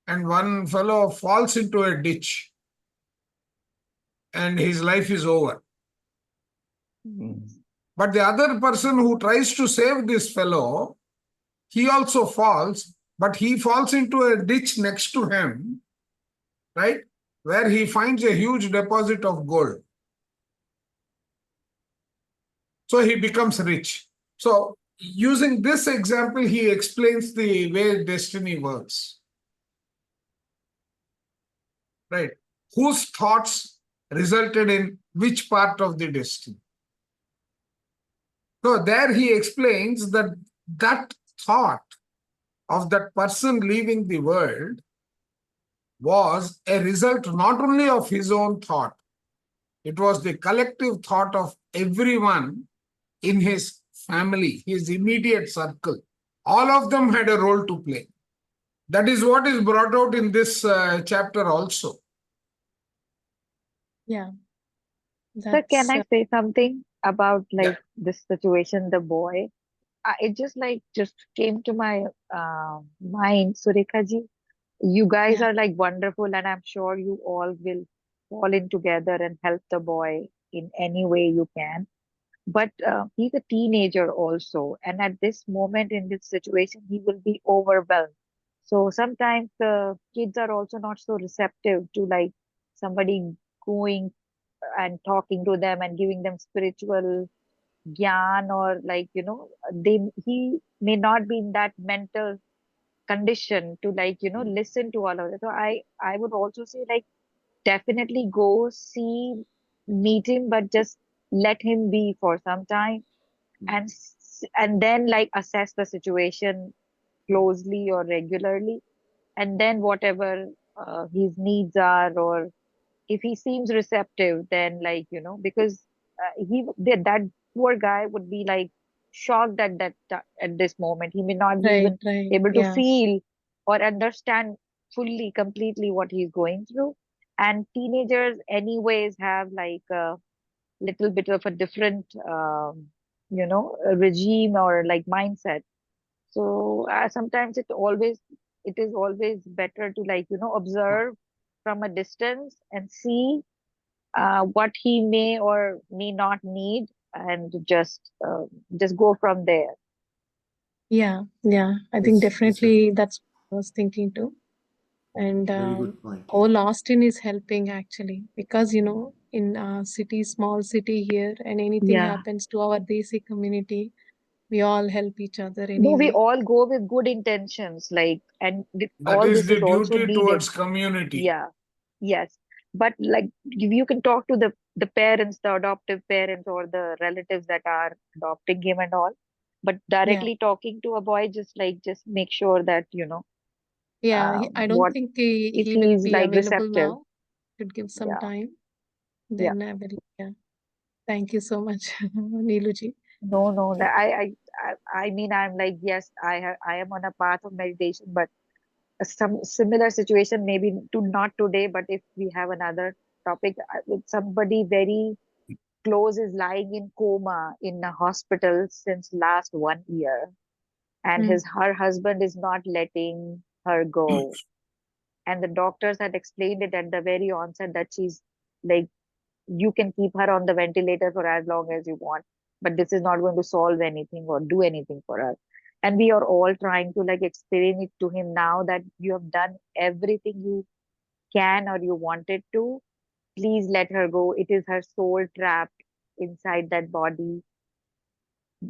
and one fellow falls into a ditch and his life is over. Mm. But the other person who tries to save this fellow, he also falls, but he falls into a ditch next to him, right? Where he finds a huge deposit of gold. So he becomes rich. So using this example, he explains the way destiny works. Right? Whose thoughts resulted in which part of the destiny? So there he explains that that thought of that person leaving the world was a result not only of his own thought, it was the collective thought of everyone in his family, his immediate circle. All of them had a role to play. That is what is brought out in this chapter also. Yeah. Sir, can That's I say something about like this situation, the boy? It just came to my mind, Sureka ji. You guys Yeah. are like wonderful, and I'm sure you all will fall in together and help the boy in any way you can. But he's a teenager also, and at this moment in this situation, he will be overwhelmed. So sometimes the kids are also not so receptive to like somebody going and talking to them and giving them spiritual gyan, or like he may not be in that mental condition to like listen to all of that. So I would also say like definitely go see, meet him, but just let him be for some time, and and then like assess the situation closely or regularly, and then whatever his needs are, or if he seems receptive, then like because that poor guy would be like shocked at at this moment. He may not be right. even able to Yeah. feel or understand fully completely what he's going through. And teenagers anyways have like a little bit of a different regime or like mindset. So sometimes it is always better to like observe from a distance and see what he may or may not need, and just go from there. Yeah. I think It's a definitely that's what I was thinking too. And very good point. Yeah. all Austin is helping actually, because in city, small city here, and anything Yeah. happens to our basic community, we all help each other No, we anyway. all go with good intentions, like, and That all is this the is also duty needed. towards community. Yeah. Yes. But like you can talk to the parents, the adoptive parents, or the relatives that are adopting him and all. But Yeah. directly talking to a boy, just make sure that Yeah. I don't what think if he will he's be like available receptive. now. Should give some Yeah. time. Yeah. Then I will. Yeah. Thank you so much, Neeluji. No. I mean, I'm like, yes, I am on a path of meditation, but some similar situation, maybe to not today, but if we have another topic with somebody very close is lying in coma in a hospital since last 1 year, and Mm. her husband is not letting her go, and the doctors had explained it at the very onset that she's like, you can keep her on the ventilator for as long as you want, but this is not going to solve anything or do anything for her. And we are all trying to like explain it to him now that you have done everything you can or you wanted to. Please let her go. It is her soul trapped inside that body.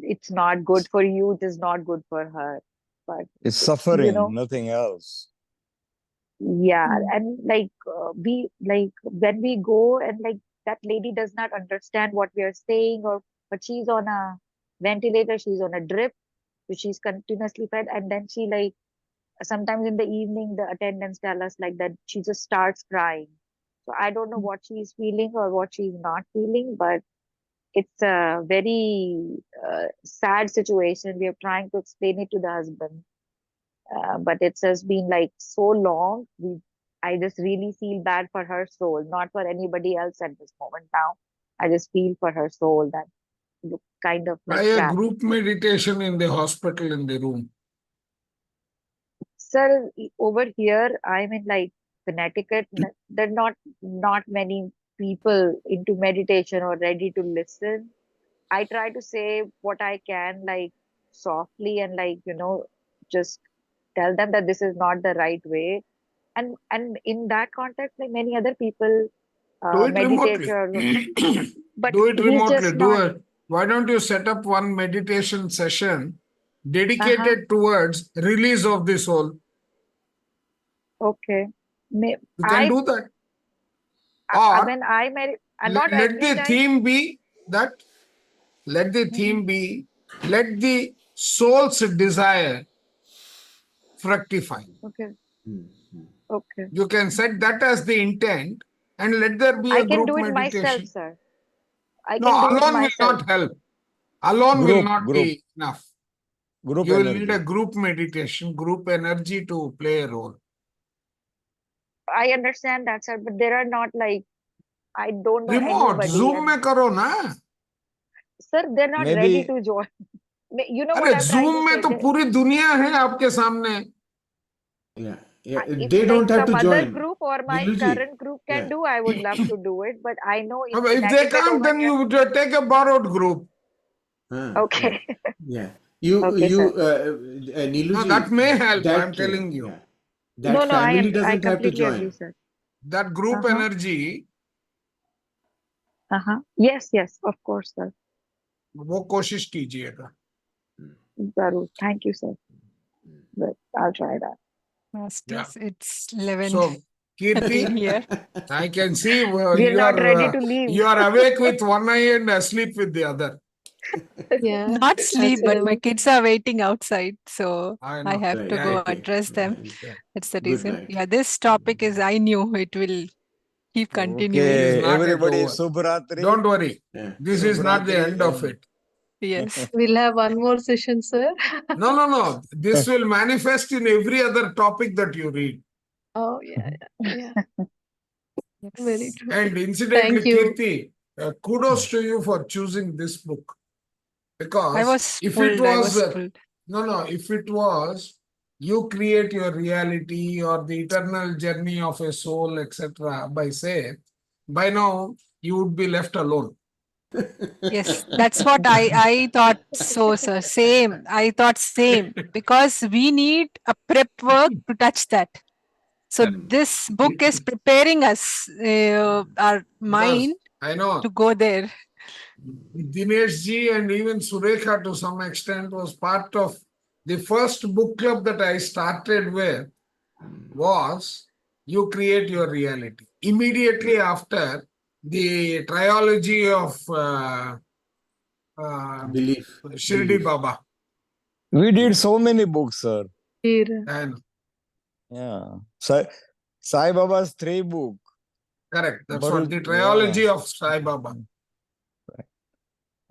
It's not good for you. It is not good for her. But It's you suffering, know, nothing else. yeah, Mm. and like we like when we go and like that lady does not understand what we are saying, or but she's on a ventilator, she's on a drip, so she's continuously fed, and then she like sometimes in the evening the attendants tell us like that she just starts crying. So I don't know what she's feeling or what she's not feeling, but it's a very sad situation. We are trying to explain it to the husband, but it's just been like so long. I just really feel bad for her soul, not for anybody else at this moment now. I just feel for her soul that look kind of Try like a trapped. group meditation in the hospital in the room. Sir, over here, I'm in like Connecticut. There are not many people into meditation or ready to listen. I try to say what I can, like softly and like, just tell them that this is not the right way. And in that context, like many other people, Do it remotely. meditators, but Do it he's remotely. just not. Why don't you set up one meditation session Uh-huh. dedicated towards release of the soul? Okay. May, You can do that. I Or mean, not let every the time. theme be that, let the Mhm. theme be, let the soul's desire fructify. Okay. Hmm. Okay. You can set that as the intent and let there be I a can group do it myself, meditation. sir. I No, can do it alone will myself. not help. Alone will Group, not group, be enough. group You will need a energy. group meditation, group energy to play a role. I understand that, sir, but there are not like I don't know Remote, anybody, Zoom and में करो ना. sir, they're not ready Maybe to join. You know what अरे I'm trying to Zoom में say? तो पूरी दुनिया है आपके सामने. Yeah, yeah. If They like don't have some to other join. group or my Niluji, current group yeah. can do, I would love to do it. But I know in If they Connecticut can't, over then here. you take a borrowed group. Yeah. Okay. Yeah. Okay, sir. No, Niluji, that may help. that I'm telling you. yeah, No, that no, family I doesn't have to completely agree, join. sir. That group Uh-huh. energy, Uh-huh. Yes, of course, sir. वो कोशिश कीजिएगा. Zarur. Thank you, sir. But I'll try that. Masters, it's 11 So, Kirti, here. I can see We're not ready to leave. you are awake with one eye and asleep with the other. Yeah, Not sleep, but my absolutely. kids are waiting outside, so I I know. have to Right, go okay. address them. Yeah. That's the Good reason. night. Yeah, this topic is, I knew it will keep continuing. It is Okay, not yet everybody, over. Subhratri. Don't worry. Yeah. This is not the Subhratri end of and it. Yes. We'll have one more session, sir. No. This will manifest in every other topic that you read. Oh, yeah. Very Yes. true. And incidentally, Thank you. Kirti, kudos to you for choosing this book. I Because was if pulled. it I was, was pulled. if it was, you create your reality or the eternal journey of a soul, etc., by now you would be left alone. Yes, that's what I thought so, sir. Same. I thought same because we need a prep work to touch that. So this book is preparing us, our mind, I know to go there. Dinesh ji and even Surekha to some extent was part of the first book club that I started with was You Create Your Reality. Immediately after the trilogy of Belief. Shirdi Baba. we did so many books, sir. And Yeah. Sai Baba's 3 book. correct, that's Baruch, what the trilogy of Sai Baba.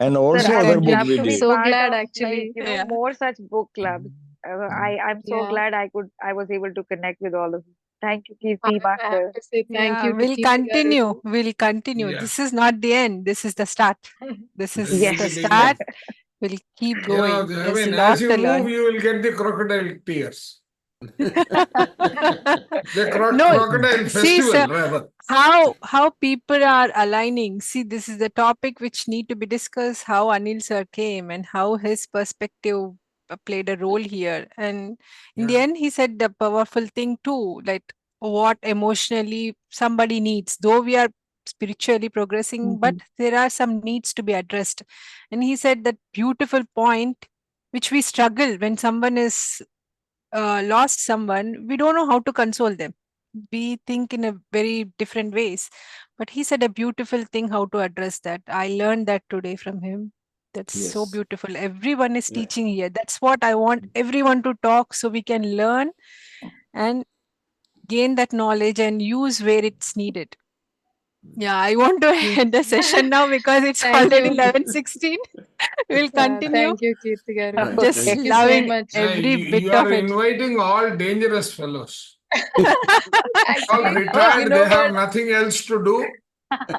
And Sir, also I other would book love we to be did. So part glad, of actually. like, Yeah. more such book clubs. I'm so Yeah. glad I was able to connect with all of you. Thank you, I Kirti, have Master. to say thank Yeah, you to we'll Kirti continue. Garu. We'll continue. Yeah. This is not the end. This is the start. This is This is Yes. the the start. beginning. We'll keep You know, going. I There's a mean, lot as you to move, learn. you will get the crocodile tears. The No, crocodile see, festival, sir, rather. how people are aligning. See, this is the topic which need to be discussed. How Anil sir came and how his perspective played a role here. And in the end, he said the powerful thing too, like what emotionally somebody needs, though we are spiritually progressing, but there are some needs to be addressed. And he said that beautiful point, which we struggle when someone is lost someone, we don't know how to console them. We think in a very different ways. But he said a beautiful thing how to address that. I learned that today from him. That's so Yes. beautiful. Everyone is Yeah. teaching here. That's what I want everyone to talk so we can learn and gain that knowledge and use where it's needed. Yeah, I want to end the session now because it's Thank already you. 11:16. We'll continue. Thank you, Kirti garu. Right. Just Thank you so loving much. every bit You are of it. inviting all dangerous fellows. All Actually, retired, you know they have what? nothing else to do.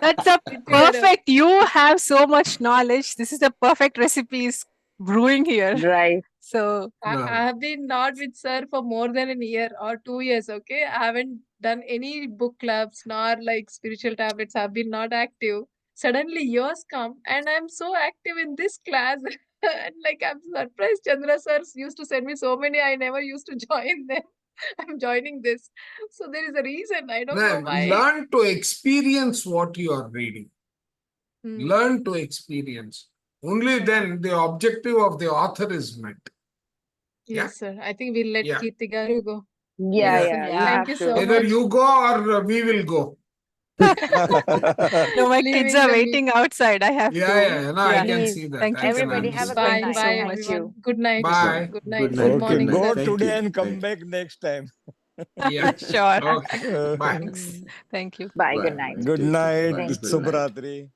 That's a Kirti garu, perfect. You have so much knowledge. This is the perfect recipes brewing here. Right. So I have been not with sir for more than a year or 2 years. Okay, I haven't done any book clubs nor like spiritual tablets. I've been not active. Suddenly yours come and I'm so active in this class. And like I'm surprised Chandra sir used to send me so many. I never used to join them. I'm joining this. So there is a reason. I don't know Then why. learn to experience what you are reading. Hmm. Learn to experience. Only then the objective of the author is met. Yeah. Yes, sir. I think we'll let Yeah. Kirti garu go. Yeah, Yeah. yeah. You Yeah. Thank have you to. so Either much. you go or we will go. no, my kids Leaving are the meet. waiting outside. I have Yeah, to. yeah. No, I Yeah. can Please. see that. Thank I you can so Everybody much. have a understand. good Thank you night. so Bye, Thank much. everyone. you. Good night. Bye. Good night. Good night. Good Okay, morning, Good night. go sir. Thank today you. and come Right. back next time. Yeah. Sure. Okay. Uh, Bye. Thanks. Thank you. Bye. Bye. Good night. Bye. Good Take care. night. Bye. Thank Good you. night. Subhratri.